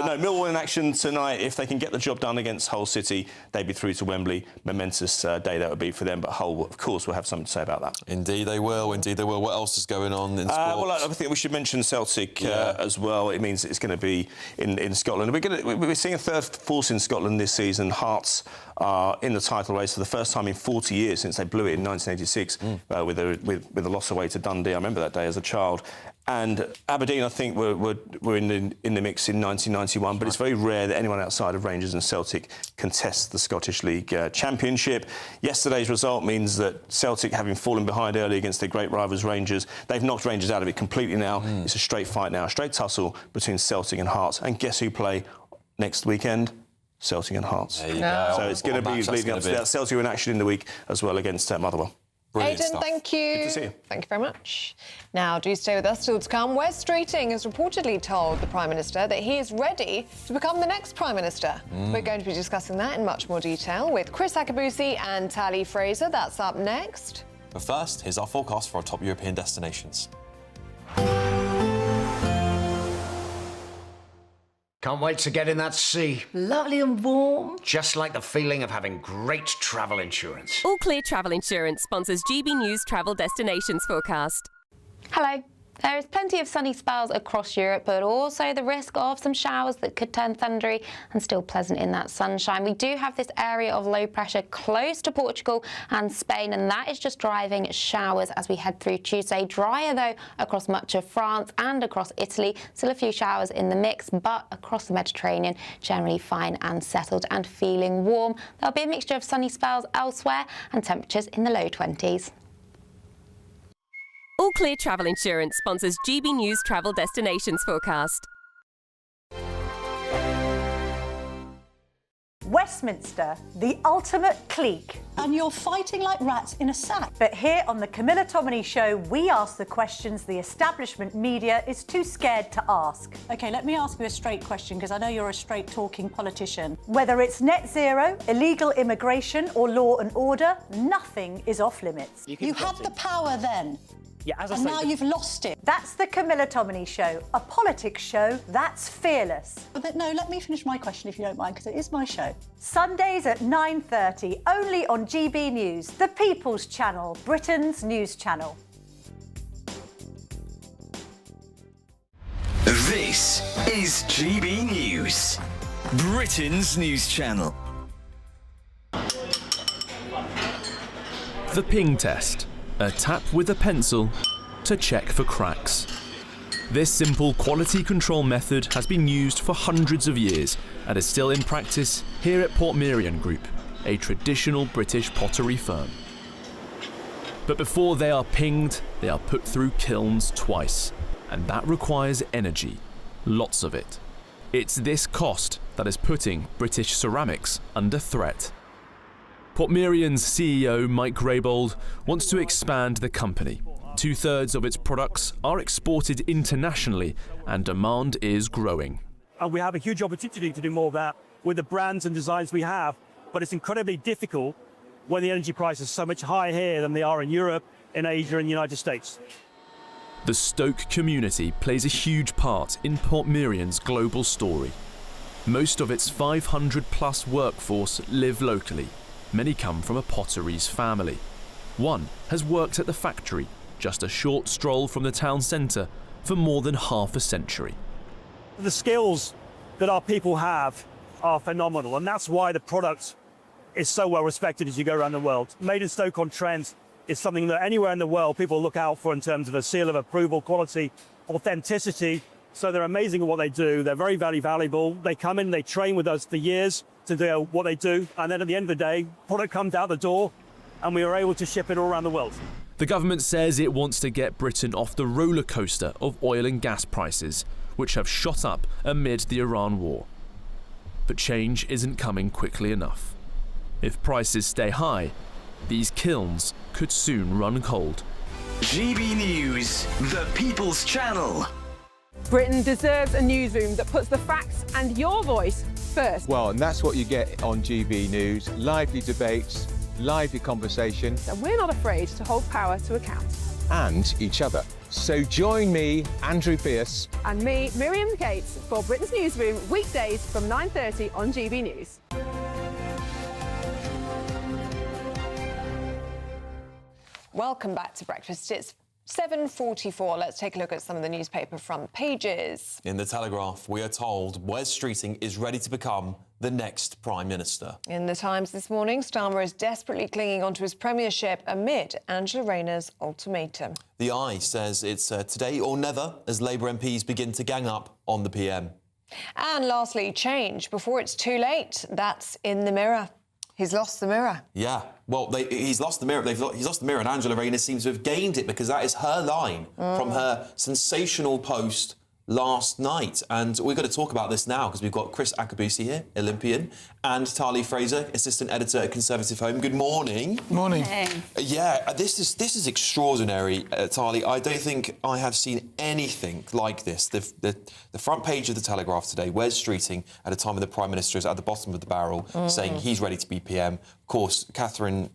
But no, Millwall in action tonight. If they can get the job done against Hull City, they'd be through to Wembley. Momentous day that would be for them. But Hull, of course, will have something to say about that. Indeed they will. Indeed they will. What else is going on in sport? Well, I think we should mention Celtic as well. It means it's going to be in Scotland. We're seeing a third force in Scotland this season. Hearts are in the title race for the first time in 40 years since they blew it in 1986 with a loss away to Dundee. I remember that day as a child. And Aberdeen, I think, were in the mix in 1991, but it's very rare that anyone outside of Rangers and Celtic contests the Scottish League Championship. Yesterday's result means that Celtic, having fallen behind early against their great rivals Rangers, they've knocked Rangers out of it completely now. It's a straight fight now, a straight tussle between Celtic and Hearts. And guess who play next weekend? Celtic and Hearts. There you go. So it's going to be leading up to that. Celtic are in action in the week as well against Motherwell. Aidan, thank you. Good to see you. Thank you very much. Now, do stay with us. Still to come, Wes Streeting has reportedly told the Prime Minister that he is ready to become the next Prime Minister. We're going to be discussing that in much more detail with Chris Akabusi and Tally Fraser. That's up next. But first, here's our forecast for our top European destinations. Can't wait to get in that sea. Lovely and warm. Just like the feeling of having great travel insurance. All Clear Travel Insurance sponsors GB News Travel Destinations Forecast. Hello. There is plenty of sunny spells across Europe, but also the risk of some showers that could turn thundery and still pleasant in that sunshine. We do have this area of low pressure close to Portugal and Spain, and that is just driving showers as we head through Tuesday. Drier, though, across much of France and across Italy. Still a few showers in the mix, but across the Mediterranean, generally fine and settled and feeling warm. There'll be a mixture of sunny spells elsewhere and temperatures in the low 20s. All Clear Travel Insurance sponsors GB News Travel Destinations Forecast. Westminster, the ultimate clique. And you're fighting like rats in a sack. But here on the Camilla Tominey Show, we ask the questions the establishment media is too scared to ask. OK, let me ask you a straight question, because I know you're a straight-talking politician. Whether it's net zero, illegal immigration or law and order, nothing is off limits. You had the power then. Yeah, as I and say, now you've lost it. That's the Camilla Tominey Show, a politics show that's fearless. But no, let me finish my question if you don't mind, because it is my show. Sundays at 9:30, only on GB News, the People's Channel, Britain's news channel. This is GB News, Britain's news channel. The ping test. A tap with a pencil to check for cracks. This simple quality control method has been used for hundreds of years and is still in practice here at Portmeirion Group, a traditional British pottery firm. But before they are pinged, they are put through kilns twice, and that requires energy, lots of it. It's this cost that is putting British ceramics under threat. Portmeirion's CEO, Mike Graybold, wants to expand the company. 2/3 of its products are exported internationally, and demand is growing. And we have a huge opportunity to do more of that with the brands and designs we have, but it's incredibly difficult when the energy prices are so much higher here than they are in Europe, in Asia and the United States. The Stoke community plays a huge part in Portmeirion's global story. Most of its 500-plus workforce live locally. Many come from a potteries family. One has worked at the factory, just a short stroll from the town centre, for more than half a century. The skills that our people have are phenomenal, and that's why the product is so well respected as you go around the world. Made in Stoke-on-Trent is something that anywhere in the world people look out for in terms of a seal of approval, quality, authenticity. So they're amazing at what they do. They're very, very valuable. They come in, they train with us for years to do what they do. And then at the end of the day, product comes out the door and we are able to ship it all around the world. The government says it wants to get Britain off the roller coaster of oil and gas prices, which have shot up amid the Iran war. But change isn't coming quickly enough. If prices stay high, these kilns could soon run cold. GB News, the People's Channel. Britain deserves a newsroom that puts the facts and your voice first. Well, and that's what you get on GB News. Lively debates, lively conversation. And we're not afraid to hold power to account. And each other. So join me, Andrew Pierce. And me, Miriam Gates, for Britain's Newsroom, weekdays from 9:30 on GB News. Welcome back to Breakfast. It's 7:44. Let's take a look at some of the newspaper front pages. In the Telegraph, we are told Wes Streeting is ready to become the next Prime Minister. In the Times this morning, Starmer is desperately clinging onto his premiership amid Angela Rayner's ultimatum. The Eye says it's today or never as Labour MPs begin to gang up on the PM. And lastly, change before it's too late. That's in the Mirror. He's lost the Mirror. Yeah, well, he's lost the Mirror. He's lost the Mirror, and Angela Rayner seems to have gained it because that is her line from her sensational post last night. And we've got to talk about this now because we've got Chris Akabusi here, Olympian, and Tali Fraser, assistant editor at Conservative Home. Good morning. Morning. Hey. Yeah, this is extraordinary, Tali. I don't think I have seen anything like this. The front page of the Telegraph today, Wes Streeting, at a time when the Prime Minister is at the bottom of the barrel, saying he's ready to be PM. Of course, Catherine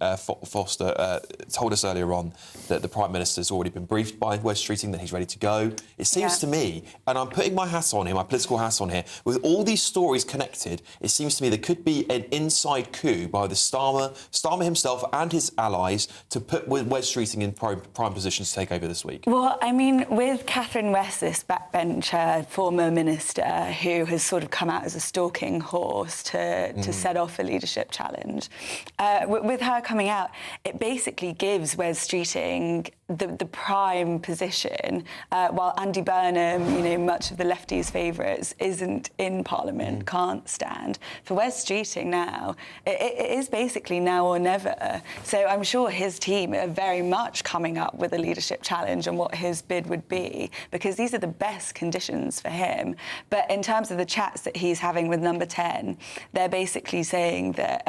Foster told us earlier on that the Prime Minister's already been briefed by Wes Streeting that he's ready to go. It seems to me, and I'm putting my hat on here, my political hat on here, with all these stories connected, it seems to me there could be an inside coup by the Starmer himself and his allies to put Wes Streeting in prime position to take over this week. Well, I mean, with Catherine West, this backbencher, former minister, who has sort of come out as a stalking horse to set off a leadership challenge, with her coming out, it basically gives Wes Streeting the prime position, while Andy Burnham, much of the lefties' favourites, isn't in Parliament, can't stand. For Wes Streeting now, it is basically now or never. So I'm sure his team are very much coming up with a leadership challenge and what his bid would be, because these are the best conditions for him. But in terms of the chats that he's having with Number 10, they're basically saying that,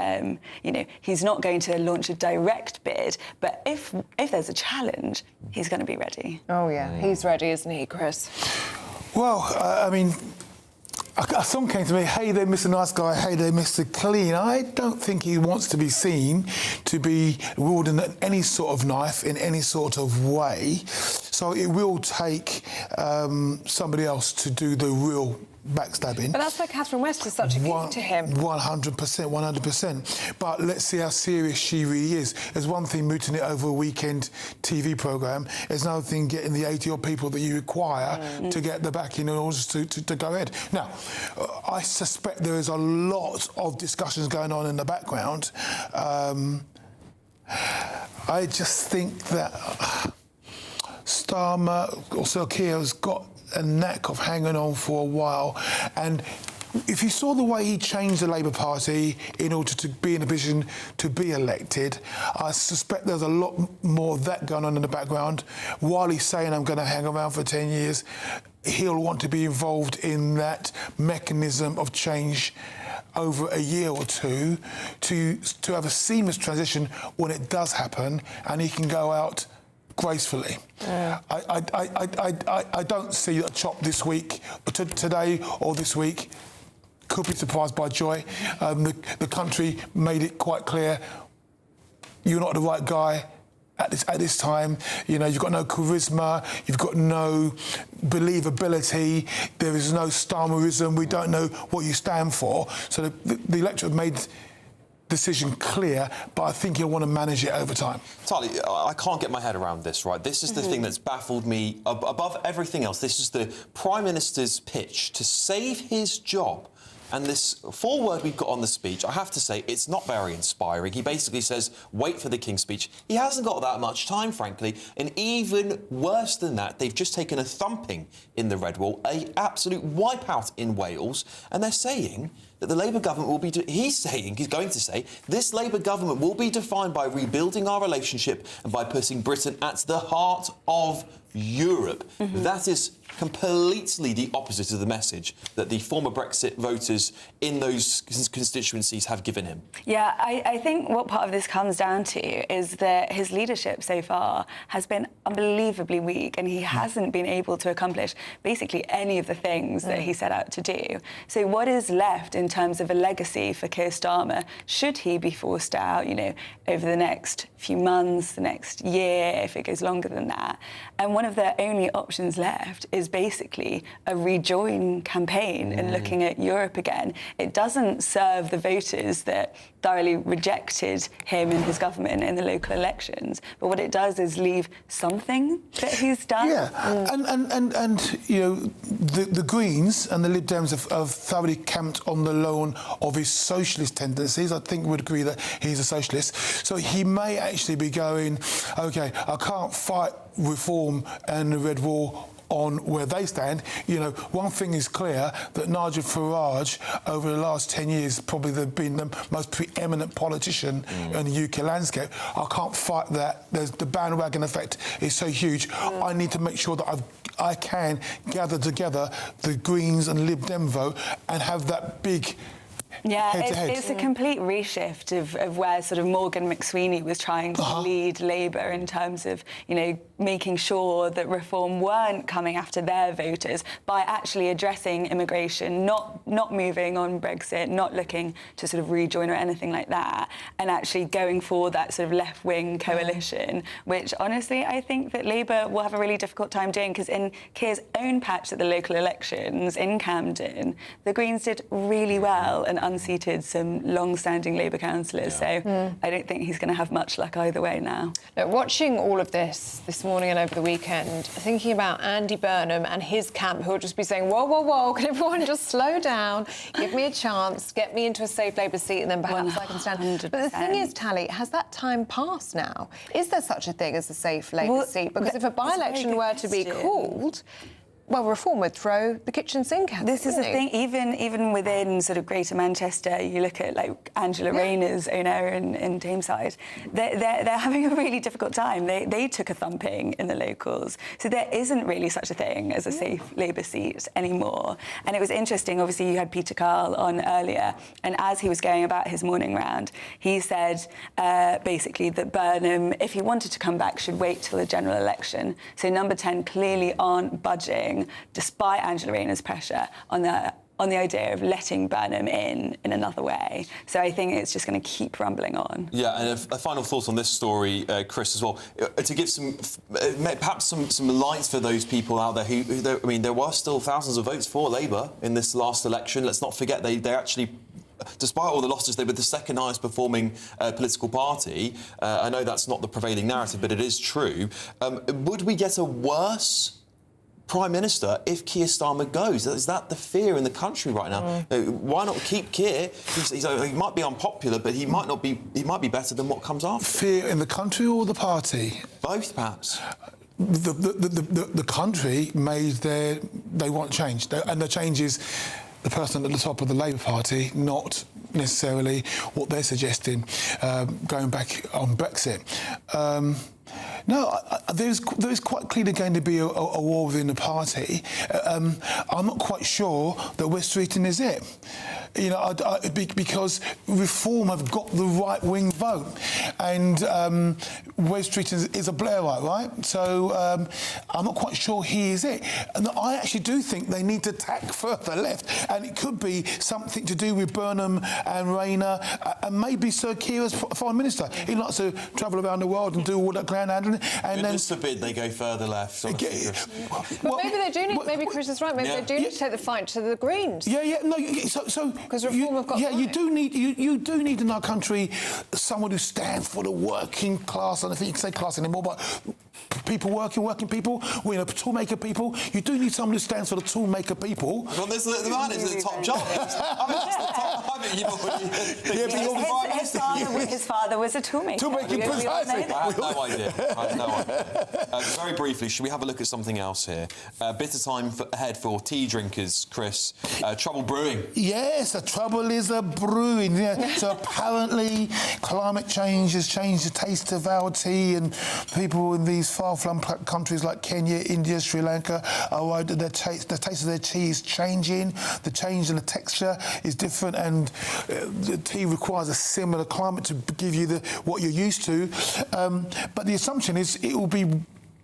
he's not going to launch a direct bid, but if there's a challenge, he's going to be ready. Oh, yeah, he's ready, isn't he, Chris? Well, I mean, a song came to me, hey there, Mr. Nice Guy, hey there, Mr. Clean. I don't think he wants to be seen to be wielding any sort of knife in any sort of way. So it will take somebody else to do the real backstabbing. But that's why Catherine West is such a gift to him. 100%. But let's see how serious she really is. There's one thing mooting it over a weekend TV programme. There's another thing getting the 80-odd people that you require to get the backing in order to go ahead. Now, I suspect there is a lot of discussions going on in the background. I just think that Starmer, also Keir, has got a knack of hanging on for a while. And if you saw the way he changed the Labour Party in order to be in a position to be elected, I suspect there's a lot more of that going on in the background. While he's saying, I'm going to hang around for 10 years, he'll want to be involved in that mechanism of change over a year or two to have a seamless transition when it does happen, and he can go out gracefully. Yeah. I don't see a chop this week, today or this week. Could be surprised by Joy. The country made it quite clear you're not the right guy at this time. You know, you've got no charisma, you've got no believability, there is no Starmerism, we don't know what you stand for. So the electorate made decision clear, but I think he'll want to manage it over time. Tali, I can't get my head around this, right? This is the thing that's baffled me above everything else. This is the Prime Minister's pitch to save his job. And this foreword we've got on the speech, I have to say, it's not very inspiring. He basically says, wait for the King's speech. He hasn't got that much time, frankly. And even worse than that, they've just taken a thumping in the Red Wall, an absolute wipeout in Wales. And they're saying that the Labour government will be... he's going to say, this Labour government will be defined by rebuilding our relationship and by putting Britain at the heart of Europe. That is completely the opposite of the message that the former Brexit voters in those constituencies have given him. Yeah, I think what part of this comes down to is that his leadership so far has been unbelievably weak, and he hasn't been able to accomplish basically any of the things that he set out to do. So what is left in terms of a legacy for Keir Starmer, should he be forced out, you know, over the next few months, the next year, if it goes longer than that? And one of the only options left is basically a rejoin campaign and looking at Europe again. It doesn't serve the voters that thoroughly rejected him and his government in the local elections, but what it does is leave something that he's done. Yeah, and you know, the Greens and the Lib Dems have thoroughly camped on the lawn of his socialist tendencies. I think we would agree that he's a socialist. So he may actually be going, OK, I can't fight reform and the Red Wall on where they stand. You know, one thing is clear, that Nigel Farage, over the last 10 years, probably been the most preeminent politician in the UK landscape. I can't fight that. The bandwagon effect is so huge. I need to make sure that I can gather together the Greens and Lib Dem vote and have that big... Yeah, it's a complete reshift of where sort of Morgan McSweeney was trying to lead Labour in terms of, you know, making sure that reform weren't coming after their voters by actually addressing immigration, not moving on Brexit, not looking to sort of rejoin or anything like that, and actually going for that sort of left-wing coalition, which honestly I think that Labour will have a really difficult time doing, because in Keir's own patch at the local elections in Camden, the Greens did really well and unseated some long-standing Labour councillors. So I don't think he's going to have much luck either way now. Look, watching all of this morning and over the weekend, thinking about Andy Burnham and his camp, who will just be saying, whoa, whoa, whoa, can everyone just slow down, give me a chance, get me into a safe Labour seat, and then perhaps I can stand. But the thing is, Tali, has that time passed now? Is there such a thing as a safe Labour seat? Because if a by-election were to be called... well, reform would throw the kitchen sink at This is the thing, even within sort of Greater Manchester, you look at like Angela Rayner's own area in Tameside, they're having a really difficult time. They took a thumping in the locals. So there isn't really such a thing as a safe Labour seat anymore. And it was interesting, obviously you had Peter Carl on earlier, and as he was going about his morning round, he said basically that Burnham, if he wanted to come back, should wait till the general election. So Number 10 clearly aren't budging, despite Angela Rayner's pressure on the idea of letting Burnham in another way. So I think it's just going to keep rumbling on. Yeah, and a final thought on this story, Chris, as well, to give some, perhaps some light for those people out there who I mean, there were still thousands of votes for Labour in this last election. Let's not forget they actually... despite all the losses, they were the second highest performing political party. I know that's not the prevailing narrative, but it is true. Would we get a worse Prime Minister if Keir Starmer goes? Is that the fear in the country right now? Why not keep Keir? He might be unpopular, but he might not be. He might be better than what comes after. Fear in the country or the party? Both, perhaps. The country they want change, and the change is the person at the top of the Labour Party, not necessarily what they're suggesting, going back on Brexit. No, there's quite clearly going to be a war within the party. I'm not quite sure that West Streeting is it. You know, because Reform have got the right-wing vote, and West Streeting is a Blairite, right? So I'm not quite sure he is it. And I actually do think they need to tack further left, and it could be something to do with Burnham and Rayner, and maybe Sir Keir as Prime Minister. He likes to travel around the world and do all that ground handling. And goodness forbid they go further left. Honestly, but maybe they do need. Maybe Chris is right. Maybe they do need to take the fight to the Greens. So because Reform have got. You do need in our country someone who stands for the working class. I don't think you can say class anymore, but people working people, toolmaker people. You do need someone who stands for the toolmaker people. Well, the man is at the top job. His father was a toolmaker. Toolmaking, precisely. I have no idea. Very briefly, should we have a look at something else here? Bitter time ahead for tea drinkers, Chris. Trouble brewing. Yes, the trouble is brewing. Yeah. So apparently, climate change has changed the taste of our tea, and people in these far-flung countries like Kenya, India, Sri Lanka are worried that the taste of their tea is changing. The change in the texture is different, and the tea requires a similar climate to give you what you're used to. But the assumption is it will be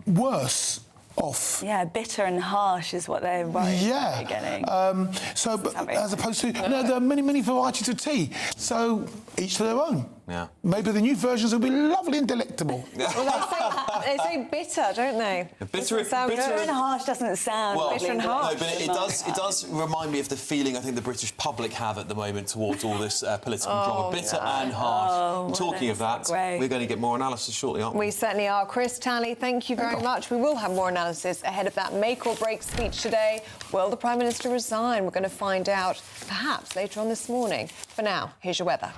worse off. Yeah, bitter and harsh is what they're getting. As opposed to, there are many varieties of tea. So each to their own. Yeah. Maybe the new versions will be lovely and delectable. Well, they say bitter, don't they? Bitter and harsh doesn't sound bitter and harsh. No, but it does remind me of the feeling I think the British public have at the moment towards all this political drama. Bitter and harsh. Talking of that, we're going to get more analysis shortly, aren't we? We certainly are. Chris Talley, thank you very much. We will have more analysis ahead of that make-or-break speech today. Will the Prime Minister resign? We're going to find out perhaps later on this morning. For now, here's your weather.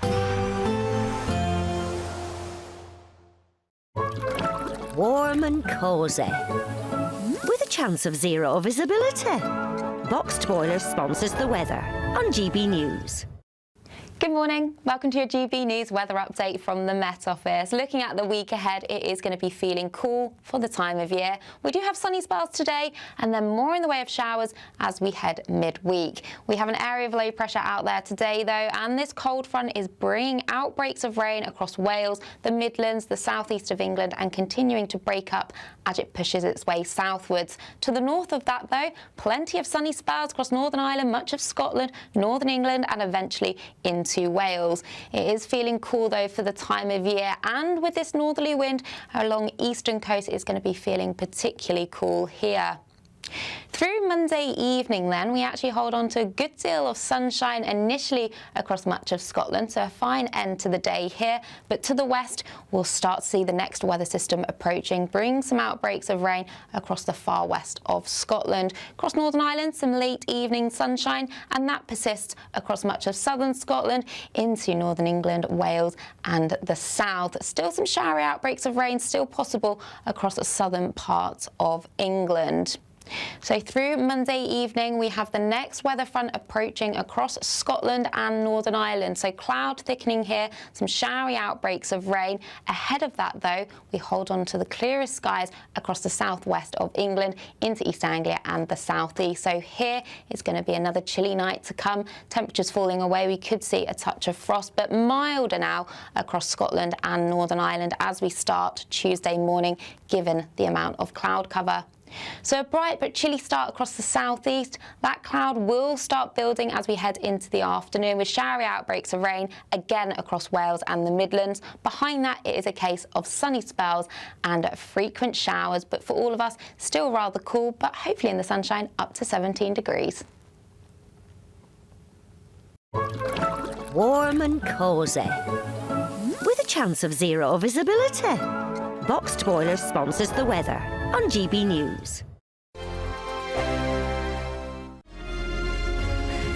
Warm and cosy, with a chance of zero visibility. Boxed Boiler sponsors the weather on GB News. Good morning. Welcome to your GB News weather update from the Met Office. Looking at the week ahead, it is going to be feeling cool for the time of year. We do have sunny spells today and then more in the way of showers as we head midweek. We have an area of low pressure out there today, though, and this cold front is bringing outbreaks of rain across Wales, the Midlands, the southeast of England, and continuing to break up as it pushes its way southwards. To the north of that, though, plenty of sunny spells across Northern Ireland, much of Scotland, Northern England, and eventually into Wales. It is feeling cool, though, for the time of year, and with this northerly wind along eastern coast, it's going to be feeling particularly cool here. Through Monday evening, then, we actually hold on to a good deal of sunshine initially across much of Scotland, so a fine end to the day here. But to the west, we'll start to see the next weather system approaching, bring some outbreaks of rain across the far west of Scotland. Across Northern Ireland, some late evening sunshine, and that persists across much of southern Scotland into northern England, Wales, and the south. Still some showery outbreaks of rain still possible across the southern parts of England. So through Monday evening, we have the next weather front approaching across Scotland and Northern Ireland. So cloud thickening here, some showery outbreaks of rain. Ahead of that, though, we hold on to the clearest skies across the southwest of England into East Anglia and the southeast. So here is going to be another chilly night to come. Temperatures falling away. We could see a touch of frost, but milder now across Scotland and Northern Ireland as we start Tuesday morning, given the amount of cloud cover. So a bright but chilly start across the southeast. That cloud will start building as we head into the afternoon with showery outbreaks of rain again across Wales and the Midlands. Behind that, it is a case of sunny spells and frequent showers, but for all of us, still rather cool, but hopefully in the sunshine up to 17 degrees. Warm and cosy, with a chance of zero visibility. Boxed Boiler sponsors the weather on GB News.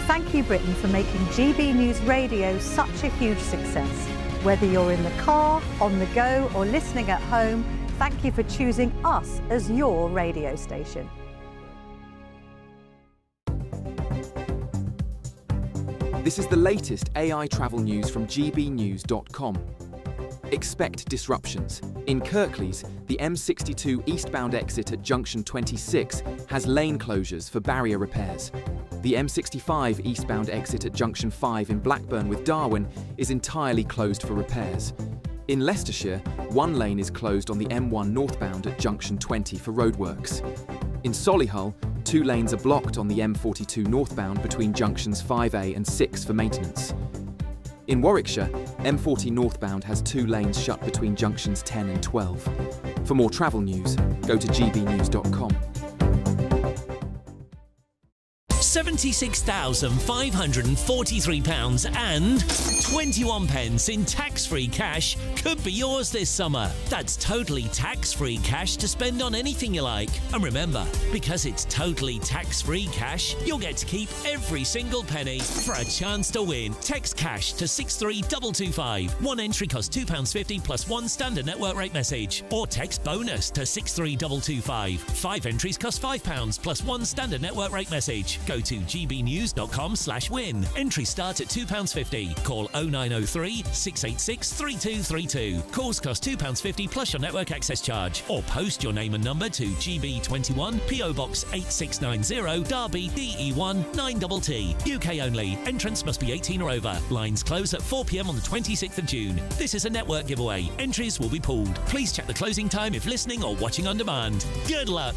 Thank you, Britain, for making GB News Radio such a huge success. Whether you're in the car, on the go, or listening at home, thank you for choosing us as your radio station. This is the latest AI travel news from gbnews.com. Expect disruptions. In Kirklees, the M62 eastbound exit at junction 26 has lane closures for barrier repairs. The M65 eastbound exit at junction 5 in Blackburn with Darwin is entirely closed for repairs. In Leicestershire, one lane is closed on the M1 northbound at junction 20 for roadworks. In Solihull, 2 lanes are blocked on the M42 northbound between junctions 5A and 6 for maintenance. In Warwickshire, M40 northbound has 2 lanes shut between junctions 10 and 12. For more travel news, go to gbnews.com. £76,543 and 21 pence in tax-free cash could be yours this summer. That's totally tax-free cash to spend on anything you like. And remember, because it's totally tax-free cash, you'll get to keep every single penny. For a chance to win, text cash to 63225. One entry costs £2.50 plus 1 standard network rate message. Or text bonus to 63225. 5 entries cost £5 plus 1 standard network rate message. Go to gbnews.com/win. Entry start at £2.50. Call 0903 686 3232. Calls cost £2.50 plus your network access charge. Or post your name and number to GB21 PO Box 8690 Derby DE1 9TT. UK only. Entrance must be 18 or over. Lines close at 4 p.m. on the 26th of June. This is a network giveaway. Entries will be pulled. Please check the closing time if listening or watching on demand. Good luck.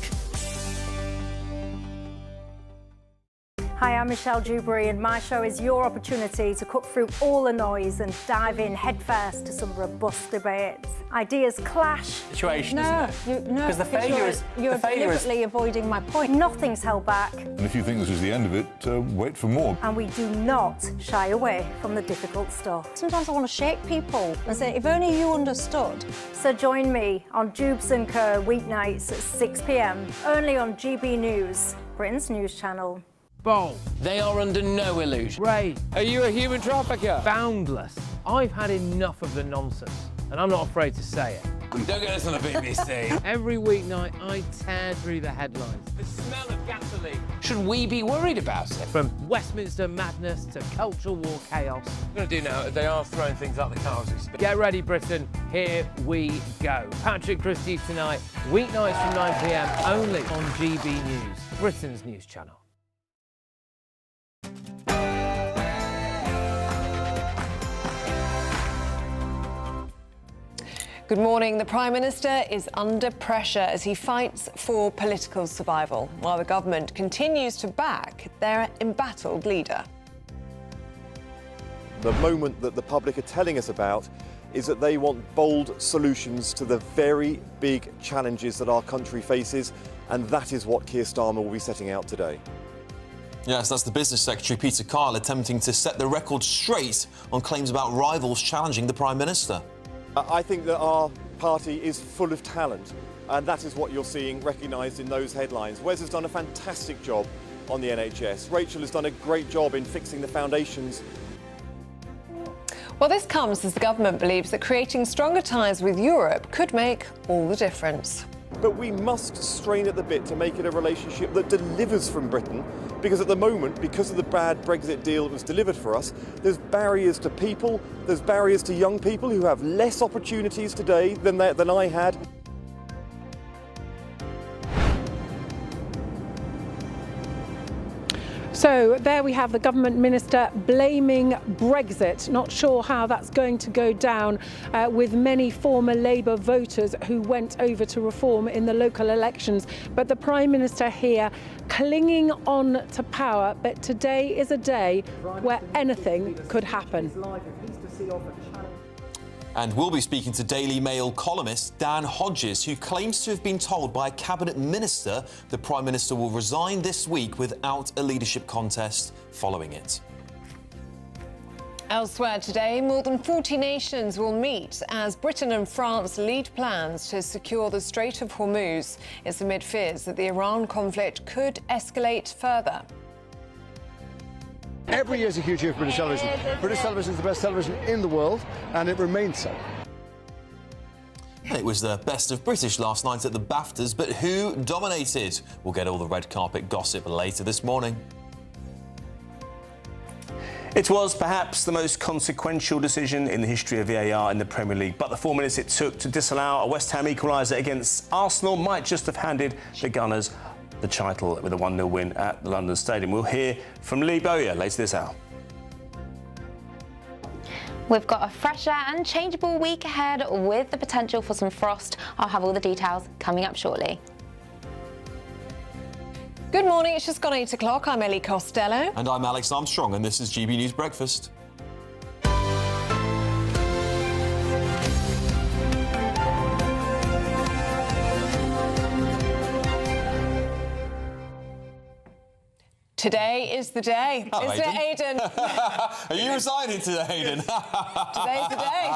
Hi, I'm Michelle Dewberry, and my show is your opportunity to cut through all the noise and dive in headfirst to some robust debates. Ideas clash. Situation, isn't it? No, because the failure is you're deliberately avoiding my point. Nothing's held back, And if you think this is the end of it, wait for more. and we do not shy away from the difficult stuff. Sometimes I want to shake people and say, if only you understood. So join me on Jubes & Co. weeknights at 6 p.m. only on GB News, Britain's news channel. Bold. They are under no illusion. Ray, are you a human trafficker? Boundless. I've had enough of the nonsense, and I'm not afraid to say it. Don't get us on the BBC. Every weeknight, I tear through the headlines. The smell of gasoline. Should we be worried about it? From Westminster madness to cultural war chaos. What I'm going to do now, they are throwing things out the car as we speak. Get ready, Britain. Here we go. Patrick Christie tonight, weeknights from 9 p.m. only on GB News, Britain's news channel. Good morning. The Prime Minister is under pressure as he fights for political survival, while the government continues to back their embattled leader. The moment that the public are telling us about is that they want bold solutions to the very big challenges that our country faces, and that is what Keir Starmer will be setting out today. Yes, that's the Business Secretary, Peter Kyle, attempting to set the record straight on claims about rivals challenging the Prime Minister. I think that our party is full of talent, and that is what you're seeing recognised in those headlines. Wes has done a fantastic job on the NHS. Rachel has done a great job in fixing the foundations. Well, this comes as the government believes that creating stronger ties with Europe could make all the difference. But we must strain at the bit to make it a relationship that delivers from Britain, because at the moment, because of the bad Brexit deal that was delivered for us, there's barriers to people, there's barriers to young people who have less opportunities today than I had. So there we have the government minister blaming Brexit. Not sure how that's going to go down with many former Labour voters who went over to reform in the local elections. But the Prime Minister here clinging on to power. But today is a day where anything could happen. And we'll be speaking to Daily Mail columnist Dan Hodges, who claims to have been told by a cabinet minister the Prime Minister will resign this week without a leadership contest following it. Elsewhere today, more than 40 nations will meet as Britain and France lead plans to secure the Strait of Hormuz. It's amid fears that the Iran conflict could escalate further. Every year is a huge year for British television. British television is the best television in the world, and it remains so. It was the best of British last night at the BAFTAs, but who dominated? We'll get all the red carpet gossip later this morning. It was perhaps the most consequential decision in the history of VAR in the Premier League, but the 4 minutes it took to disallow a West Ham equaliser against Arsenal might just have handed the Gunners the title with a 1-0 win at the London Stadium. We'll hear from Lee Bowyer later this hour. We've got a fresher and changeable week ahead with the potential for some frost. I'll have all the details coming up shortly. Good morning, it's just gone 8 o'clock. I'm Ellie Costello. And I'm Alex Armstrong, and this is GB News Breakfast. Today is the day. Hello, Isn't it, Aidan? Are you resigning today, Aidan? Today's the day.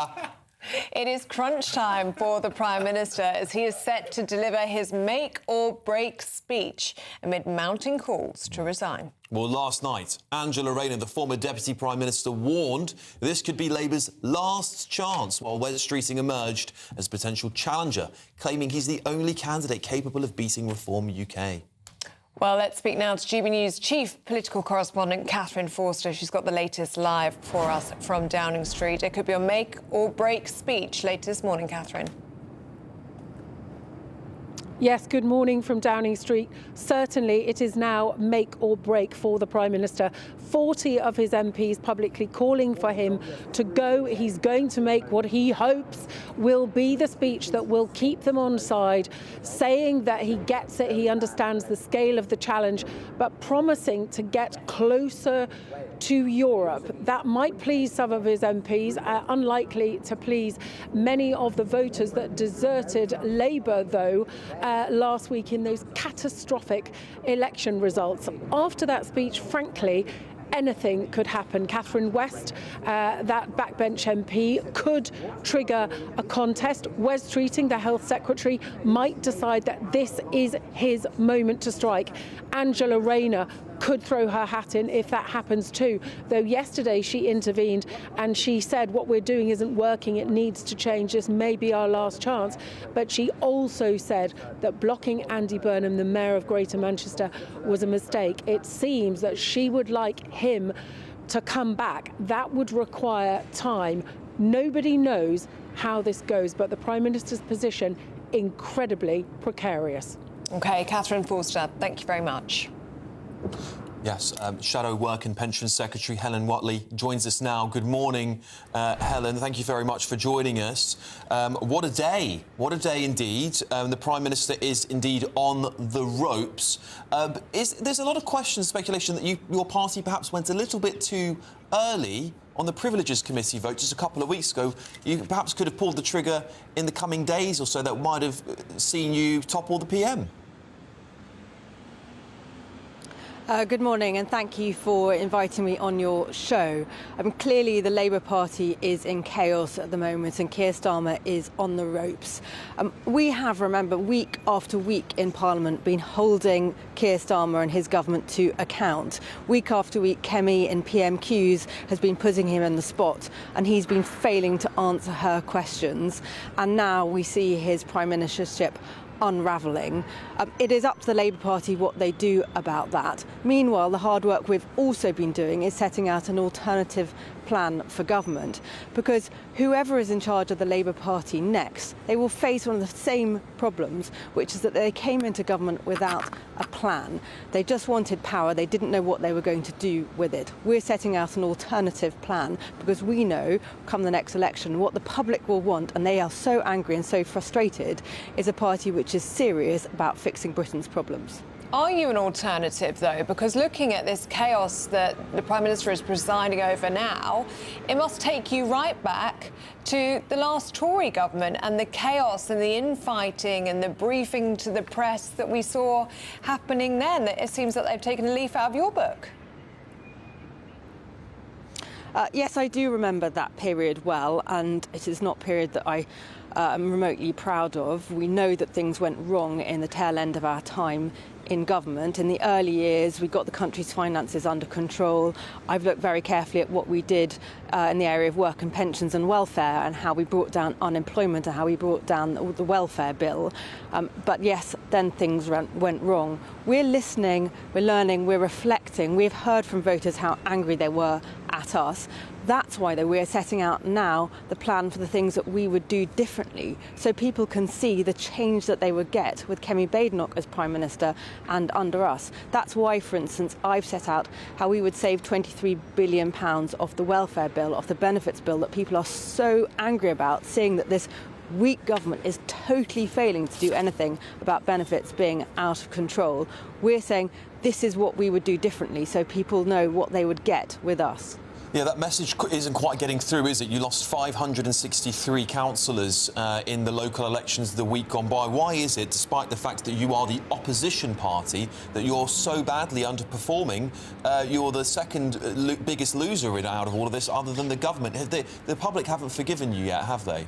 It is crunch time for the Prime Minister as he is set to deliver his make-or-break speech amid mounting calls to resign. Well, last night, Angela Rayner, the former Deputy Prime Minister, warned this could be Labour's last chance, while Wes Streeting emerged as potential challenger, claiming he's the only candidate capable of beating Reform UK. Well, let's speak now to GB News chief political correspondent Catherine Forster. She's got the latest live for us from Downing Street. It could be a make-or-break speech later this morning, Catherine. Yes, good morning from Downing Street. Certainly it is now make or break for the Prime Minister. 40 of his MPs publicly calling for him to go. He's going to make what he hopes will be the speech that will keep them on side, saying that he gets it, he understands the scale of the challenge, but promising to get closer to Europe. That might please some of his MPs, unlikely to please many of the voters that deserted Labour, though, last week in those catastrophic election results. After that speech, frankly, anything could happen. Catherine West, that backbench MP, could trigger a contest. Wes Streeting, the Health Secretary, might decide that this is his moment to strike. Angela Rayner could throw her hat in if that happens too. Though yesterday she intervened and she said what we're doing isn't working, it needs to change, this may be our last chance. But she also said that blocking Andy Burnham, the Mayor of Greater Manchester, was a mistake. It seems that she would like him to come back. That would require time. Nobody knows how this goes, but the Prime Minister's position, incredibly precarious. OK, Catherine Forster, thank you very much. Yes, Shadow Work and Pensions Secretary Helen Watley joins us now. Good morning, Helen. Thank you very much for joining us. What a day. What a day indeed. The Prime Minister is indeed on the ropes. There's a lot of questions, speculation that your party perhaps went a little bit too early on the Privileges Committee vote just a couple of weeks ago. You perhaps could have pulled the trigger in the coming days or so that might have seen you topple the PM. Good morning and thank you for inviting me on your show. Clearly the Labour Party is in chaos at the moment and Keir Starmer is on the ropes. We have, remember, week after week in Parliament been holding Keir Starmer and his government to account. Week after week, Kemi in PMQs has been putting him in the spot and he's been failing to answer her questions. And now we see his prime ministership unravelling. It is up to the Labour Party what they do about that. Meanwhile, the hard work we've also been doing is setting out an alternative plan for government, because whoever is in charge of the Labour Party next, they will face one of the same problems, which is that they came into government without a plan. They just wanted power. They didn't know what they were going to do with it. We're setting out an alternative plan because we know, come the next election, what the public will want, and they are so angry and so frustrated, is a party which is serious about fixing Britain's problems. Are you an alternative, though? Because looking at this chaos that the Prime Minister is presiding over now, it must take you right back to the last Tory government and the chaos and the infighting and the briefing to the press that we saw happening then. It seems that they've taken a leaf out of your book. Yes, I do remember that period well, and it is not a period that I I'm remotely proud of. We know that things went wrong in the tail end of our time in government. In the early years, we got the country's finances under control. I've looked very carefully at what we did in the area of work and pensions and welfare, and how we brought down unemployment and how we brought down the welfare bill. But yes, then things went wrong. We're listening, we're learning, we're reflecting. We've heard from voters how angry they were at us. That's why we're setting out now the plan for the things that we would do differently, so people can see the change that they would get with Kemi Badenoch as Prime Minister and under us. That's why, for instance, I've set out how we would save £23 billion off the welfare bill, off the benefits bill that people are so angry about, seeing that this weak government is totally failing to do anything about benefits being out of control. We're saying this is what we would do differently, so people know what they would get with us. Yeah, that message isn't quite getting through, is it? You lost 563 councillors in the local elections the week gone by. Why is it, despite the fact that you are the opposition party, that you're so badly underperforming? You're the second biggest loser out of all of this, other than the government. The public haven't forgiven you yet, have they?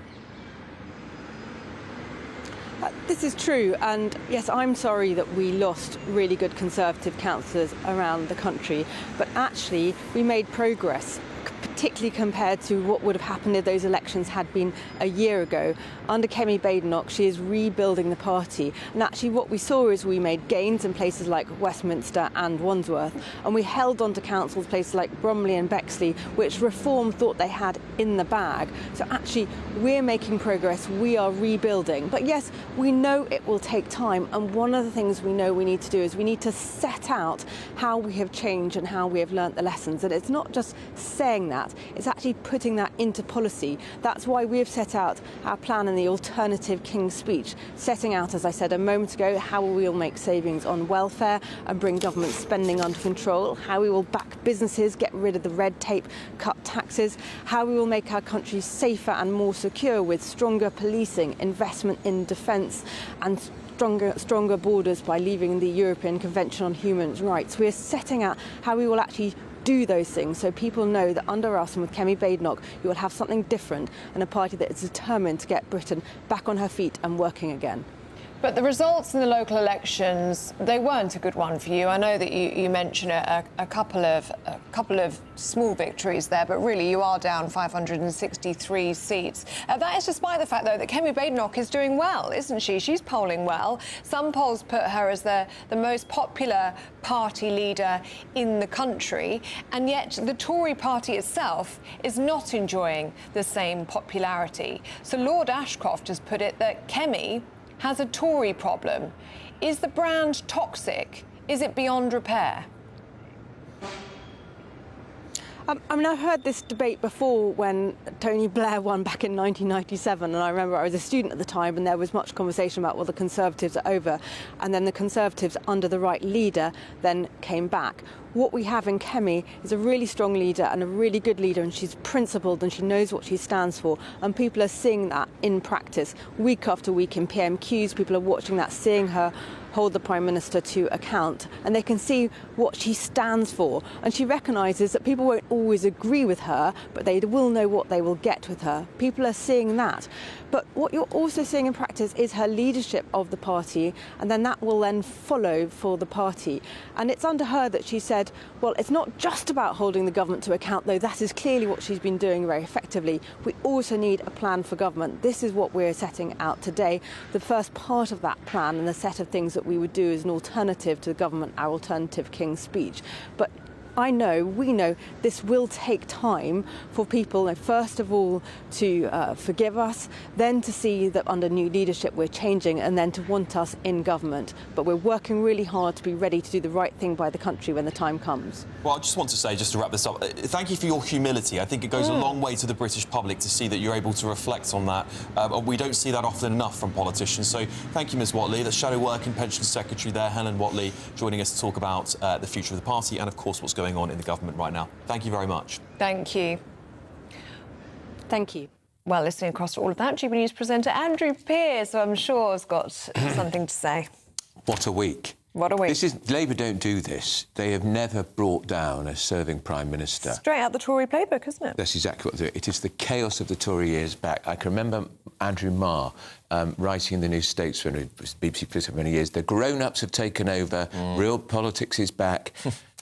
This is true, and yes, I'm sorry that we lost really good Conservative councillors around the country, but actually we made progress, particularly compared to what would have happened if those elections had been a year ago. Under Kemi Badenoch, she is rebuilding the party, and actually what we saw is we made gains in places like Westminster and Wandsworth, and we held on to councils, places like Bromley and Bexley, which Reform thought they had in the bag. So actually we're making progress, we are rebuilding. But yes, we know it will take time, and one of the things we know we need to do is we need to set out how we have changed and how we have learnt the lessons. And it's not just saying that, it's actually putting that into policy. That's why we have set out our plan in the alternative King's Speech, setting out, as I said a moment ago, how we will make savings on welfare and bring government spending under control, how we will back businesses, get rid of the red tape, cut taxes, how we will make our country safer and more secure with stronger policing, investment in defence and stronger borders by leaving the European Convention on Human Rights. We're setting out how we will actually do those things, so people know that under us and with Kemi Badenoch you will have something different, and a party that is determined to get Britain back on her feet and working again. But the results in the local elections, they weren't a good one for you. I know that you mentioned a couple of small victories there, but really you are down 563 seats. That is despite the fact, though, that Kemi Badenoch is doing well, isn't she? She's polling well. Some polls put her as the most popular party leader in the country, and yet the Tory party itself is not enjoying the same popularity. So Lord Ashcroft has put it that Kemi has a Tory problem. Is the brand toxic? Is it beyond repair? I mean, I've heard this debate before when Tony Blair won back in 1997, and I remember I was a student at the time, and there was much conversation about, well, the Conservatives are over, and then the Conservatives, under the right leader, then came back. What we have in Kemi is a really strong leader and a really good leader, and she's principled and she knows what she stands for, and people are seeing that in practice week after week in PMQs. People are watching that, seeing her hold the Prime Minister to account, and they can see what she stands for, and she recognises that people won't always agree with her, but they will know what they will get with her. People are seeing that. But what you're also seeing in practice is her leadership of the party, and then that will then follow for the party. And it's under her that she said, well, it's not just about holding the government to account, though that is clearly what she's been doing very effectively. We also need a plan for government. This is what we're setting out today, the first part of that plan and the set of things that we would do as an alternative to the government, our alternative King's Speech. But we know this will take time for people, first of all, to forgive us, then to see that under new leadership we're changing, and then to want us in government. But we're working really hard to be ready to do the right thing by the country when the time comes. Well, I just want to say, just to wrap this up, thank you for your humility. I think it goes a long way to the British public to see that you're able to reflect on that. We don't see that often enough from politicians. So thank you, Ms Watley. The Shadow Work and Pensions Secretary there, Helen Watley, joining us to talk about the future of the party and, of course, what's going on in the government right now. Thank you very much. Thank you. Thank you. Well, listening across to all of that, GB News presenter Andrew Pearce, who I'm sure has got something to say. What a week. What are we? Labour don't do this. They have never brought down a serving Prime Minister. Straight out the Tory playbook, isn't it? That's exactly what they do. It is the chaos of the Tory years back. I can remember Andrew Marr writing in the New Statesman, who was BBC Politics for many years, the grown-ups have taken over, real politics is back.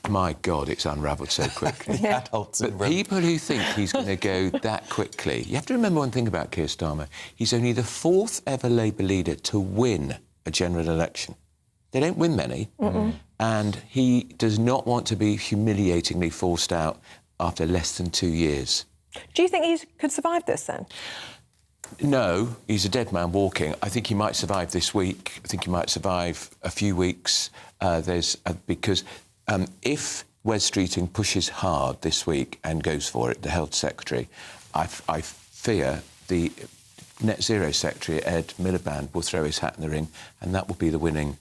My God, it's unravelled so quickly. Adults but people who think he's going to go that quickly... You have to remember one thing about Keir Starmer. He's only the 4th ever Labour leader to win a general election. They don't win many, and he does not want to be humiliatingly forced out after less than 2 years. Do you think he could survive this, then? No, he's a dead man walking. I think he might survive this week. I think he might survive a few weeks. Because if Wes Streeting pushes hard this week and goes for it, the Health Secretary, I fear the Net Zero Secretary, Ed Miliband, will throw his hat in the ring, and that will be the winning...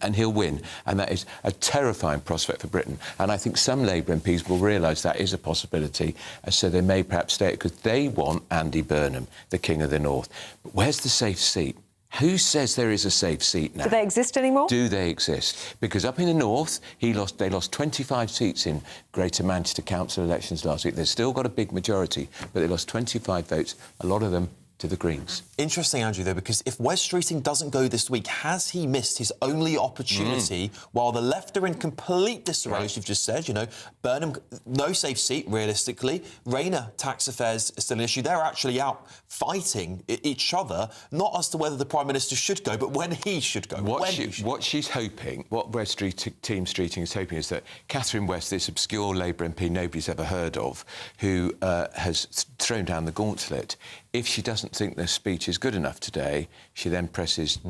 And he'll win. And that is a terrifying prospect for Britain. And I think some Labour MPs will realise that is a possibility, and so they may perhaps stay, because they want Andy Burnham, the King of the North. But where's the safe seat? Who says there is a safe seat now? Do they exist anymore? Do they exist? Because up in the north, they lost 25 seats in Greater Manchester Council elections last week. They've still got a big majority, but they lost 25 votes, a lot of them to the Greens. Interesting, Andrew, though, because if Wes Streeting doesn't go this week, has he missed his only opportunity while the left are in complete disarray, as you've just said? You know, Burnham, no safe seat, realistically. Rayner, tax affairs is still an issue. They're actually out fighting each other, not as to whether the Prime Minister should go, but when he should go. What she's hoping, what Wes Team Streeting is hoping, is that Catherine West, this obscure Labour MP nobody's ever heard of, who has thrown down the gauntlet, if she doesn't think their speech is good enough today, she then presses,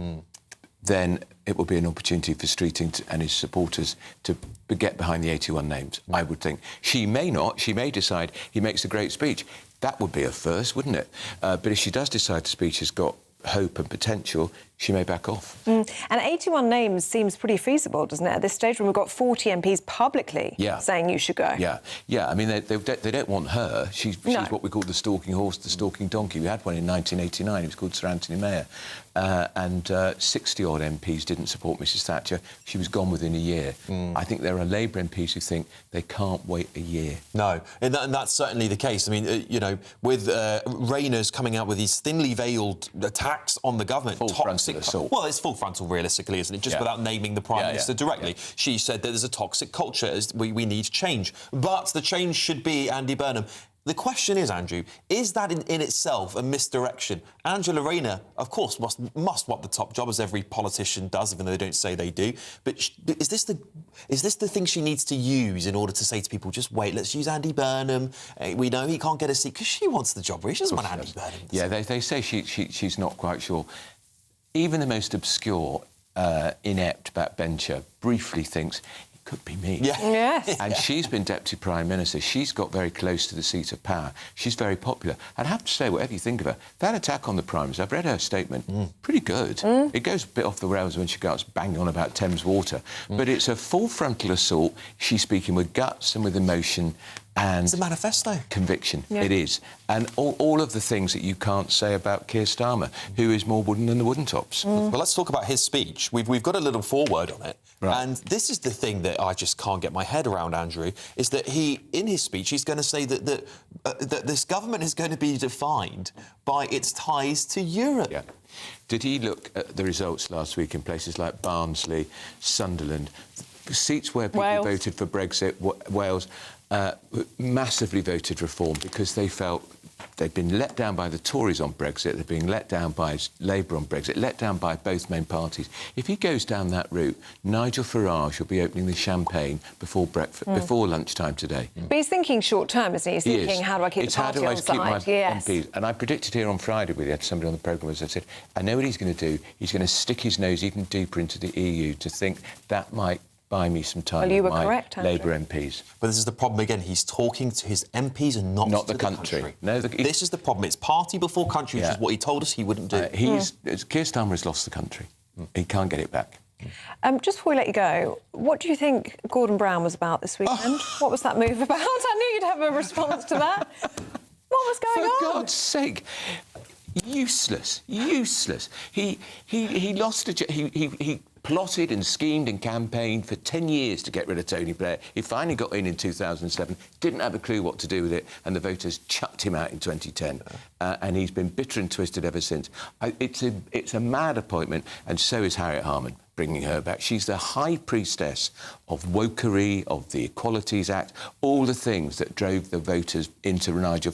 then it will be an opportunity for Streeting and his supporters to get behind the 81 names, I would think. She may not. She may decide he makes a great speech. That would be a first, wouldn't it? But if she does decide the speech has got hope and potential, she may back off. And 81 names seems pretty feasible, doesn't it, at this stage when we've got 40 MPs publicly saying you should go? Yeah. I mean, they don't want her. She's what we call the stalking horse, the stalking donkey. We had one in 1989. It was called Sir Anthony Mayer. And 60-odd MPs didn't support Mrs Thatcher. She was gone within a year. I think there are Labour MPs who think they can't wait a year. No, and that's certainly the case. I mean, you know, with Rayner's coming out with these thinly veiled attacks on the government, full frontal assault. Well, it's full frontal, realistically, isn't it? Just without naming the Prime Minister directly. She said that there's a toxic culture, we need change. But the change should be Andy Burnham. The question is, Andrew, is that in itself a misdirection? Angela Rayner, of course, must want the top job, as every politician does, even though they don't say they do. But is this the thing she needs to use in order to say to people, just wait, let's use Andy Burnham. We know he can't get a seat, because she wants the job, really. She doesn't want Andy Burnham. Yeah, they say she's not quite sure. Even the most obscure, inept backbencher briefly thinks, could be me. Yes. And she's been Deputy Prime Minister. She's got very close to the seat of power. She's very popular. I'd have to say, whatever you think of her, that attack on the Prime Minister, I've read her statement, pretty good. It goes a bit off the rails when she goes banging on about Thames Water. But it's a full frontal assault. She's speaking with guts and with emotion. And it's a manifesto. Conviction, it is. And all of the things that you can't say about Keir Starmer, who is more wooden than the wooden tops. Well, let's talk about his speech. We've got a little foreword on it. And this is the thing that I just can't get my head around, Andrew, is that in his speech, he's going to say that this government is going to be defined by its ties to Europe. Yeah. Did he look at the results last week in places like Barnsley, Sunderland, seats where people voted for Brexit, Wales, massively voted reform because they felt they'd been let down by the Tories on Brexit, they're being let down by Labour on Brexit, let down by both main parties. If he goes down that route, Nigel Farage will be opening the champagne before breakfast, before lunchtime today. But he's thinking short-term, isn't he? He's thinking, how do I keep the party on side? How do I keep my MPs? And I predicted here on Friday, we had somebody on the programme, as I said, I know what he's going to do. He's going to stick his nose even deeper into the EU to think that might buy me some time with my correct, Labour MPs. But this is the problem again. He's talking to his MPs and not to the country. No, this is the problem. It's party before country, which is what he told us he wouldn't do. Keir Starmer has lost the country. He can't get it back. Just before we let you go, what do you think Gordon Brown was about this weekend? What was that move about? I knew you'd have a response to that. What was going on? For God's sake. Useless. He lost he plotted and schemed and campaigned for 10 years to get rid of Tony Blair. He finally got in 2007, didn't have a clue what to do with it, and the voters chucked him out in 2010. And he's been bitter and twisted ever since. It's a mad appointment, and so is Harriet Harman, bringing her back. She's the high priestess of wokery, of the Equalities Act, all the things that drove the voters into Nigel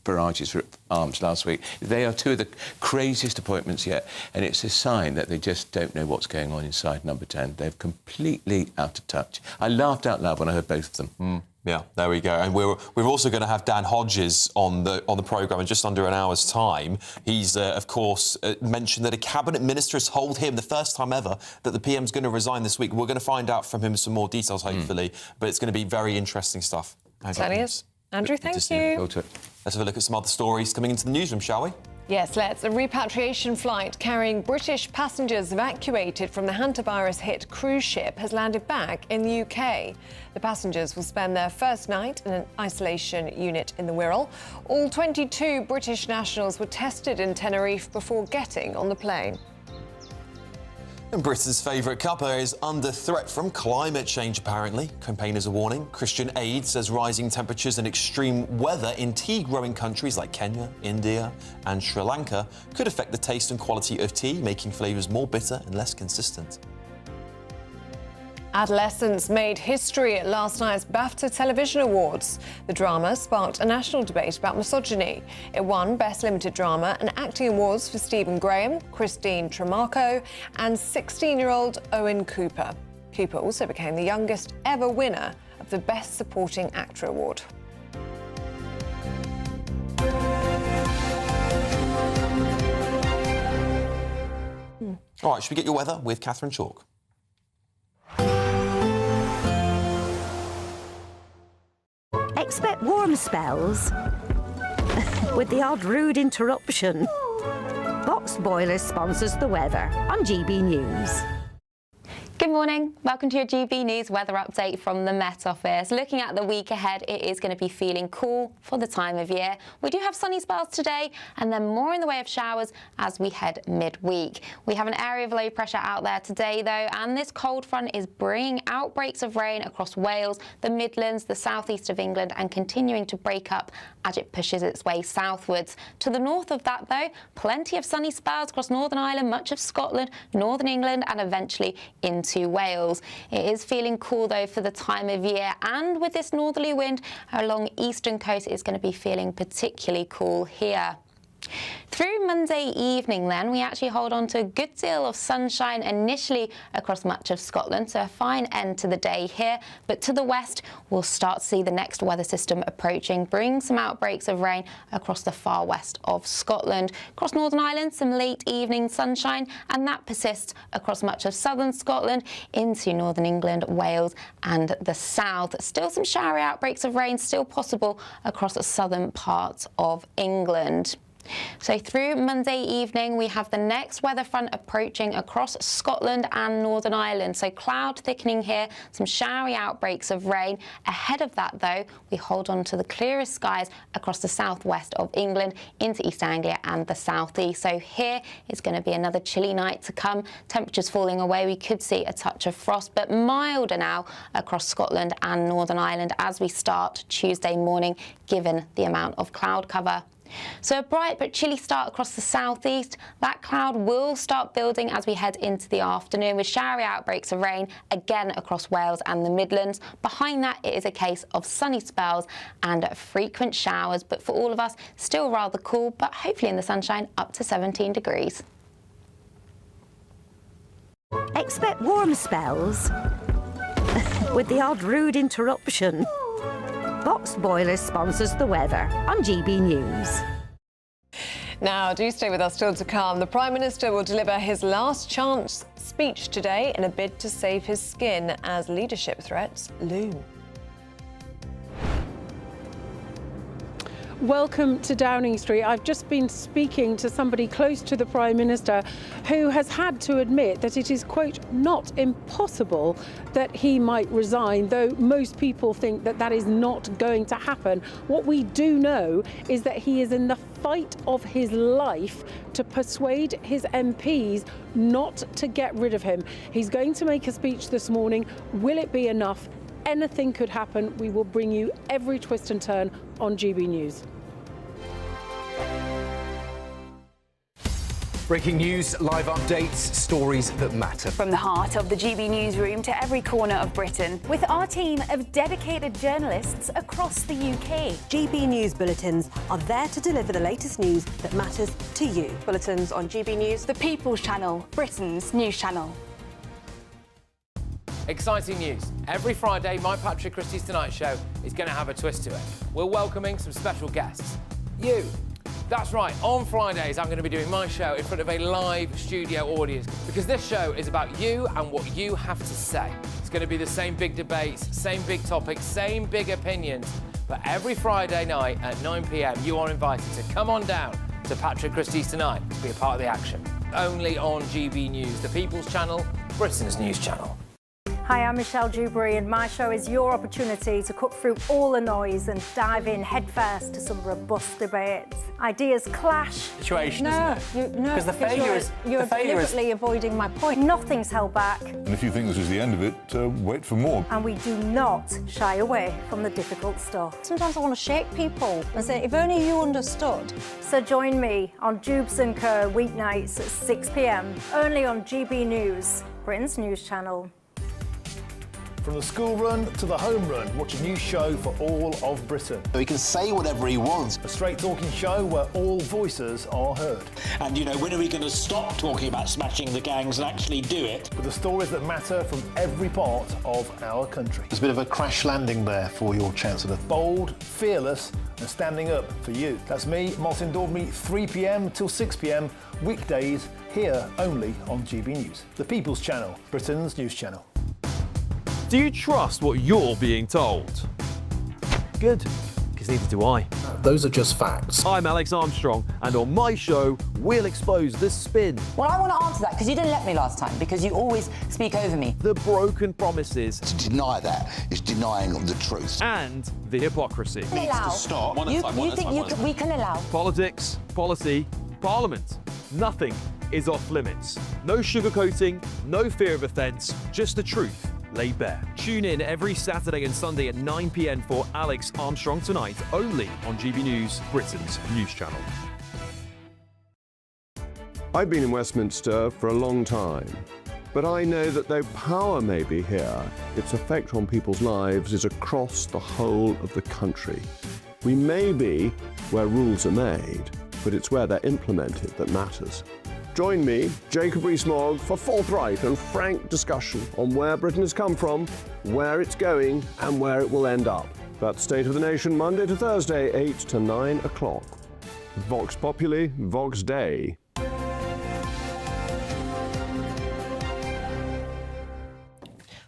Farage's arms last week. They are two of the craziest appointments yet, and it's a sign that they just don't know what's going on inside Number 10. They're completely out of touch. I laughed out loud when I heard both of them. Yeah, there we go. And we're also going to have Dan Hodges on the programme in just under an hour's time. He's, of course, mentioned that a cabinet minister has told him the first time ever that the PM's going to resign this week. We're going to find out from him some more details, hopefully, but it's going to be very interesting stuff. Certainly is. Andrew, thank you. Let's have a look at some other stories coming into the newsroom, shall we? Yes, let's. A repatriation flight carrying British passengers evacuated from the hantavirus-hit cruise ship has landed back in the UK. The passengers will spend their first night in an isolation unit in the Wirral. All 22 British nationals were tested in Tenerife before getting on the plane. And Britain's favourite cuppa is under threat from climate change, apparently. Campaigners are warning. Christian Aid says rising temperatures and extreme weather in tea-growing countries like Kenya, India and Sri Lanka could affect the taste and quality of tea, making flavours more bitter and less consistent. Adolescents made history at last night's BAFTA Television Awards. The drama sparked a national debate about misogyny. It won Best Limited Drama and Acting Awards for Stephen Graham, Christine Tremarco and 16-year-old Owen Cooper. Cooper also became the youngest ever winner of the Best Supporting Actor Award. All right, should we get your weather with Catherine Chalk? Expect warm spells with the odd rude interruption. Boxed Boilers sponsors the weather on GB News. Good morning. Welcome to your GB News weather update from the Met Office. Looking at the week ahead, it is going to be feeling cool for the time of year. We do have sunny spells today and then more in the way of showers as we head midweek. We have an area of low pressure out there today, though, and this cold front is bringing outbreaks of rain across Wales, the Midlands, the southeast of England, and continuing to break up as it pushes its way southwards. To the north of that, though, plenty of sunny spells across Northern Ireland, much of Scotland, Northern England, and eventually into Wales. It is feeling cool though for the time of year, and with this northerly wind along eastern coast, it's going to be feeling particularly cool here. Through Monday evening then, we actually hold on to a good deal of sunshine initially across much of Scotland, so a fine end to the day here. But to the west, we'll start to see the next weather system approaching, bringing some outbreaks of rain across the far west of Scotland. Across Northern Ireland, some late evening sunshine, and that persists across much of southern Scotland into Northern England, Wales and the south. Still some showery outbreaks of rain still possible across the southern parts of England. So through Monday evening, we have the next weather front approaching across Scotland and Northern Ireland. So cloud thickening here, some showery outbreaks of rain. Ahead of that, though, we hold on to the clearest skies across the southwest of England into East Anglia and the southeast. So here it's going to be another chilly night to come. Temperatures falling away. We could see a touch of frost, but milder now across Scotland and Northern Ireland as we start Tuesday morning, given the amount of cloud cover. So a bright but chilly start across the southeast. That cloud will start building as we head into the afternoon with showery outbreaks of rain again across Wales and the Midlands. Behind that, it is a case of sunny spells and frequent showers, but for all of us, still rather cool, but hopefully in the sunshine up to 17 degrees. Expect warm spells with the odd rude interruption. Boxed Boilers sponsors the weather on GB News. Now, do stay with us still to come. The Prime Minister will deliver his last chance speech today in a bid to save his skin as leadership threats loom. welcome to Downing Street. I've just been speaking to somebody close to the Prime Minister who has had to admit that it is, quote, not impossible that he might resign, though most people think that that is not going to happen. What we do know is that he is in the fight of his life to persuade his MPs not to get rid of him. He's going to make a speech this morning. Will it be enough? Anything could happen. We will bring you every twist and turn on GB News. Breaking news, live updates, stories that matter. From the heart of the GB newsroom to every corner of Britain, with our team of dedicated journalists across the UK. GB News bulletins are there to deliver the latest news that matters to you. Bulletins on GB News, the People's Channel, Britain's news channel. Exciting news. Every Friday, my Patrick Christie's Tonight Show is going to have a twist to it. We're welcoming some special guests. You. That's right, on Fridays I'm going to be doing my show in front of a live studio audience because this show is about you and what you have to say. It's going to be the same big debates, same big topics, same big opinions. But every Friday night at 9 p.m, you are invited to come on down to Patrick Christie's Tonight to be a part of the action. Only on GB News, the People's Channel, Britain's news channel. Hi, I'm Michelle Dewberry, and my show is your opportunity to cut through all the noise and dive in headfirst to some robust debates. Ideas clash. Situation, no, isn't it? No, Because the failure is you're deliberately avoiding my point. Nothing's held back. And if you think this is the end of it, wait for more. And we do not shy away from the difficult stuff. Sometimes I want to shake people and say, if only you understood. So join me on Jubes and Kerr weeknights at 6 p.m, only on GB News, Britain's news channel. From the school run to the home run, watch a new show for all of Britain. So he can say whatever he wants. A straight talking show where all voices are heard. And, you know, when are we going to stop talking about smashing the gangs and actually do it? With the stories that matter from every part of our country. There's a bit of a crash landing there for your Chancellor. Bold, fearless and standing up for you. That's me, Martin Daubney, 3 p.m. till 6 p.m, weekdays, here only on GB News. The People's Channel, Britain's news channel. Do you trust what you're being told? Good, because neither do I. Those are just facts. I'm Alex Armstrong, and on my show, we'll expose the spin. Well, I want to answer that, because you didn't let me last time, because you always speak over me. The broken promises. To deny that is denying the truth. And the hypocrisy. We can allow. Stop. You think we can allow? Politics, policy, parliament. Nothing is off limits. No sugarcoating, no fear of offence, just the truth laid bare. Tune in every Saturday and Sunday at 9 p.m. for Alex Armstrong Tonight, only on GB News, Britain's news channel. I've been in Westminster for a long time, but I know that though power may be here, its effect on people's lives is across the whole of the country. We may be where rules are made, but it's where they're implemented that matters. Join me, Jacob Rees-Mogg, for forthright and frank discussion on where Britain has come from, where it's going, and where it will end up. That's State of the Nation, Monday to Thursday, 8 to 9 o'clock. Vox Populi, Vox Dei.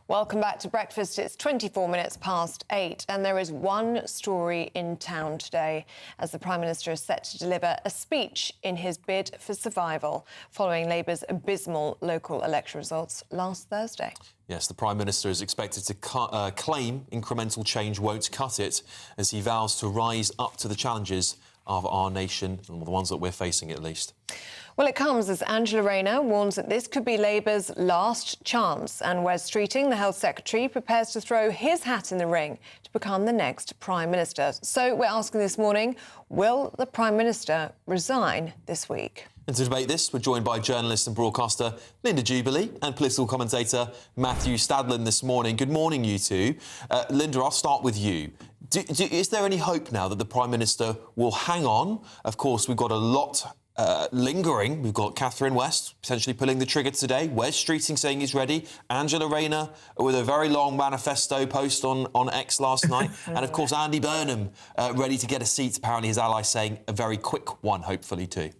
Welcome back to Breakfast. It's 24 minutes past 8, and there is one story in town today as the Prime Minister is set to deliver a speech in his bid for survival following Labour's abysmal local election results last Thursday. Yes, the Prime Minister is expected to claim incremental change won't cut it as he vows to rise up to the challenges of our nation, and the ones that we're facing at least. Well, it comes as Angela Rayner warns that this could be Labour's last chance, and Wes Streeting, the Health Secretary, prepares to throw his hat in the ring to become the next Prime Minister. So we're asking this morning, will the Prime Minister resign this week? And to debate this, we're joined by journalist and broadcaster Linda Jubilee and political commentator Matthew Stadlin this morning. Good morning, you two. Linda, I'll start with you. Is there any hope now that the Prime Minister will hang on? Of course, we've got a lot lingering. We've got Catherine West potentially pulling the trigger today. Wes Streeting saying he's ready. Angela Rayner with a very long manifesto post on X last night. And, of course, Andy Burnham ready to get a seat, apparently his ally saying a very quick one, hopefully, too.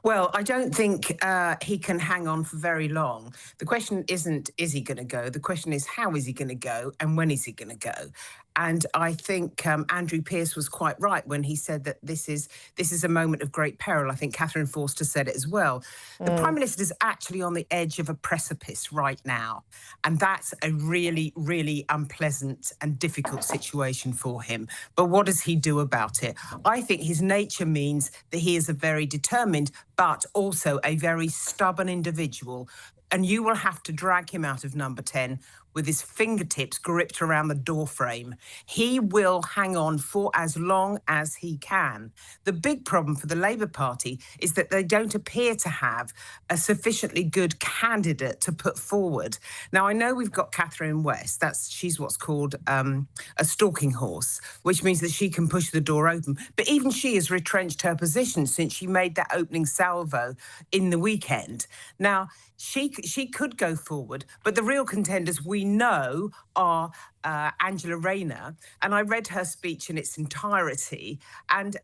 Well, I don't think he can hang on for very long. The question isn't, is he going to go? The question is, how is he going to go and when is he going to go? And I think Andrew Pearce was quite right when he said that this is a moment of great peril. I think Catherine Forster said it as well. The Prime Minister is actually on the edge of a precipice right now. And that's a really, really unpleasant and difficult situation for him. But what does he do about it? I think his nature means that he is a very determined, but also a very stubborn individual. And you will have to drag him out of number 10 with his fingertips gripped around the doorframe. He will hang on for as long as he can. The big problem for the Labour Party is that they don't appear to have a sufficiently good candidate to put forward. Now, I know we've got Catherine West. She's what's called a stalking horse, which means that she can push the door open. But even she has retrenched her position since she made that opening salvo in the weekend. Now, she could go forward, but the real contenders we know are Angela Rayner, and I read her speech in its entirety, and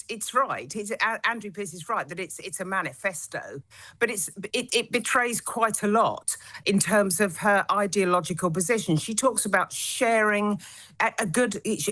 it's right. Andrew Pearce is right that it's a manifesto, but it betrays quite a lot in terms of her ideological position. She talks about sharing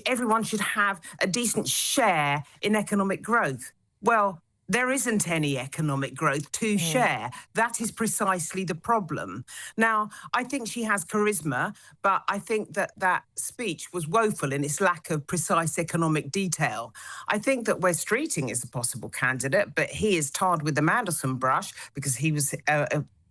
everyone should have a decent share in economic growth. Well, there isn't any economic growth to share. That is precisely the problem. Now, I think she has charisma, but I think that speech was woeful in its lack of precise economic detail. I think that Wes Streeting is a possible candidate, but he is tarred with the Mandelson brush because he was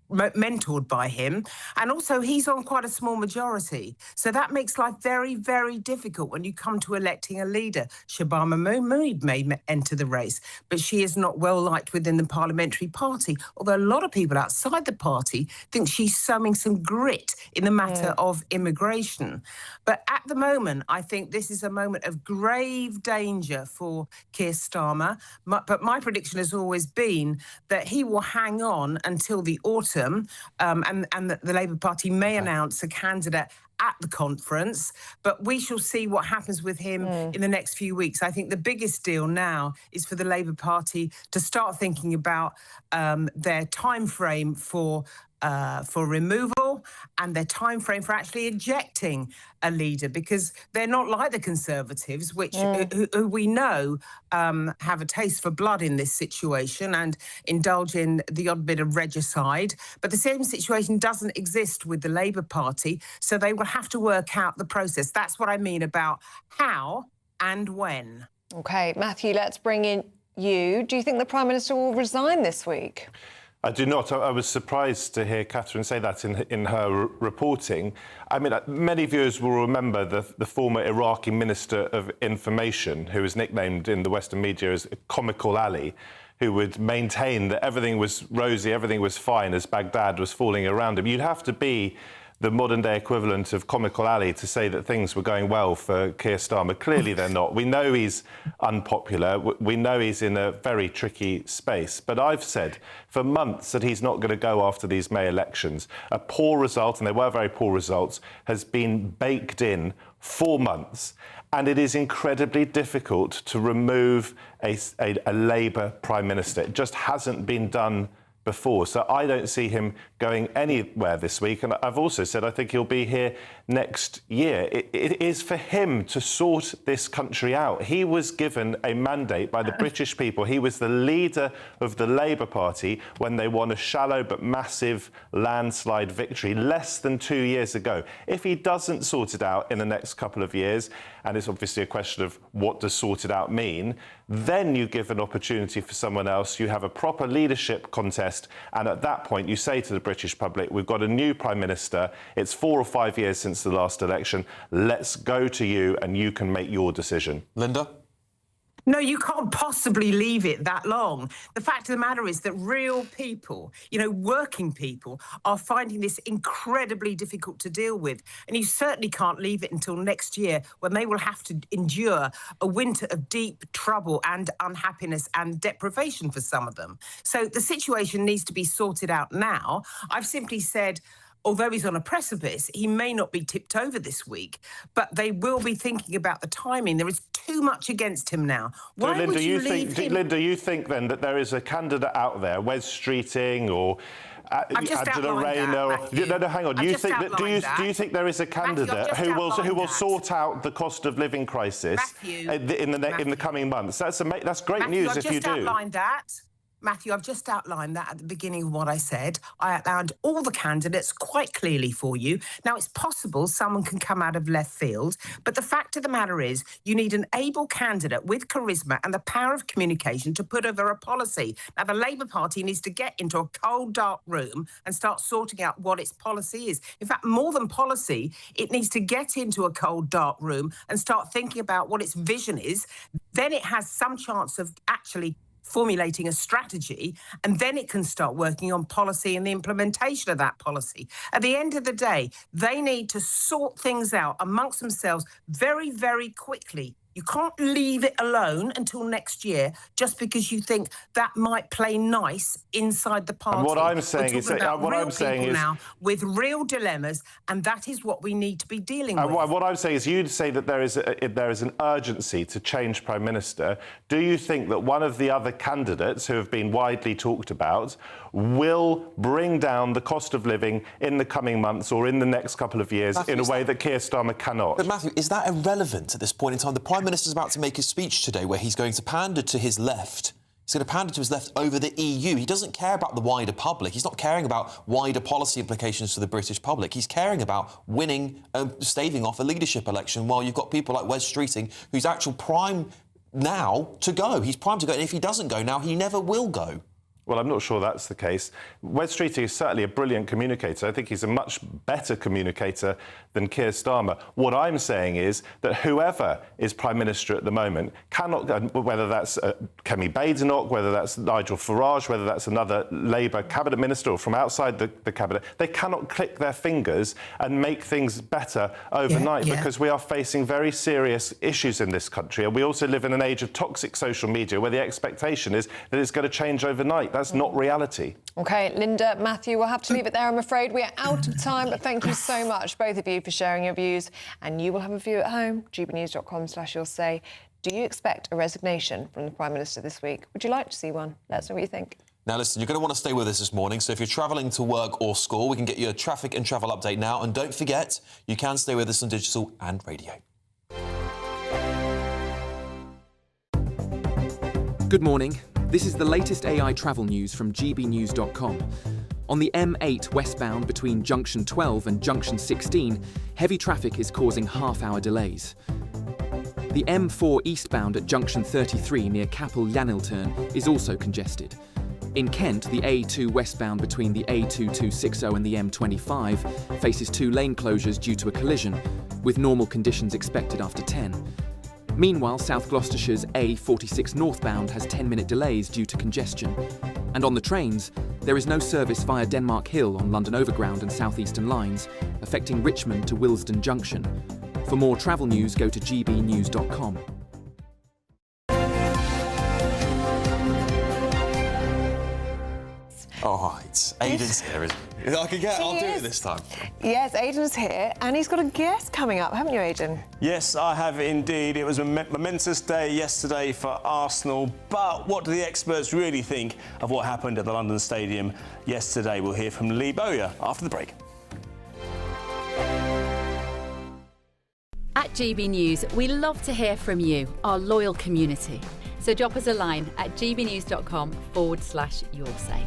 mentored by him, and also he's on quite a small majority, so that makes life very, very difficult when you come to electing a leader. Shabama Mahmood may enter the race, but she is not well liked within the parliamentary party, although a lot of people outside the party think she's sowing some grit in the matter of immigration. But at the moment, I think this is a moment of grave danger for Keir Starmer, but my prediction has always been that he will hang on until the autumn, and that the Labour Party may announce a candidate at the conference, but we shall see what happens with him in the next few weeks. I think the biggest deal now is for the Labour Party to start thinking about their time frame for removal and their time frame for actually ejecting a leader, because they're not like the Conservatives, which who we know have a taste for blood in this situation and indulge in the odd bit of regicide. But the same situation doesn't exist with the Labour Party, so they will have to work out the process. That's what I mean about how and when. OK, Matthew, let's bring in you. Do you think the Prime Minister will resign this week? I do not. I was surprised to hear Catherine say that in her reporting. I mean, many viewers will remember the former Iraqi Minister of Information, who was nicknamed in the Western media as Comical Ali, who would maintain that everything was rosy, everything was fine as Baghdad was falling around him. You'd have to be the modern-day equivalent of Comical Ali to say that things were going well for Keir Starmer. Clearly they're not. We know he's unpopular. We know he's in a very tricky space. But I've said for months that he's not going to go after these May elections. A poor result, and they were very poor results, has been baked in for months. And it is incredibly difficult to remove a Labour Prime Minister. It just hasn't been done before. So I don't see him going anywhere this week. And I've also said I think he'll be here next year. It is for him to sort this country out. He was given a mandate by the British people. He was the leader of the Labour Party when they won a shallow but massive landslide victory less than 2 years ago. If he doesn't sort it out in the next couple of years, and it's obviously a question of what does sorted out mean, then you give an opportunity for someone else. You have a proper leadership contest. And at that point, you say to the British public, we've got a new Prime Minister. It's 4 or 5 years since the last election. Let's go to you and you can make your decision. Linda? No, you can't possibly leave it that long. The fact of the matter is that real people, working people, are finding this incredibly difficult to deal with. And you certainly can't leave it until next year, when they will have to endure a winter of deep trouble and unhappiness and deprivation for some of them. So the situation needs to be sorted out now. I've simply said, although he's on a precipice, he may not be tipped over this week, but they will be thinking about the timing. There is too much against him now. Why would you leave him? Linda, you think then that there is a candidate out there, Wes Streeting or Angela Rayner. No, hang on. Do you think there is a candidate who will sort out the cost of living crisis in the coming months? That's great news if you do. Matthew, I've just outlined that at the beginning of what I said. I outlined all the candidates quite clearly for you. Now, it's possible someone can come out of left field, but the fact of the matter is you need an able candidate with charisma and the power of communication to put over a policy. Now, the Labour Party needs to get into a cold, dark room and start sorting out what its policy is. In fact, more than policy, it needs to get into a cold, dark room and start thinking about what its vision is. Then it has some chance of actually formulating a strategy, and then it can start working on policy and the implementation of that policy. At the end of the day, they need to sort things out amongst themselves very, very quickly. You can't leave it alone until next year just because you think that might play nice inside the party. And what I'm saying is now with real dilemmas, and that is what we need to be dealing with. What I'm saying is, you'd say that there is an urgency to change Prime Minister. Do you think that one of the other candidates who have been widely talked about will bring down the cost of living in the coming months or in the next couple of years in a way that Keir Starmer cannot? But Matthew, is that irrelevant at this point in time? The Prime Minister's about to make a speech today where he's going to pander to his left. He's going to pander to his left over the EU. He doesn't care about the wider public. He's not caring about wider policy implications for the British public. He's caring about winning, staving off a leadership election, while you've got people like Wes Streeting, who's actual prime now to go. He's prime to go, and if he doesn't go now, he never will go. Well, I'm not sure that's the case. Wes Streeting is certainly a brilliant communicator. I think he's a much better communicator than Keir Starmer. What I'm saying is that whoever is Prime Minister at the moment cannot, whether that's Kemi Badenoch, whether that's Nigel Farage, whether that's another Labour cabinet minister or from outside the cabinet, they cannot click their fingers and make things better overnight because we are facing very serious issues in this country. And we also live in an age of toxic social media where the expectation is that it's going to change overnight. That's not reality. OK, Linda, Matthew, we'll have to leave it there, I'm afraid. We are out of time, but thank you so much, both of you, for sharing your views. And you will have a view at home, gbnews.com/you'll-say. Do you expect a resignation from the Prime Minister this week? Would you like to see one? Let us know what you think. Now, listen, you're going to want to stay with us this morning, so if you're travelling to work or school, we can get you a traffic and travel update now. And don't forget, you can stay with us on digital and radio. Good morning. This is the latest AI travel news from gbnews.com. On the M8 westbound between Junction 12 and Junction 16, heavy traffic is causing half-hour delays. The M4 eastbound at Junction 33 near Capel Llanilturn is also congested. In Kent, the A2 westbound between the A2260 and the M25 faces 2 lane closures due to a collision, with normal conditions expected after 10. Meanwhile, South Gloucestershire's A46 northbound has 10-minute delays due to congestion. And on the trains, there is no service via Denmark Hill on London Overground and South Eastern lines, affecting Richmond to Willesden Junction. For more travel news, go to gbnews.com. All right, Aidan's here, isn't he? I'll do it this time. Yes, Aidan's here, and he's got a guest coming up, haven't you, Aidan? Yes, I have indeed. It was a momentous day yesterday for Arsenal, but what do the experts really think of what happened at the London Stadium yesterday? We'll hear from Lee Bowyer after the break. At GB News, we love to hear from you, our loyal community. So drop us a line at gbnews.com/yoursay.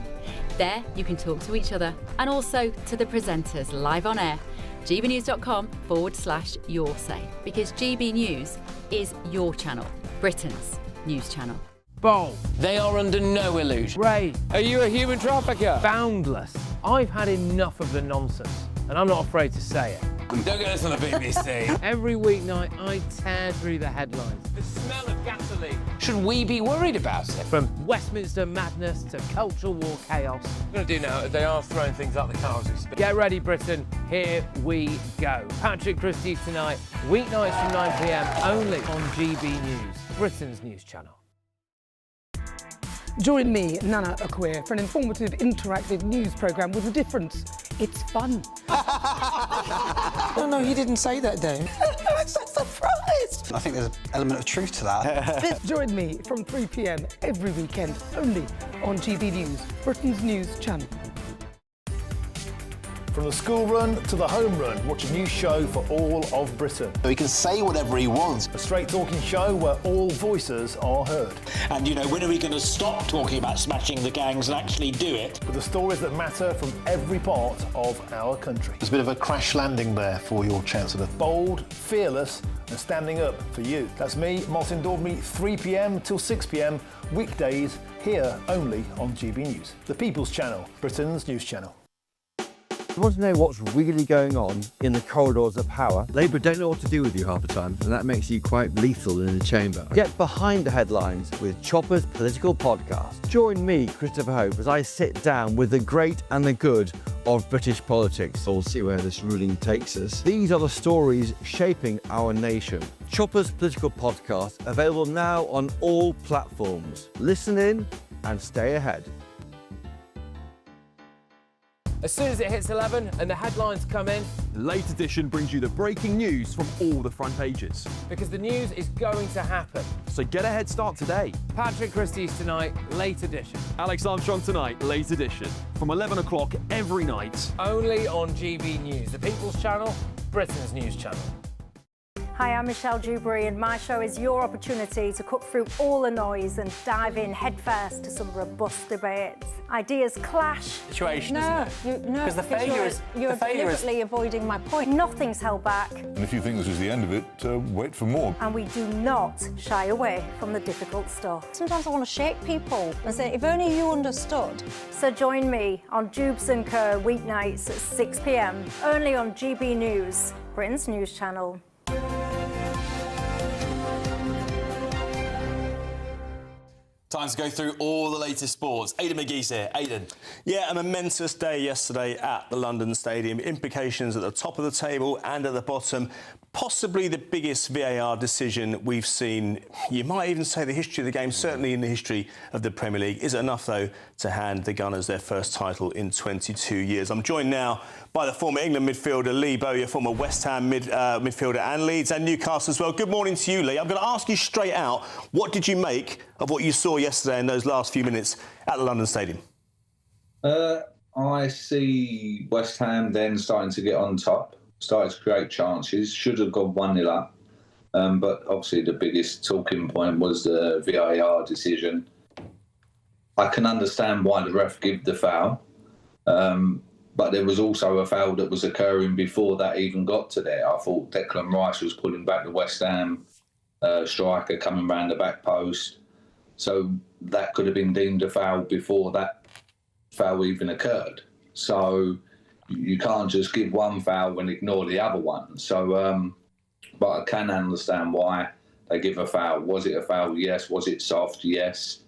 There, you can talk to each other and also to the presenters live on air. gbnews.com/yoursay, because GB News is your channel, Britain's news channel. Bold. They are under no illusion. Ray, are you a human trafficker? Boundless. I've had enough of the nonsense, and I'm not afraid to say it. Don't get this on the BBC. Every weeknight, I tear through the headlines. The smell of gasoline. Should we be worried about it? From Westminster madness to cultural war chaos. What I'm going to do now, they are throwing things out the car as we speak. Get ready, Britain. Here we go. Patrick Christie tonight, weeknights from 9 p.m, only on GB News, Britain's news channel. Join me, Nana Akwe, for an informative, interactive news programme with a difference. It's fun. No, he didn't say that, Dave. I'm so surprised. I think there's an element of truth to that. Join me from 3 p.m. every weekend, only on GB News, Britain's news channel. From the school run to the home run, watch a new show for all of Britain. He can say whatever he wants. A straight-talking show where all voices are heard. And, you know, when are we going to stop talking about smashing the gangs and actually do it? With the stories that matter from every part of our country. There's a bit of a crash landing there for your Chancellor. Bold, fearless and standing up for you. That's me, Martin Daubney, 3 p.m. till 6 p.m, weekdays, here only on GB News. The People's Channel, Britain's news channel. You want to know what's really going on in the corridors of power? Labour don't know what to do with you half the time, and that makes you quite lethal in the chamber. Get behind the headlines with Chopper's Political Podcast. Join me, Christopher Hope, as I sit down with the great and the good of British politics. We'll see where this ruling takes us. These are the stories shaping our nation. Chopper's Political Podcast, available now on all platforms. Listen in and stay ahead. As soon as it hits 11 and the headlines come in, The late edition brings you the breaking news from all the front pages. because the news is going to happen. So get a head start today. Patrick Christie's tonight, late edition. Alex Armstrong tonight, late edition. From 11 o'clock every night. Only on GB News, the People's Channel, Britain's news channel. Hi, I'm Michelle Dewberry, and my show is your opportunity to cut through all the noise and dive in headfirst to some robust debates. Ideas clash. Situation, No, isn't it? no, Because the failure is you're deliberately avoiding my point. Nothing's held back, And if you think this is the end of it, wait for more. and we do not shy away from the difficult stuff. Sometimes I want to shake people and say, if only you understood. So join me on Jubes & Co weeknights at 6 p.m, only on GB News, Britain's news channel. Time to go through all the latest sports. Aidan McGee's here. Aidan. Yeah, a momentous day yesterday at the London Stadium. Implications at the top of the table and at the bottom. Possibly the biggest VAR decision we've seen, you might even say the history of the game, certainly in the history of the Premier League. Is it enough, though, to hand the Gunners their first title in 22 years? I'm joined now by the former England midfielder Lee Bowyer, former West Ham midfielder and Leeds and Newcastle as well. Good morning to you, Lee. I'm going to ask you straight out, what did you make of what you saw yesterday in those last few minutes at the London Stadium? I see West Ham then starting to get on top, started to create chances, should have gone 1-0 up. But obviously the biggest talking point was the VAR decision. I can understand why the ref gave the foul, but there was also a foul that was occurring before that even got to there. I thought Declan Rice was pulling back the West Ham striker coming round the back post. So that could have been deemed a foul before that foul even occurred. So you can't just give one foul and ignore the other one. So, but I can understand why they give a foul. Was it a foul? Yes. Was it soft? Yes.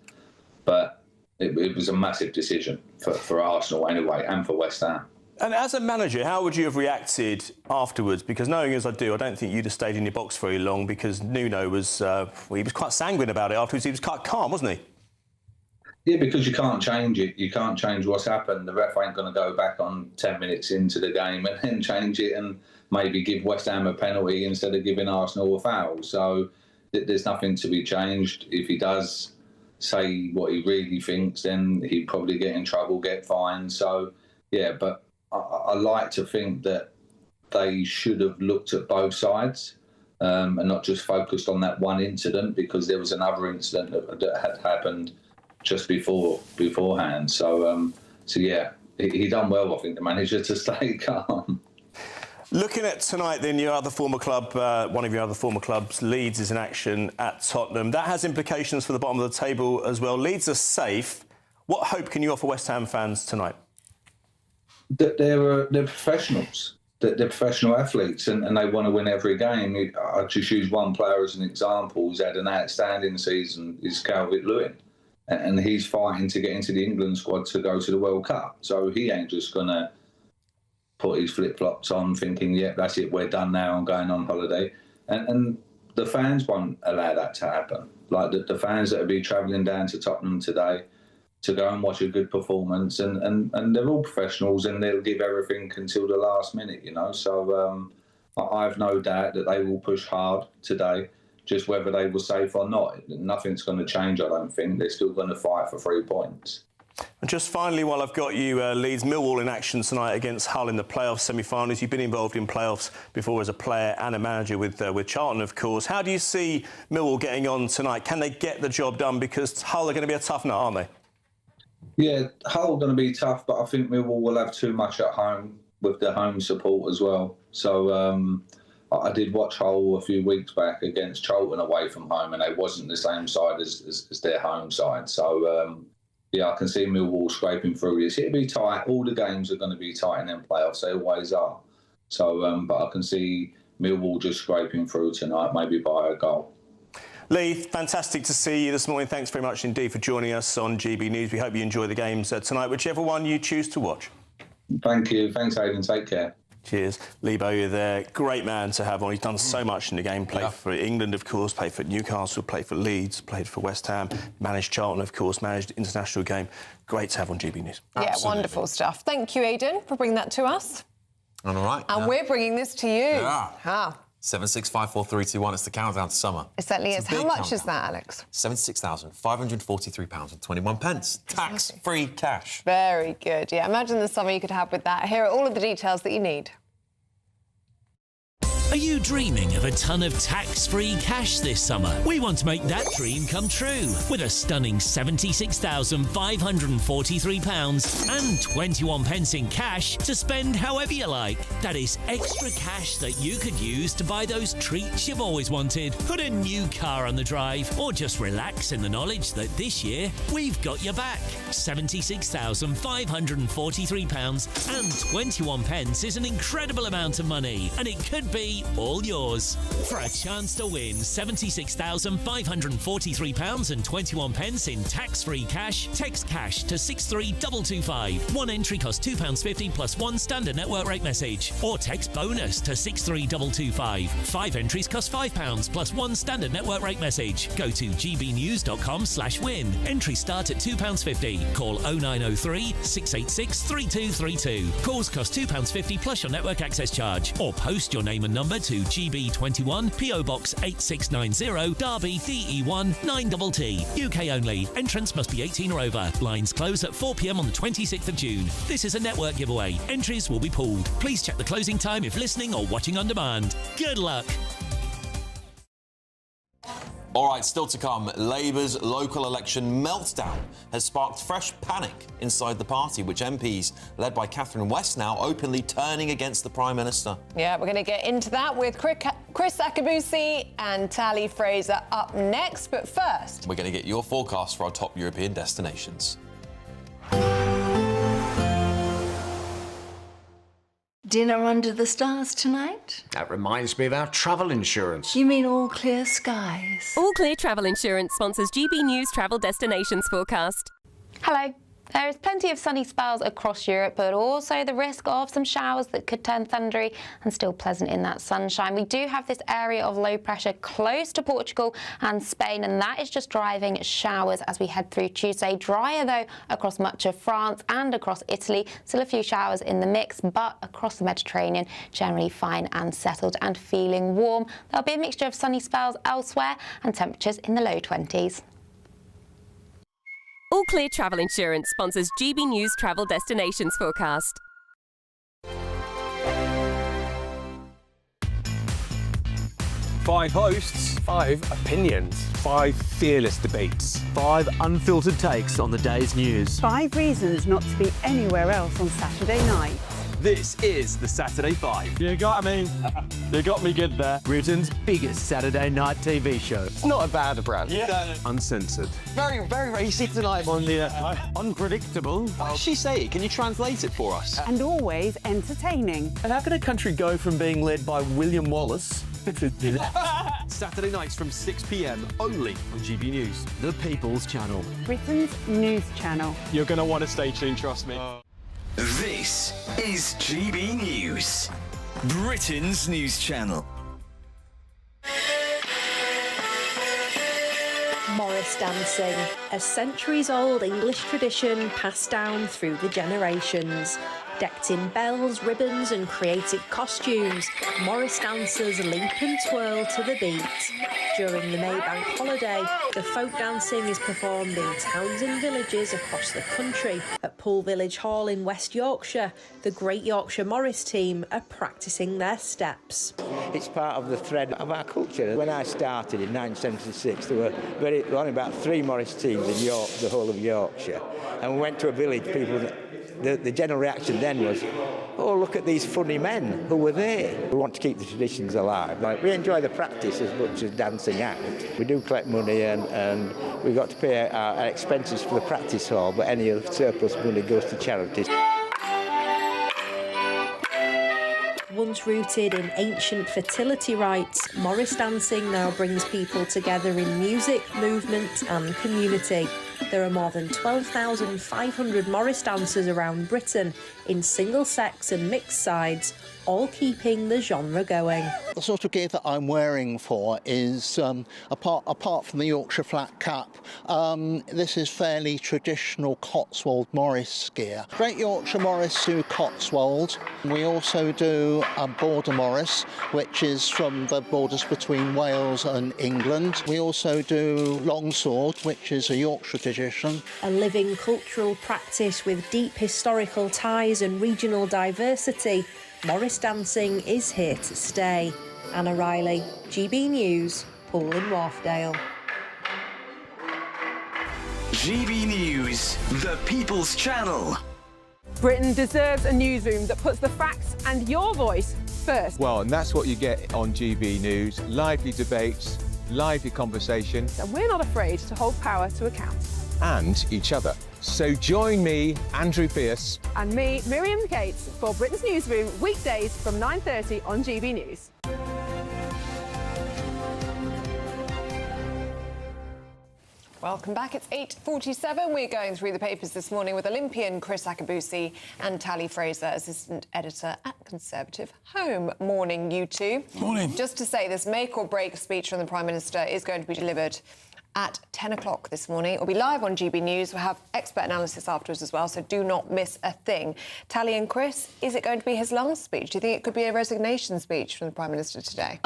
But it was a massive decision for Arsenal anyway, and for West Ham. And as a manager, how would you have reacted afterwards? Because knowing as I do, I don't think you'd have stayed in your box very long, because Nuno was, he was quite sanguine about it afterwards. He was quite calm, wasn't he? Yeah, because you can't change it. You can't change what's happened. The ref ain't going to go back on 10 minutes into the game and then change it and maybe give West Ham a penalty instead of giving Arsenal a foul. So there's nothing to be changed. If he does say what he really thinks, then he'd probably get in trouble, get fined. So, yeah, but I like to think that they should have looked at both sides and not just focused on that one incident, because there was another incident that had happened just beforehand. So yeah, he done well, I think, the manager, to stay calm. Looking at tonight, then, your other former club, one of your other former clubs, Leeds, is in action at Tottenham. That has implications for the bottom of the table as well. Leeds are safe. What hope can you offer West Ham fans tonight? They're professionals. They're professional athletes, and they want to win every game. I just use one player as an example who's had an outstanding season, is Calvert-Lewin. And he's fighting to get into the England squad to go to the World Cup. So he ain't just going to put his flip-flops on thinking, yeah, that's it, we're done now, I'm going on holiday. And the fans won't allow that to happen. Like the fans that will be travelling down to Tottenham today to go and watch a good performance, and they're all professionals and they'll give everything until the last minute, you know. So I've no doubt that they will push hard today. Just whether they were safe or not, nothing's going to change, I don't think. They're still going to fight for 3 points. And just finally, while I've got you, Leeds, Millwall in action tonight against Hull in the playoff semi-finals. You've been involved in playoffs before as a player and a manager with Charlton, of course. How do you see Millwall getting on tonight? Can they get the job done? Because Hull are going to be a tough nut, aren't they? Yeah, Hull are going to be tough, but I think Millwall will have too much at home with the home support as well. So I did watch Hull a few weeks back against Charlton away from home, and they wasn't the same side as their home side. So, yeah, I can see Millwall scraping through this. It'll be tight. All the games are going to be tight in them playoffs. They always are. So, but I can see Millwall just scraping through tonight, maybe by a goal. Lee, fantastic to see you this morning. Thanks very much indeed for joining us on GB News. We hope you enjoy the games tonight, whichever one you choose to watch. Thank you. Thanks, Aidan. Take care. Cheers. Lee Bowyer there. Great man to have on. He's done so much in the game. Played for England, of course, played for Newcastle, played for Leeds, played for West Ham, managed Charlton, of course, managed the international game. Great to have on GB News. Yeah, Absolutely. wonderful stuff. Thank you, Aidan, for bringing that to us. All right. And we're bringing this to you. Yeah. 7654321. It's the countdown to summer. It certainly It's is. a How big much is countdown. that, Alex? £76,543.21. Tax-free cash. Very good. Yeah, imagine the summer you could have with that. Here are all of the details that you need. Are you dreaming of a ton of tax-free cash this summer? We want to make that dream come true with a stunning £76,543 and 21 pence in cash to spend however you like. That is extra cash that you could use to buy those treats you've always wanted, put a new car on the drive, or just relax in the knowledge that this year we've got your back. £76,543 and 21 pence is an incredible amount of money, and it could be all yours. For a chance to win £76,543 and 21 pence in tax-free cash, text cash to 63225. One entry costs £2.50 plus one standard network rate message, or text bonus to 63225. 5 entries cost £5 plus one standard network rate message. Go to gbnews.com/win. Entries start at £2.50. Call 0903 686 3232. Calls cost £2.50 plus your network access charge, or post your name and number to GB21 PO Box 8690 Derby DE1 9TT. UK only. Entrance must be 18 or over. Lines close at 4 p.m. on the 26th of June. This is a network giveaway. Entries will be pooled. Please check the closing time if listening or watching on demand. Good luck. All right, still to come, Labour's local election meltdown has sparked fresh panic inside the party, which MPs, led by Catherine West, now openly turning against the Prime Minister. Yeah, we're going to get into that with Chris Akabusi and Tally Fraser up next. But first, we're going to get your forecast for our top European destinations. Dinner under the stars tonight? That reminds me of our travel insurance. You mean all clear skies? All Clear Travel Insurance sponsors GB News Travel Destinations Forecast. Hello. There is plenty of sunny spells across Europe, but also the risk of some showers that could turn thundery and still pleasant in that sunshine. We do have this area of low pressure close to Portugal and Spain, and that is just driving showers as we head through Tuesday. Drier, though, across much of France and across Italy. Still a few showers in the mix, but across the Mediterranean, generally fine and settled and feeling warm. There'll be a mixture of sunny spells elsewhere and temperatures in the low 20s. All Clear Travel Insurance sponsors GB News Travel Destinations Forecast. 5 hosts, 5 opinions, 5 fearless debates, 5 unfiltered takes on the day's news. 5 reasons not to be anywhere else on Saturday night. This is the Saturday 5. You got me. You got me good there. Britain's biggest Saturday night TV show. It's not a bad brand. Yeah. Uncensored. Very, very racist tonight on the unpredictable. What does she say? Can you translate it for us? And always entertaining. And how can a country go from being led by William Wallace Saturday nights from 6 p.m. only on GB News. The People's Channel. Britain's news channel. You're going to want to stay tuned, trust me. This is GB News, Britain's news channel. Morris dancing, a centuries-old English tradition passed down through the generations. Decked in bells, ribbons and creative costumes, Morris dancers leap and twirl to the beat. During the May Bank holiday, the folk dancing is performed in towns and villages across the country. At Poole Village Hall in West Yorkshire, the Great Yorkshire Morris team are practising their steps. It's part of the thread of our culture. When I started in 1976, there were only about 3 Morris teams in the whole of Yorkshire. And we went to a village, the general reaction then was, oh, look at these funny men who were there. We want to keep the traditions alive. We enjoy the practice as much as dancing out. We do collect money and we've got to pay our expenses for the practice hall, but any of the surplus money goes to charities. Once rooted in ancient fertility rites, Morris dancing now brings people together in music, movement and community. There are more than 12,500 Morris dancers around Britain in single-sex and mixed sides, all keeping the genre going. The sort of gear that I'm wearing for is, apart from the Yorkshire Flat Cap, this is fairly traditional Cotswold Morris gear. Great Yorkshire Morris do Cotswold. We also do a Border Morris, which is from the borders between Wales and England. We also do Longsword, which is a Yorkshire tradition. A living cultural practice with deep historical ties and regional diversity, Morris dancing is here to stay. Anna Riley, GB News, Poole and Wharfdale. GB News, the People's Channel. Britain deserves a newsroom that puts the facts and your voice first. Well, and that's what you get on GB News. Lively debates, lively conversation. And we're not afraid to hold power to account. And each other. So join me, Andrew Pearce. And me, Miriam Gates, for Britain's Newsroom, weekdays from 9:30 on GB News. Welcome back. It's 8:47. We're going through the papers this morning with Olympian Chris Akabusi and Tally Fraser, assistant editor at Conservative Home. Morning, you two. Morning. Just to say, this make-or-break speech from the Prime Minister is going to be delivered at 10 o'clock this morning. It'll be live on GB News. We'll have expert analysis afterwards as well, so do not miss a thing. Tally and Chris, is it going to be his last speech? Do you think it could be a resignation speech from the Prime Minister today?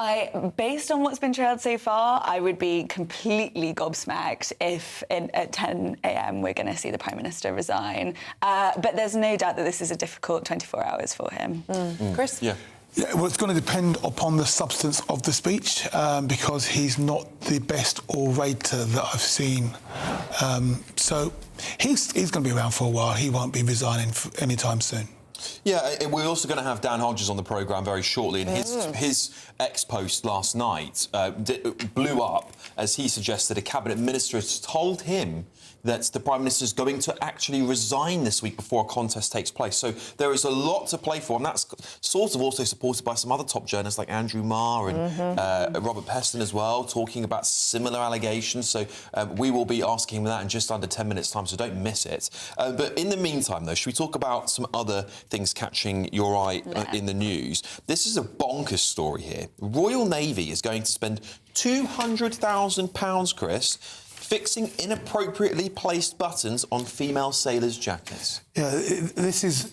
Based on what's been trailed so far, I would be completely gobsmacked if at 10 a.m. we're going to see the Prime Minister resign. But there's no doubt that this is a difficult 24 hours for him. Chris? Yeah, well, it's going to depend upon the substance of the speech because he's not the best orator that I've seen. So he's going to be around for a while. He won't be resigning anytime soon. Yeah, we're also going to have Dan Hodges on the programme very shortly, and his ex-post last night blew up as he suggested a cabinet minister has told him that the Prime Minister is going to actually resign this week before a contest takes place. So there is a lot to play for, and that's sort of also supported by some other top journalists like Andrew Marr and Robert Peston as well, talking about similar allegations. So we will be asking him that in just under 10 minutes' time, so don't miss it. But in the meantime, though, should we talk about some other things catching your eye in the news? This is a bonkers story here. Royal Navy is going to spend £200,000, Chris, fixing inappropriately placed buttons on female sailors' jackets. Yeah, this is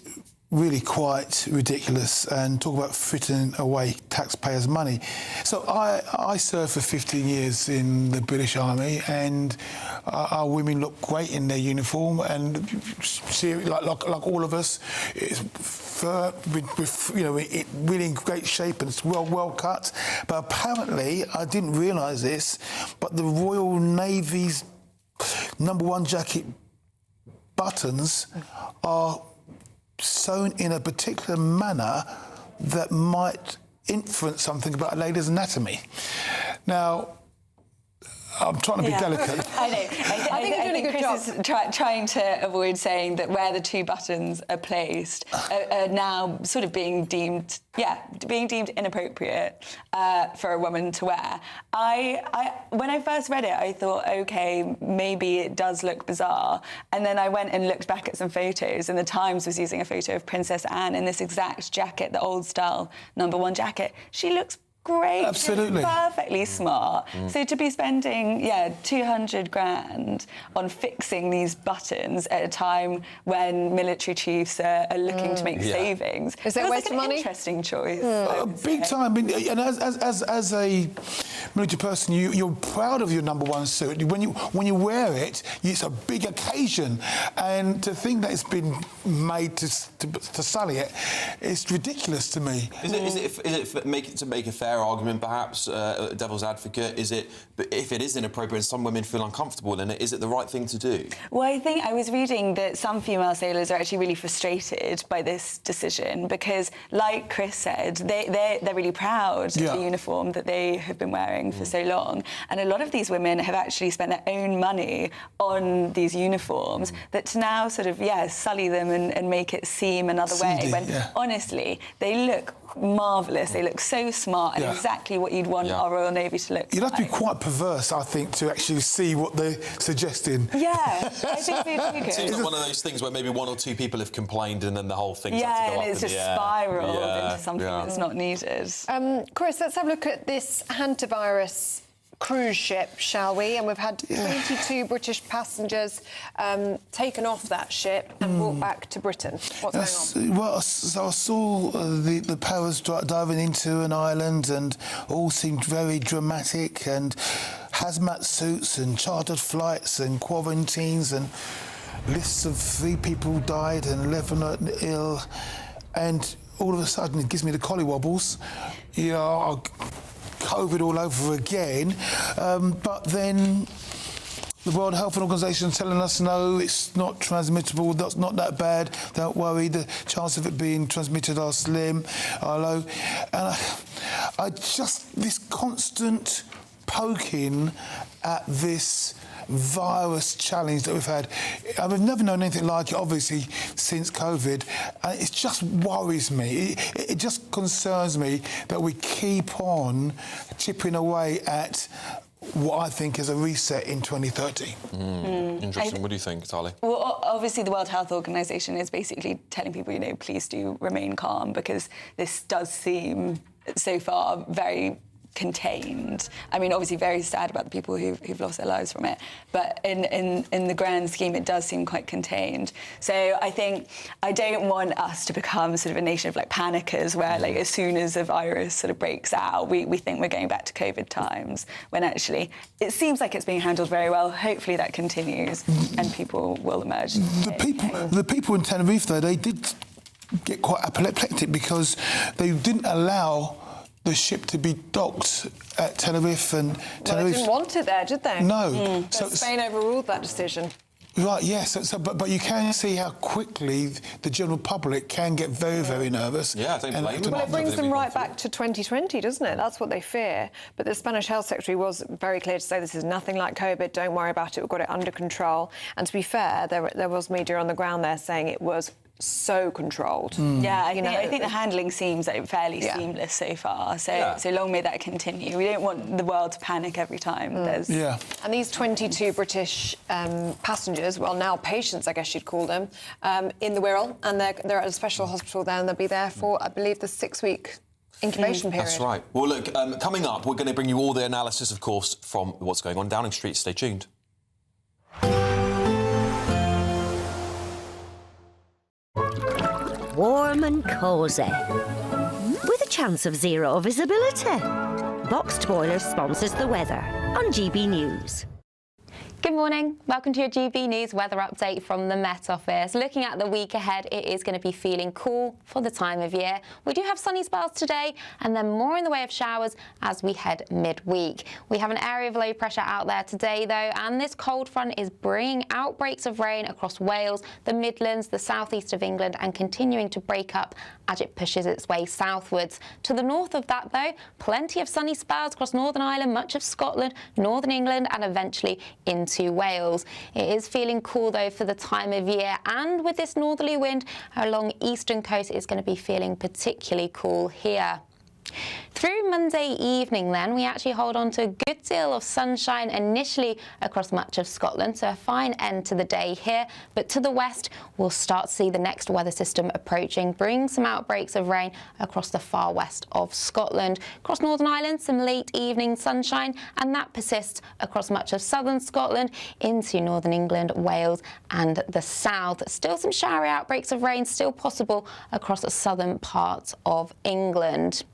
really quite ridiculous, and talk about frittering away taxpayers' money. So I served for 15 years in the British Army, and our women look great in their uniform, and like all of us, it's really in great shape and it's well cut. But apparently, I didn't realise this, but the Royal Navy's #1 jacket buttons are sewn in a particular manner that might inference something about a lady's anatomy. Now, I'm trying to be delicate. I know. I think Chris is trying to avoid saying that where the two buttons are placed are now sort of being deemed inappropriate for a woman to wear. When I first read it, I thought, OK, maybe it does look bizarre. And then I went and looked back at some photos, and the Times was using a photo of Princess Anne in this exact jacket, the old-style #1 jacket. She looks great. Absolutely. It's perfectly smart. So to be spending, 200 grand on fixing these buttons at a time when military chiefs are looking to make savings. Is that a waste of money? Interesting choice. Big time. And as a military person, you're proud of your #1 suit. When you wear it, it's a big occasion. And to think that it's been made to sully it, it's ridiculous to me. Is it to make a fair argument, perhaps, devil's advocate? Is it, if it is inappropriate and some women feel uncomfortable in it, is it the right thing to do? Well, I think I was reading that some female sailors are actually really frustrated by this decision because, like Chris said, they're really proud of the uniform that they have been wearing for so long. And a lot of these women have actually spent their own money on these uniforms that to now sort of, sully them and make it seem another way, when honestly, they look marvellous. They look so smart and exactly what you'd want our Royal Navy to look like. You'd have to be quite perverse, I think, to actually see what they're suggesting. Yeah, I think they do good. So it's not one of those things where maybe 1 or 2 people have complained and then the whole thing's had to go up and it's in just the air. spiralled into something that's not needed. Chris, let's have a look at this hantavirus cruise ship, shall we? And we've had 22 British passengers taken off that ship and brought back to Britain. What's going on? Well, so I saw the powers diving into an island and all seemed very dramatic, and hazmat suits and chartered flights and quarantines and lists of 3 people died and 11 are ill, and all of a sudden it gives me the collywobbles. COVID all over again, but then the World Health Organization is telling us, no, it's not transmittable, that's not that bad, don't worry, the chance of it being transmitted are slim, are low. And I just, this constant poking at this virus challenge that we've had. I've never known anything like it, obviously, since COVID, and it just worries me. It just concerns me that we keep on chipping away at what I think is a reset in 2030. Interesting. What do you think, Tali? Well, obviously the World Health Organization is basically telling people, please do remain calm, because this does seem, so far, very contained. I mean, obviously very sad about the people who've lost their lives from it, but in the grand scheme it does seem quite contained. So I think I don't want us to become sort of a nation of panickers where as soon as a virus sort of breaks out we think we're going back to COVID times, when actually it seems like it's being handled very well. Hopefully that continues and people will emerge. The people in Tenerife though, they did get quite apoplectic because they didn't allow the ship to be docked at Tenerife, and Tenerife... They didn't want it there, did they? No. So Spain overruled that decision. Right, yes, but you can see how quickly the general public can get very, very nervous. Yeah, I don't blame them. Well, it brings them right back to 2020, doesn't it? That's what they fear. But the Spanish Health Secretary was very clear to say this is nothing like COVID, don't worry about it, we've got it under control. And to be fair, there was media on the ground there saying it was so controlled. Yeah, I think the handling seems fairly seamless so far. So long may that continue. We don't want the world to panic every time there's... Yeah. And these 22 British passengers, well, now patients, I guess you'd call them, in the Wirral, and they're at a special hospital there, and they'll be there for, I believe, the 6-week incubation period. That's right. Well, look, coming up, we're going to bring you all the analysis, of course, from what's going on in Downing Street. Stay tuned. Warm and cosy, with a chance of zero visibility. Boxed Boiler sponsors the weather on GB News. Good morning. Welcome to your GB News weather update from the Met Office. Looking at the week ahead, it is going to be feeling cool for the time of year. We do have sunny spells today and then more in the way of showers as we head midweek. We have an area of low pressure out there today, though, and this cold front is bringing outbreaks of rain across Wales, the Midlands, the southeast of England, and continuing to break up as it pushes its way southwards. To the north of that, though, plenty of sunny spells across Northern Ireland, much of Scotland, Northern England, and eventually into Wales. It is feeling cool though for the time of year, and with this northerly wind along eastern coast, it's going to be feeling particularly cool here. Through Monday evening then, we actually hold on to a good deal of sunshine initially across much of Scotland, so a fine end to the day here. But to the west, we'll start to see the next weather system approaching, bring some outbreaks of rain across the far west of Scotland. Across Northern Ireland, some late evening sunshine, and that persists across much of southern Scotland into northern England, Wales and the south. Still some showery outbreaks of rain still possible across the southern parts of England.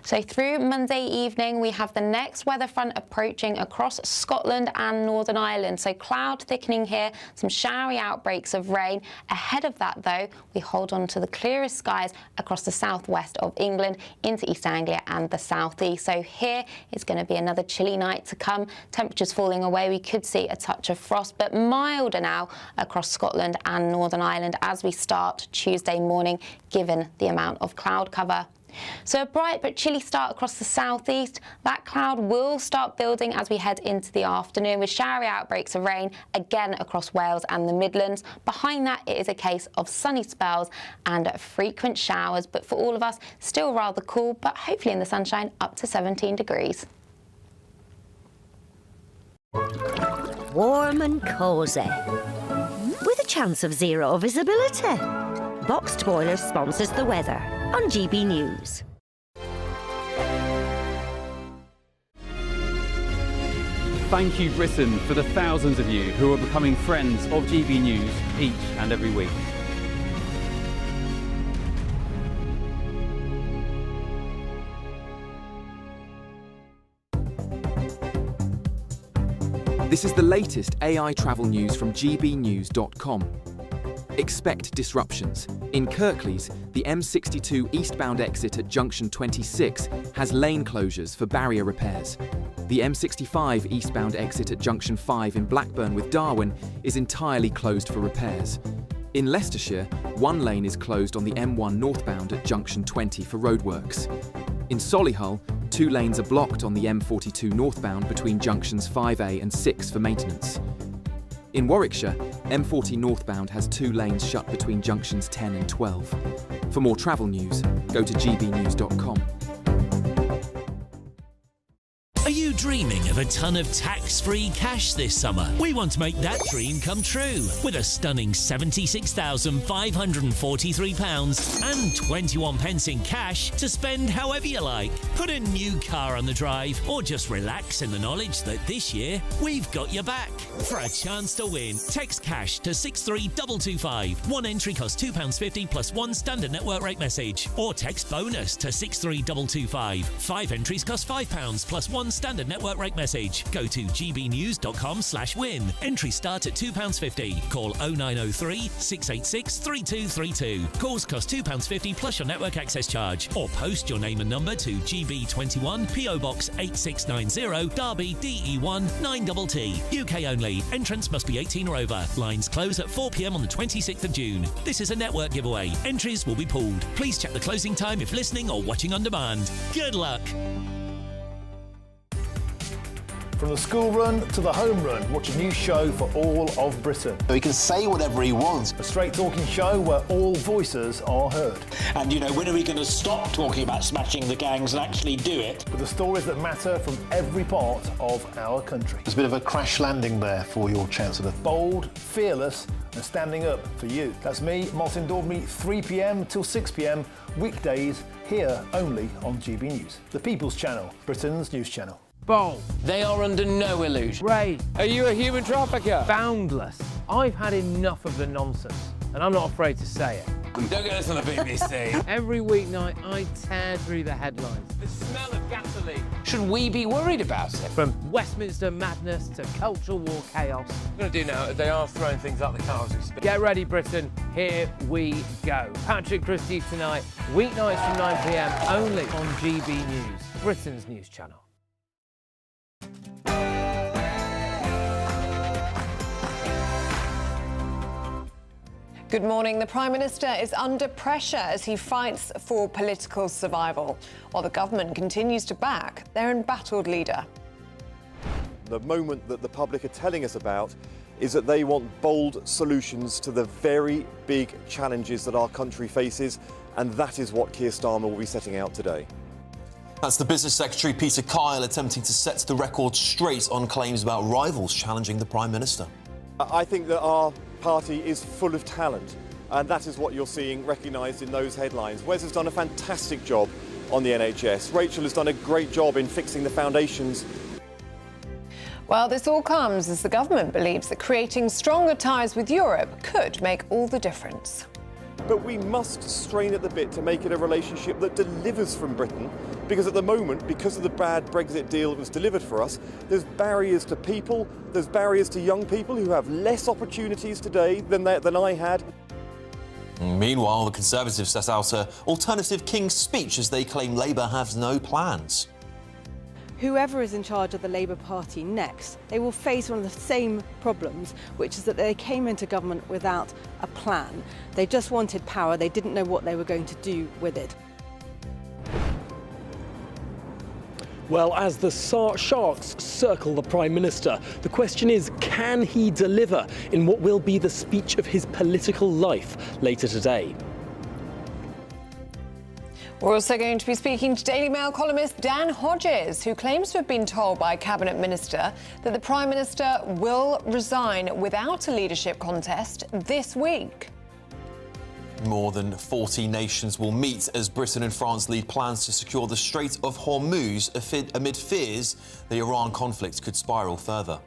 So through Monday evening, we have the next weather front approaching across Scotland and Northern Ireland. So cloud thickening here, some showery outbreaks of rain. Ahead of that, though, we hold on to the clearest skies across the southwest of England into East Anglia and the southeast. So here is going to be another chilly night to come. Temperatures falling away. We could see a touch of frost, but milder now across Scotland and Northern Ireland as we start Tuesday morning, given the amount of cloud cover. So a bright but chilly start across the southeast. That cloud will start building as we head into the afternoon with showery outbreaks of rain again across Wales and the Midlands. Behind that, it is a case of sunny spells and frequent showers, but for all of us, still rather cool, but hopefully in the sunshine up to 17 degrees. Warm and cosy, with a chance of zero visibility. Boxed Boilers sponsors the weather on GB News. Thank you, Britain, for the thousands of you who are becoming friends of GB News each and every week. This is the latest AI travel news from gbnews.com. Expect disruptions. In Kirklees, the M62 eastbound exit at junction 26 has lane closures for barrier repairs. The M65 eastbound exit at junction 5 in Blackburn with Darwen is entirely closed for repairs. In Leicestershire, one lane is closed on the M1 northbound at junction 20 for roadworks. In Solihull, two lanes are blocked on the M42 northbound between junctions 5A and 6 for maintenance. In Warwickshire, M40 northbound has two lanes shut between junctions 10 and 12. For more travel news, go to gbnews.com. Are you dreaming of a ton of tax-free cash this summer? We want to make that dream come true with a stunning £76,543 and 21 pence in cash to spend however you like. Put a new car on the drive or just relax in the knowledge that this year we've got your back. For a chance to win, text cash to 63225. One entry costs £2.50 plus one standard network rate message. Or text bonus to 63225. 5 entries cost £5 plus one standard network rate message. Go to gbnews.com/win. Entries start at £2.50. Call 0903 686 3232. Calls cost £2.50 plus your network access charge. Or post your name and number to GB21 PO Box 8690 Derby DE1 9TT. UK only. Entrance must be 18 or over. Lines close at 4 p.m. on the 26th of June. This is a network giveaway. Entries will be pooled. Please check the closing time if listening or watching on demand. Good luck. From the school run to the home run, watch a new show for all of Britain. He can say whatever he wants. A straight-talking show where all voices are heard. And, you know, when are we going to stop talking about smashing the gangs and actually do it? With the stories that matter from every part of our country. There's a bit of a crash landing there for your Chancellor. Bold, fearless and standing up for you. That's me, Martin Daubney, 3 p.m. till 6 p.m, weekdays, here only on GB News. The People's Channel, Britain's news channel. Bold. They are under no illusion. Ray. Are you a human trafficker? Boundless. I've had enough of the nonsense, and I'm not afraid to say it. Don't get this on the BBC. Every weeknight, I tear through the headlines. The smell of gasoline. Should we be worried about it? From Westminster madness to cultural war chaos. What I'm going to do now is they are throwing things out the car as we speak. Get ready, Britain. Here we go. Patrick Christie tonight, weeknights from 9 p.m, only on GB News, Britain's news channel. Good morning. The Prime Minister is under pressure as he fights for political survival, while the government continues to back their embattled leader. The moment that the public are telling us about is that they want bold solutions to the very big challenges that our country faces, and that is what Keir Starmer will be setting out today. That's the Business Secretary Peter Kyle attempting to set the record straight on claims about rivals challenging the Prime Minister. I think that our party is full of talent, and that is what you're seeing recognised in those headlines. Wes has done a fantastic job on the NHS. Rachel has done a great job in fixing the foundations. Well, this all comes as the government believes that creating stronger ties with Europe could make all the difference. But we must strain at the bit to make it a relationship that delivers from Britain, because at the moment, because of the bad Brexit deal that was delivered for us, there's barriers to people, there's barriers to young people who have less opportunities today than I had. Meanwhile, the Conservatives set out an alternative King's Speech as they claim Labour has no plans. Whoever is in charge of the Labour Party next, they will face one of the same problems, which is that they came into government without a plan. They just wanted power, they didn't know what they were going to do with it. Well, as the sharks circle the Prime Minister, the question is, can he deliver in what will be the speech of his political life later today? We're also going to be speaking to Daily Mail columnist Dan Hodges, who claims to have been told by a cabinet minister that the Prime Minister will resign without a leadership contest this week. More than 40 nations will meet as Britain and France lead plans to secure the Strait of Hormuz amid fears the Iran conflict could spiral further.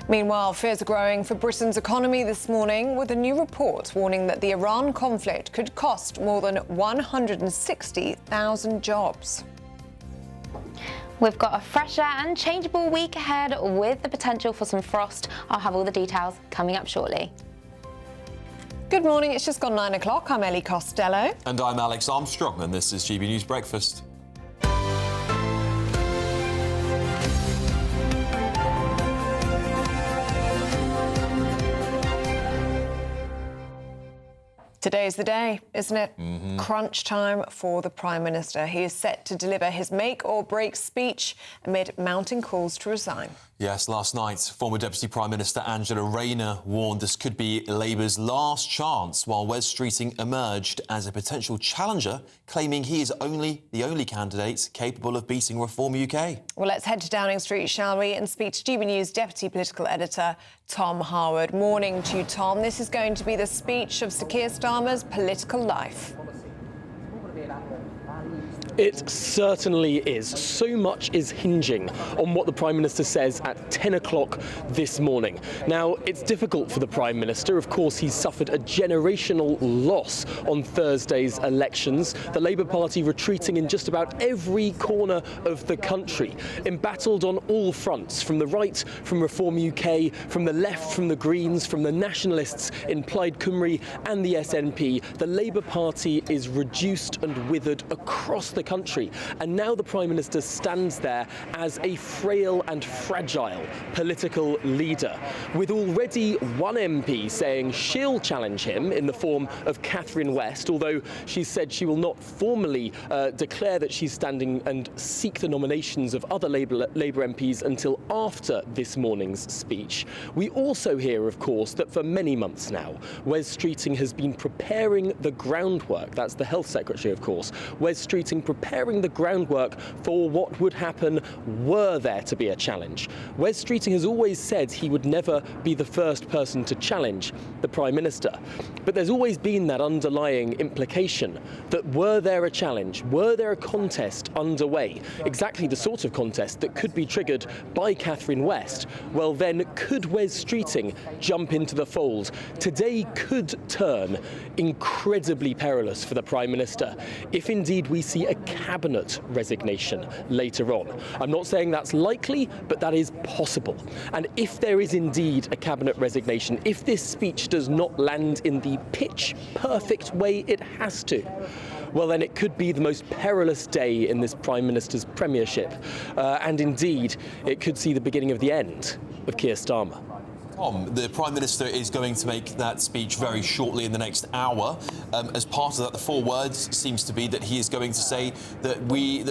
Meanwhile, fears are growing for Britain's economy this morning, with a new report warning that the Iran conflict could cost more than 160,000 jobs. We've got a fresher and changeable week ahead with the potential for some frost. I'll have all the details coming up shortly. Good morning, it's just gone 9 o'clock. I'm Ellie Costello. And I'm Alex Armstrong, and this is GB News Breakfast. Today's the day, isn't it? Crunch time for the Prime Minister. He is set to deliver his make-or-break speech amid mounting calls to resign. Yes, last night, former Deputy Prime Minister Angela Rayner warned this could be Labour's last chance, while Wes Streeting emerged as a potential challenger, claiming he is the only candidate capable of beating Reform UK. Well, let's head to Downing Street, shall we, and speak to GB News Deputy Political Editor Tom Harwood. Morning to you, Tom. This is going to be the speech of Sir Keir Starmer's political life. It certainly is. So much is hinging on what the Prime Minister says at 10 o'clock this morning. Now, it's difficult for the Prime Minister. Of course, he's suffered a generational loss on Thursday's elections. The Labour Party retreating in just about every corner of the country, embattled on all fronts, from the right, from Reform UK, from the left, from the Greens, from the Nationalists in Plaid Cymru and the SNP. The Labour Party is reduced and withered across the country, and now the Prime Minister stands there as a frail and fragile political leader, with already one MP saying she'll challenge him in the form of Catherine West, although she said she will not formally declare that she's standing and seek the nominations of other Labour MPs until after this morning's speech. We also hear, of course, that for many months now, Wes Streeting has been preparing the groundwork. That's the Health Secretary, of course. Wes Streeting preparing the groundwork for what would happen were there to be a challenge. Wes Streeting has always said he would never be the first person to challenge the Prime Minister. But there's always been that underlying implication that were there a challenge, were there a contest underway, exactly the sort of contest that could be triggered by Catherine West, well then could Wes Streeting jump into the fold? Today could turn incredibly perilous for the Prime Minister if indeed we see a cabinet resignation later on. I'm not saying that's likely, but that is possible. And if there is indeed a cabinet resignation, if this speech does not land in the pitch-perfect way it has to, well then it could be the most perilous day in this Prime Minister's premiership. And indeed, it could see the beginning of the end of Keir Starmer. The Prime Minister is going to make that speech very shortly in the next hour. As part of that, the 4 words seems to be that he is going to say that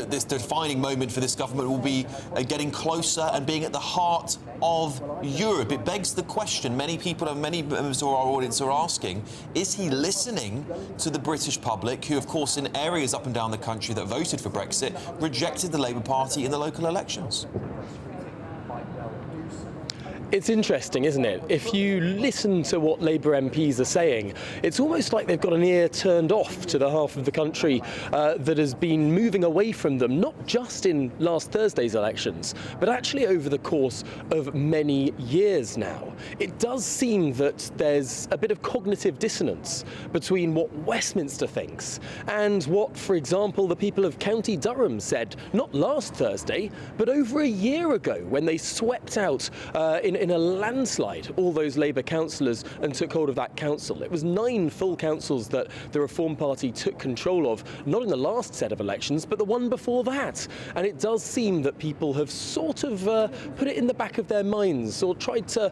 this defining moment for this government will be getting closer and being at the heart of Europe. It begs the question many people and many members of our audience are asking, is he listening to the British public, who, of course, in areas up and down the country that voted for Brexit, rejected the Labour Party in the local elections? It's interesting, isn't it? If you listen to what Labour MPs are saying, it's almost like they've got an ear turned off to the half of the country that has been moving away from them, not just in last Thursday's elections, but actually over the course of many years now. It does seem that there's a bit of cognitive dissonance between what Westminster thinks and what, for example, the people of County Durham said, not last Thursday, but over a year ago, when they swept out in a landslide all those Labour councillors and took hold of that council. It was 9 full councils that the Reform Party took control of, not in the last set of elections, but the one before that. And it does seem that people have sort of put it in the back of their minds or tried to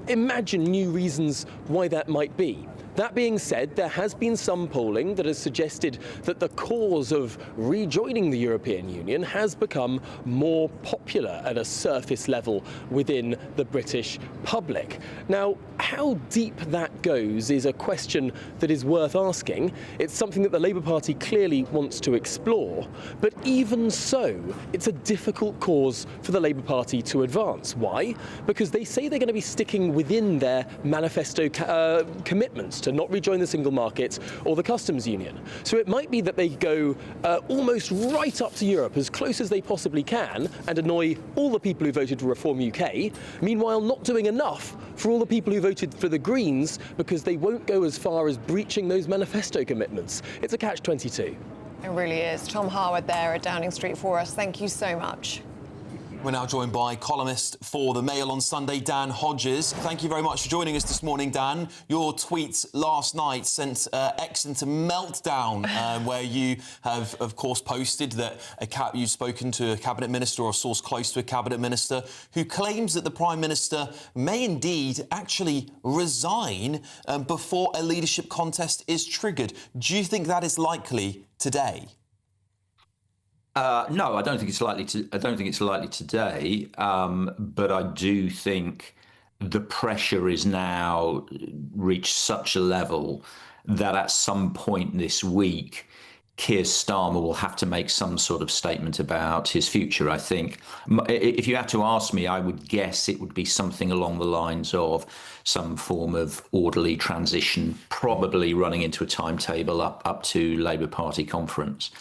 imagine new reasons why that might be. That being said, there has been some polling that has suggested that the cause of rejoining the European Union has become more popular at a surface level within the British public. Now, how deep that goes is a question that is worth asking. It's something that the Labour Party clearly wants to explore, but even so, it's a difficult cause for the Labour Party to advance. Why? Because they say they're going to be sticking within their manifesto commitments to not rejoin the single market or the customs union. So it might be that they go almost right up to Europe, as close as they possibly can, and annoy all the people who voted for Reform UK, meanwhile not doing enough for all the people who voted for the Greens, because they won't go as far as breaching those manifesto commitments. It's a catch-22. It really is. Tom Harwood there at Downing Street for us. Thank you so much. We're now joined by columnist for The Mail on Sunday, Dan Hodges. Thank you very much for joining us this morning, Dan. Your tweets last night sent X into meltdown, where you have, of course, posted that you've spoken to a cabinet minister or a source close to a cabinet minister who claims that the Prime Minister may indeed actually resign before a leadership contest is triggered. Do you think that is likely today? No, I don't think it's likely to. I don't think it's likely today. But I do think the pressure is now reached such a level that at some point this week, Keir Starmer will have to make some sort of statement about his future. I think if you had to ask me, I would guess it would be something along the lines of some form of orderly transition, probably running into a timetable up to Labour Party conference.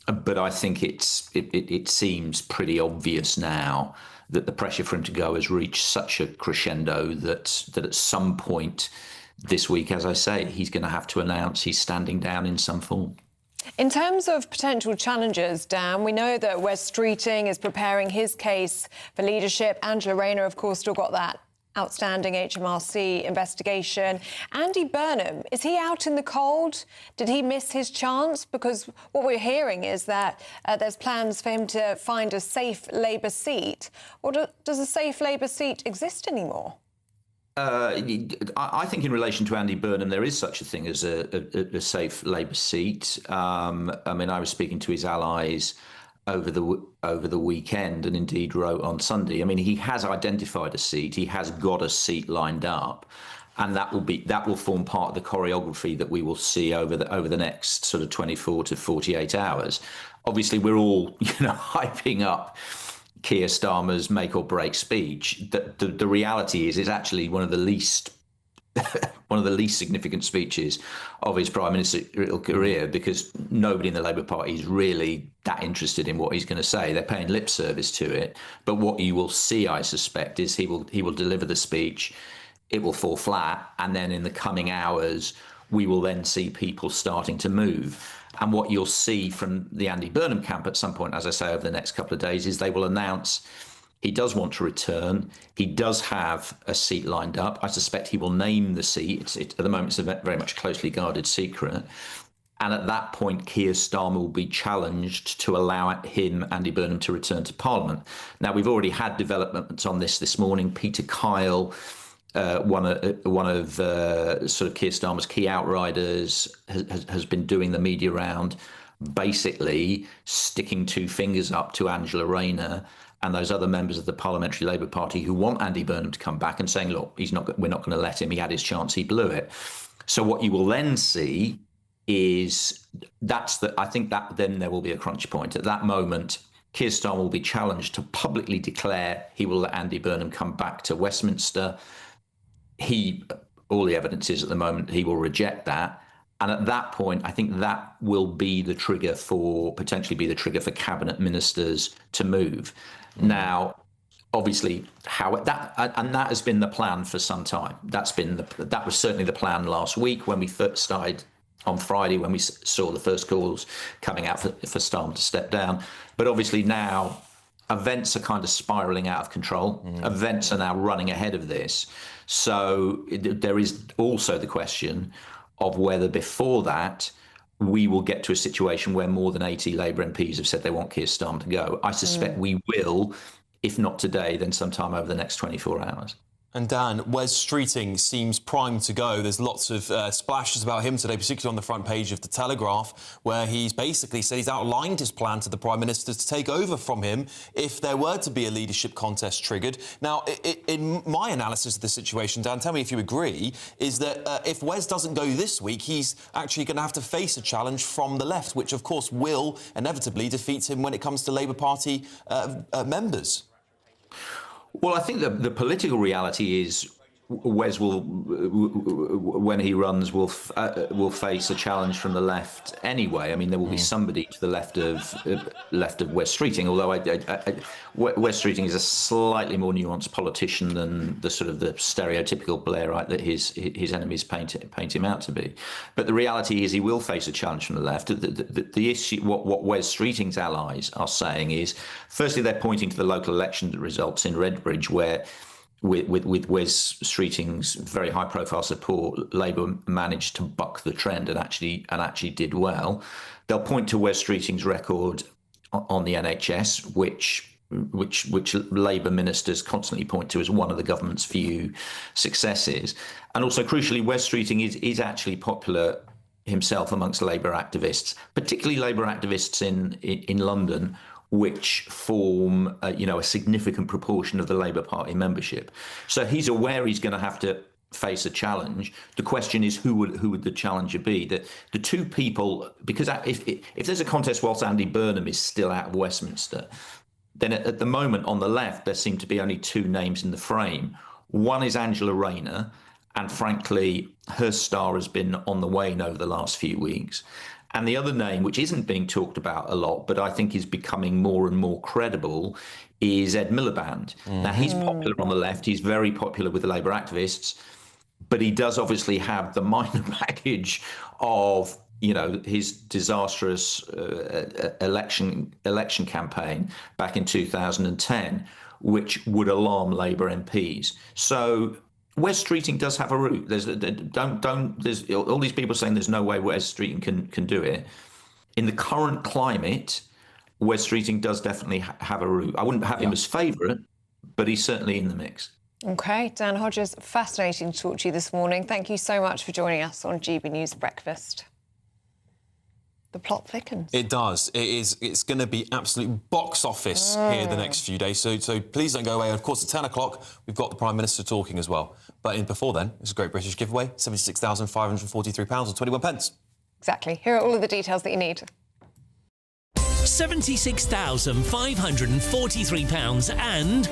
But I think it seems pretty obvious now that the pressure for him to go has reached such a crescendo that at some point this week, as I say, he's going to have to announce he's standing down in some form. In terms of potential challenges, Dan, we know that Wes Streeting is preparing his case for leadership. Angela Rayner, of course, still got that outstanding HMRC investigation. Andy Burnham, is he out in the cold? Did he miss his chance? Because what we're hearing is that there's plans for him to find a safe Labour seat. Or does a safe Labour seat exist anymore? I think in relation to Andy Burnham, there is such a thing as a safe Labour seat. I mean, I was speaking to his allies over the weekend and indeed wrote on Sunday. I mean, he has identified a seat. He has got a seat lined up, and that will form part of the choreography that we will see over the next sort of 24 to 48 hours. Obviously, we're all hyping up Keir Starmer's make or break speech. The reality is, it's actually one of the least significant speeches of his prime ministerial career, because nobody in the Labour Party is really that interested in what he's going to say. They're paying lip service to it. But what you will see, I suspect, is he will deliver the speech, it will fall flat, and then in the coming hours, we will then see people starting to move. And what you'll see from the Andy Burnham camp at some point, as I say, over the next couple of days, is they will announce he does want to return. He does have a seat lined up. I suspect he will name the seat. At the moment, it's a very much closely guarded secret. And at that point, Keir Starmer will be challenged to allow him, Andy Burnham, to return to Parliament. Now, we've already had developments on this morning. Peter Kyle, one of sort of Keir Starmer's key outriders, has been doing the media round, basically sticking two fingers up to Angela Rayner and those other members of the Parliamentary Labour Party who want Andy Burnham to come back and saying, look, we're not going to let him. He had his chance. He blew it. So what you will then see is I think that then there will be a crunch point. At that moment, Keir Starmer will be challenged to publicly declare he will let Andy Burnham come back to Westminster. All the evidence is at the moment he will reject that. And at that point, I think that will be the trigger potentially be the trigger for cabinet ministers to move. Now, obviously, that has been the plan for some time. That was certainly the plan last week when we first started on Friday, when we saw the first calls coming out for Starmer to step down. But obviously now events are kind of spiralling out of control. Events are now running ahead of this. So there is also the question of whether before that we will get to a situation where more than 80 Labour MPs have said they want Keir Starmer to go. I suspect we will, if not today, then sometime over the next 24 hours. And Dan, Wes Streeting seems primed to go. There's lots of splashes about him today, particularly on the front page of The Telegraph, where he's basically said he's outlined his plan to the Prime Minister to take over from him if there were to be a leadership contest triggered. Now, in my analysis of the situation, Dan, tell me if you agree, is that if Wes doesn't go this week, he's actually going to have to face a challenge from the left, which, of course, will inevitably defeat him when it comes to Labour Party members. Well, I think the political reality is Wes will, when he runs, will face a challenge from the left anyway. I mean, there will be somebody to the left of Wes Streeting, although Wes Streeting is a slightly more nuanced politician than the sort of the stereotypical Blairite that his enemies paint him out to be. But the reality is he will face a challenge from the left. The issue, what Wes Streeting's allies are saying is, firstly, they're pointing to the local election results in Redbridge, where with Wes Streeting's very high-profile support, Labour managed to buck the trend and actually did well. They'll point to Wes Streeting's record on the NHS, which Labour ministers constantly point to as one of the government's few successes. And also, crucially, Wes Streeting is actually popular himself amongst Labour activists, particularly Labour activists in London, which form a significant proportion of the Labour Party membership. So he's aware he's going to have to face a challenge. The question is who would the challenger be? The two people, because if there's a contest whilst Andy Burnham is still out of Westminster, then at the moment on the left there seem to be only two names in the frame. One is Angela Rayner, and frankly her star has been on the wane over the last few weeks. And the other name, which isn't being talked about a lot, but I think is becoming more and more credible, is Ed Miliband. Now, he's popular on the left. He's very popular with the Labour activists, but he does obviously have the minor baggage of, his disastrous election campaign back in 2010, which would alarm Labour MPs. So Wes Streeting does have a route. There's all these people saying there's no way Wes Streeting can do it. In the current climate, Wes Streeting does definitely have a route. I wouldn't have him as favourite, but he's certainly in the mix. OK, Dan Hodges, fascinating to talk to you this morning. Thank you so much for joining us on GB News Breakfast. The plot thickens. It does. It's going to be absolute box office here the next few days. So please don't go away. And of course, at 10 o'clock, we've got the Prime Minister talking as well. But before then, it's a Great British giveaway, £76,543 or 21 pence. Exactly. Here are all of the details that you need. £76,543 and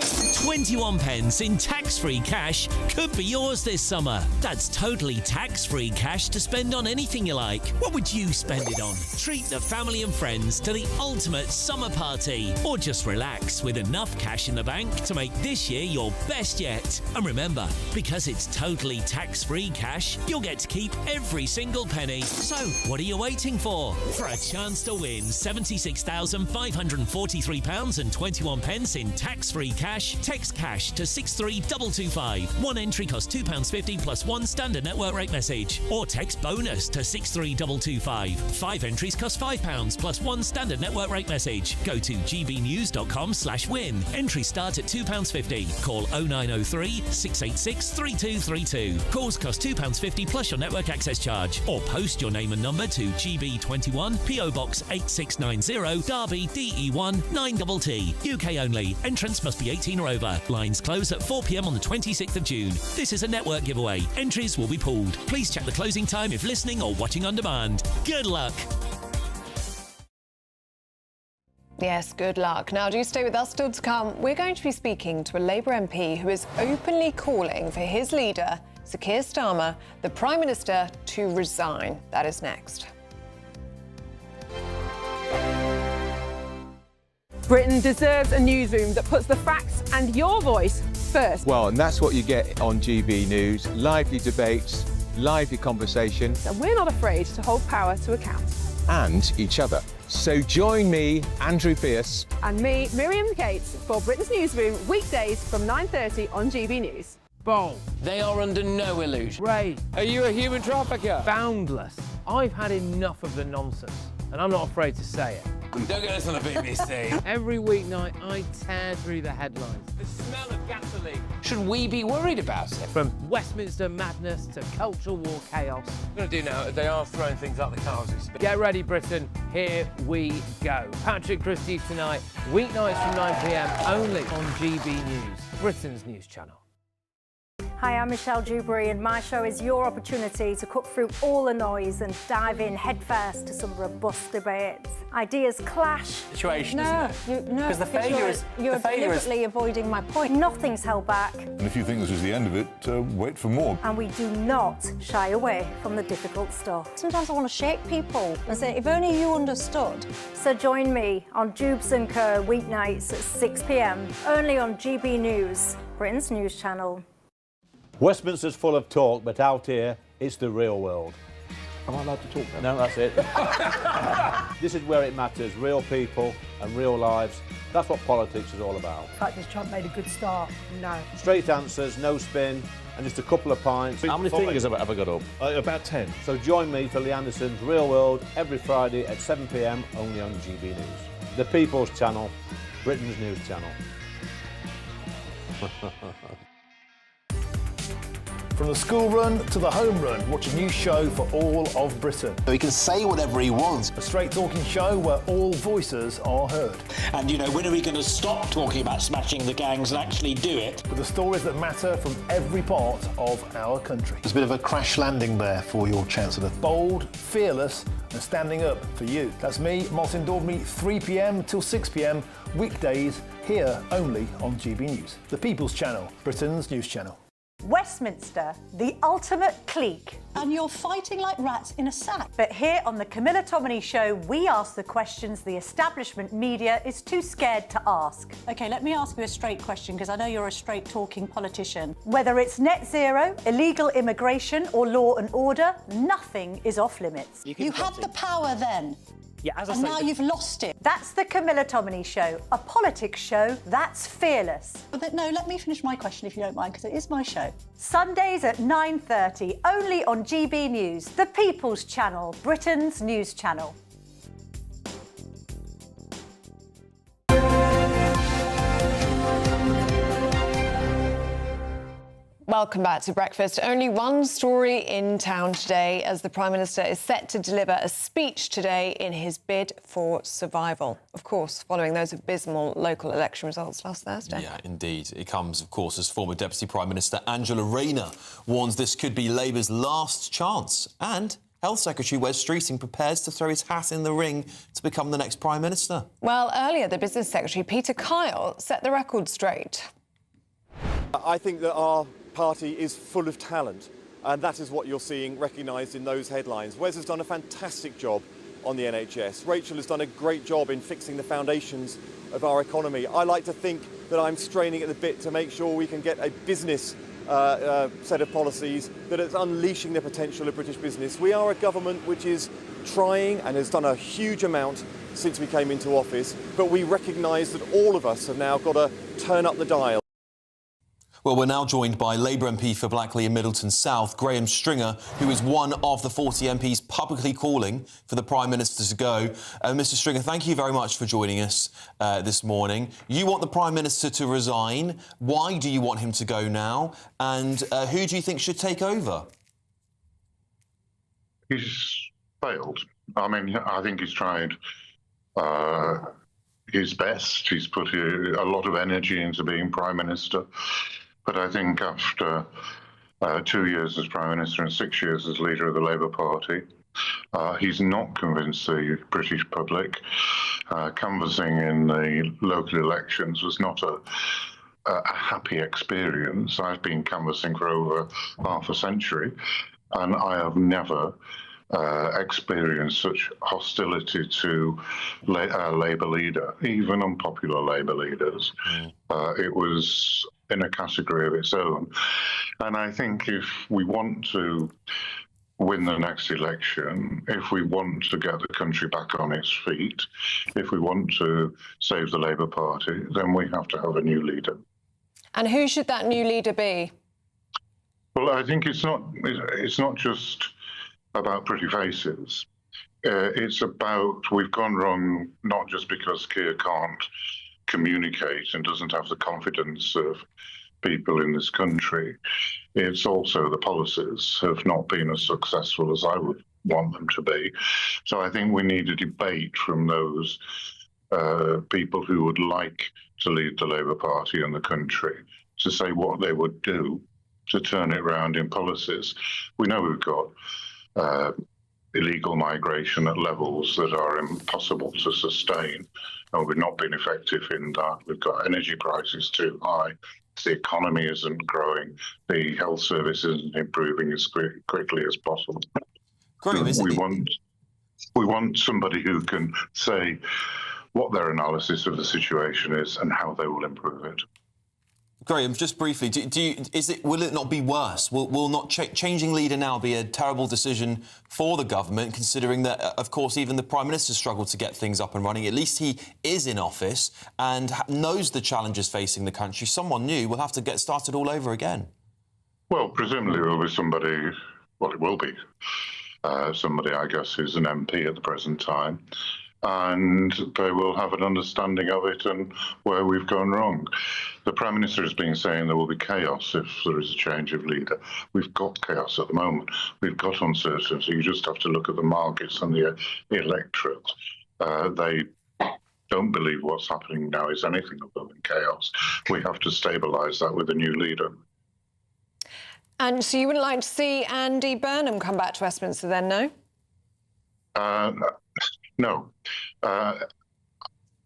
21 pence in tax-free cash could be yours this summer. That's totally tax-free cash to spend on anything you like. What would you spend it on? Treat the family and friends to the ultimate summer party, or just relax with enough cash in the bank to make this year your best yet. And remember, because it's totally tax-free cash, you'll get to keep every single penny. So what are you waiting for? For a chance to win £76,543 £6,543.21 in tax-free cash. Text cash to 63225. One entry costs £2.50 plus one standard network rate message. Or text bonus to 63225. 5 entries cost £5 plus one standard network rate message. Go to gbnews.com/win. Entries start at £2.50. Call 0903 686 3232. Calls cost £2.50 plus your network access charge. Or post your name and number to GB21 PO Box 8690 Derby DE1 9TT. UK only. Entrance must be 18 or over. Lines close at 4 p.m. on the 26th of June. This is a network giveaway. Entries will be pulled. Please check the closing time if listening or watching on demand. Good luck. Yes, good luck. Now, do stay with us. Still to come, we're going to be speaking to a Labour MP who is openly calling for his leader, Sir Keir Starmer, the Prime Minister, to resign. That is next. Britain deserves a newsroom that puts the facts and your voice first. Well, and that's what you get on GB News. Lively debates, lively conversation. And we're not afraid to hold power to account. And each other. So join me, Andrew Pearce. And me, Miriam Gates, for Britain's Newsroom, weekdays from 9:30 on GB News. Bold. They are under no illusion. Ray, are you a human trafficker? Boundless. I've had enough of the nonsense, and I'm not afraid to say it. Don't get this on the BBC. Every weeknight, I tear through the headlines. The smell of gasoline. Should we be worried about it? From Westminster madness to cultural war chaos. What I'm going to do now, they are throwing things out the car as we speak. Get ready, Britain. Here we go. Patrick Christie's tonight, weeknights from 9 p.m, only on GB News, Britain's news channel. Hi, I'm Michelle Dewberry, and my show is your opportunity to cut through all the noise and dive in headfirst to some robust debates. Ideas clash. Situation, isn't it? Because the failure is... You're deliberately avoiding my point. Nothing's held back. And if you think this is the end of it, wait for more. And we do not shy away from the difficult stuff. Sometimes I want to shake people and say, if only you understood. So join me on Jubes & Co. weeknights at 6 p.m, only on GB News, Britain's news channel. Westminster's full of talk, but out here, it's the real world. Am I allowed to talk then? No, that's it. This is where it matters, real people and real lives. That's what politics is all about. In fact, has Trump made a good start? No. Straight answers, no spin, and just a couple of pints. How many fingers have I got up? About 10. So join me for Lee Anderson's Real World every Friday at 7 p.m, only on GB News. The People's Channel, Britain's news channel. From the school run to the home run, watch a new show for all of Britain. So he can say whatever he wants. A straight talking show where all voices are heard. And, you know, when are we going to stop talking about smashing the gangs and actually do it? With the stories that matter from every part of our country. There's a bit of a crash landing there for your Chancellor. Bold, fearless and standing up for you. That's me, Martin Daubney, 3 p.m. till 6 p.m, weekdays, here only on GB News. The People's Channel, Britain's news channel. Westminster, the ultimate clique. And you're fighting like rats in a sack. But here on the Camilla Tominey Show, we ask the questions the establishment media is too scared to ask. OK, let me ask you a straight question, because I know you're a straight-talking politician. Whether it's net zero, illegal immigration or law and order, nothing is off limits. You had the power then. Yeah, as I and say, now you've lost it. That's the Camilla Tominey Show, a politics show that's fearless. But no, let me finish my question if you don't mind, because it is my show. Sundays at 9:30, only on GB News, the People's Channel, Britain's news channel. Welcome back to Breakfast. Only one story in town today, as the Prime Minister is set to deliver a speech today in his bid for survival. Of course, following those abysmal local election results last Thursday. Yeah, indeed. It comes, of course, as former Deputy Prime Minister Angela Rayner warns this could be Labour's last chance. And Health Secretary Wes Streeting prepares to throw his hat in the ring to become the next Prime Minister. Well, earlier, the Business Secretary, Peter Kyle, set the record straight. I think that our party is full of talent, and that is what you're seeing recognised in those headlines. Wes has done a fantastic job on the NHS. Rachel has done a great job in fixing the foundations of our economy. I like to think that I'm straining at the bit to make sure we can get a business set of policies that is unleashing the potential of British business. We are a government which is trying and has done a huge amount since we came into office, but we recognise that all of us have now got to turn up the dial. Well, we're now joined by Labour MP for Blackley and Middleton South, Graham Stringer, who is one of the 40 MPs publicly calling for the Prime Minister to go. Mr Stringer, thank you very much for joining us this morning. You want the Prime Minister to resign. Why do you want him to go now? And who do you think should take over? He's failed. I mean, I think he's tried his best. He's put a lot of energy into being Prime Minister. But I think after 2 years as Prime Minister and 6 years as leader of the Labour Party, he's not convinced the British public. Canvassing in the local elections was not a happy experience. I've been canvassing for over half a century, and I have never experienced such hostility to a Labour leader, even unpopular Labour leaders. It was in a category of its own. And I think if we want to win the next election, if we want to get the country back on its feet, if we want to save the Labour Party, then we have to have a new leader. And who should that new leader be? Well, I think it's not just about pretty faces. It's about, we've gone wrong not just because Keir can't communicate and doesn't have the confidence of people in this country. It's also the policies have not been as successful as I would want them to be. So I think we need a debate from those people who would like to lead the Labour Party and the country to say what they would do to turn it around in policies. We know we've got illegal migration at levels that are impossible to sustain, and we've not been effective in that. We've got energy prices too high. The economy isn't growing. The health service isn't improving as quickly as possible. We want somebody who can say what their analysis of the situation is and how they will improve it. Graham, just briefly, will it not be worse? Will not changing leader now be a terrible decision for the government, considering that, of course, even the Prime Minister struggled to get things up and running? At least he is in office and knows the challenges facing the country. Someone new will have to get started all over again. Well, presumably it will be somebody, well, it will be somebody, I guess, who's an MP at the present time. And they will have an understanding of it and where we've gone wrong. The Prime Minister has been saying there will be chaos if there is a change of leader. We've got chaos at the moment. We've got uncertainty. You just have to look at the markets and the electorate. They don't believe what's happening now is anything other than chaos. We have to stabilise that with a new leader. And so you wouldn't like to see Andy Burnham come back to Westminster then, no? No.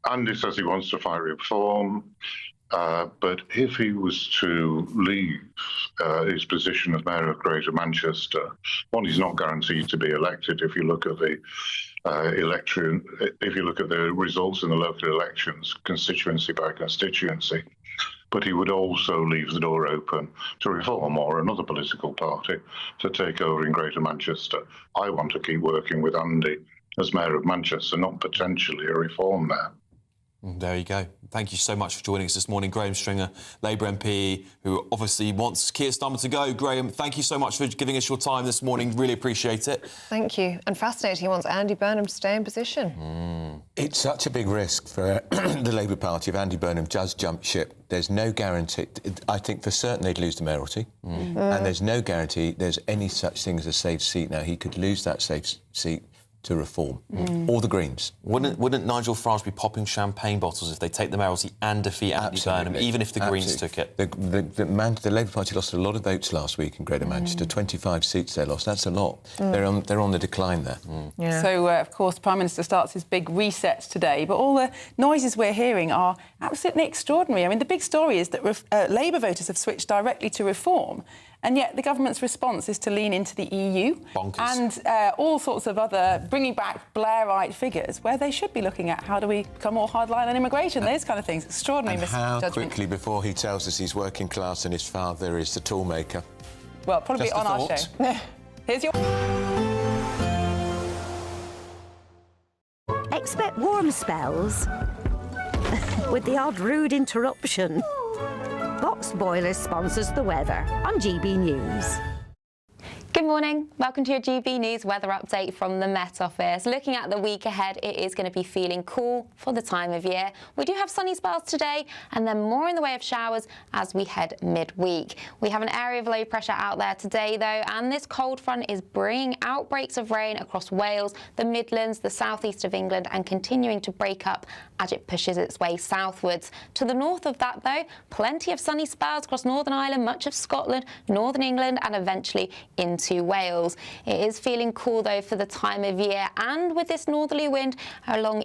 Andy says he wants to fight reform, but if he was to leave his position as Mayor of Greater Manchester, one, he's not guaranteed to be elected. If you look at the if you look at the results in the local elections, constituency by constituency, but he would also leave the door open to Reform or another political party to take over in Greater Manchester. I want to keep working with Andy as Mayor of Manchester, not potentially a Reform there. There you go. Thank you so much for joining us this morning. Graham Stringer, Labour MP, who obviously wants Keir Starmer to go. Graham, thank you so much for giving us your time this morning. Really appreciate it. Thank you. And fascinating, he wants Andy Burnham to stay in position. It's such a big risk for the Labour Party if Andy Burnham does jump ship. There's no guarantee. I think for certain they'd lose the mayoralty. And there's no guarantee there's any such thing as a safe seat now. He could lose that safe seat to Reform, or the Greens. Wouldn't Nigel Farage be popping champagne bottles if they take the mayoralty and defeat Andy Burnham, even if the Greens took it? The Labour Party lost a lot of votes last week in Greater Manchester. 25 seats they lost. That's a lot. They're on the decline there. So, of course, the Prime Minister starts his big reset today, but all the noises we're hearing are absolutely extraordinary. I mean, the big story is that Labour voters have switched directly to Reform, and yet the government's response is to lean into the EU and all sorts of other, bringing back Blairite figures, where they should be looking at how do we become more hardline on immigration, those kind of things. Extraordinary misjudgment. How quickly before he tells us he's working class and his father is the tool maker. Well, probably Just on our show. Here's your... Expect warm spells, with the odd rude interruption. Box Boiler sponsors the weather on GB News. Good morning. Welcome to your GB News weather update from the Met Office. Looking at the week ahead, it is going to be feeling cool for the time of year. We do have sunny spells today and then more in the way of showers as we head midweek. We have an area of low pressure out there today though, and this cold front is bringing outbreaks of rain across Wales, the Midlands, the southeast of England, and continuing to break up as it pushes its way southwards. To the north of that though, plenty of sunny spells across Northern Ireland, much of Scotland, Northern England, and eventually into Wales. It is feeling cool though for the time of year, and with this northerly wind along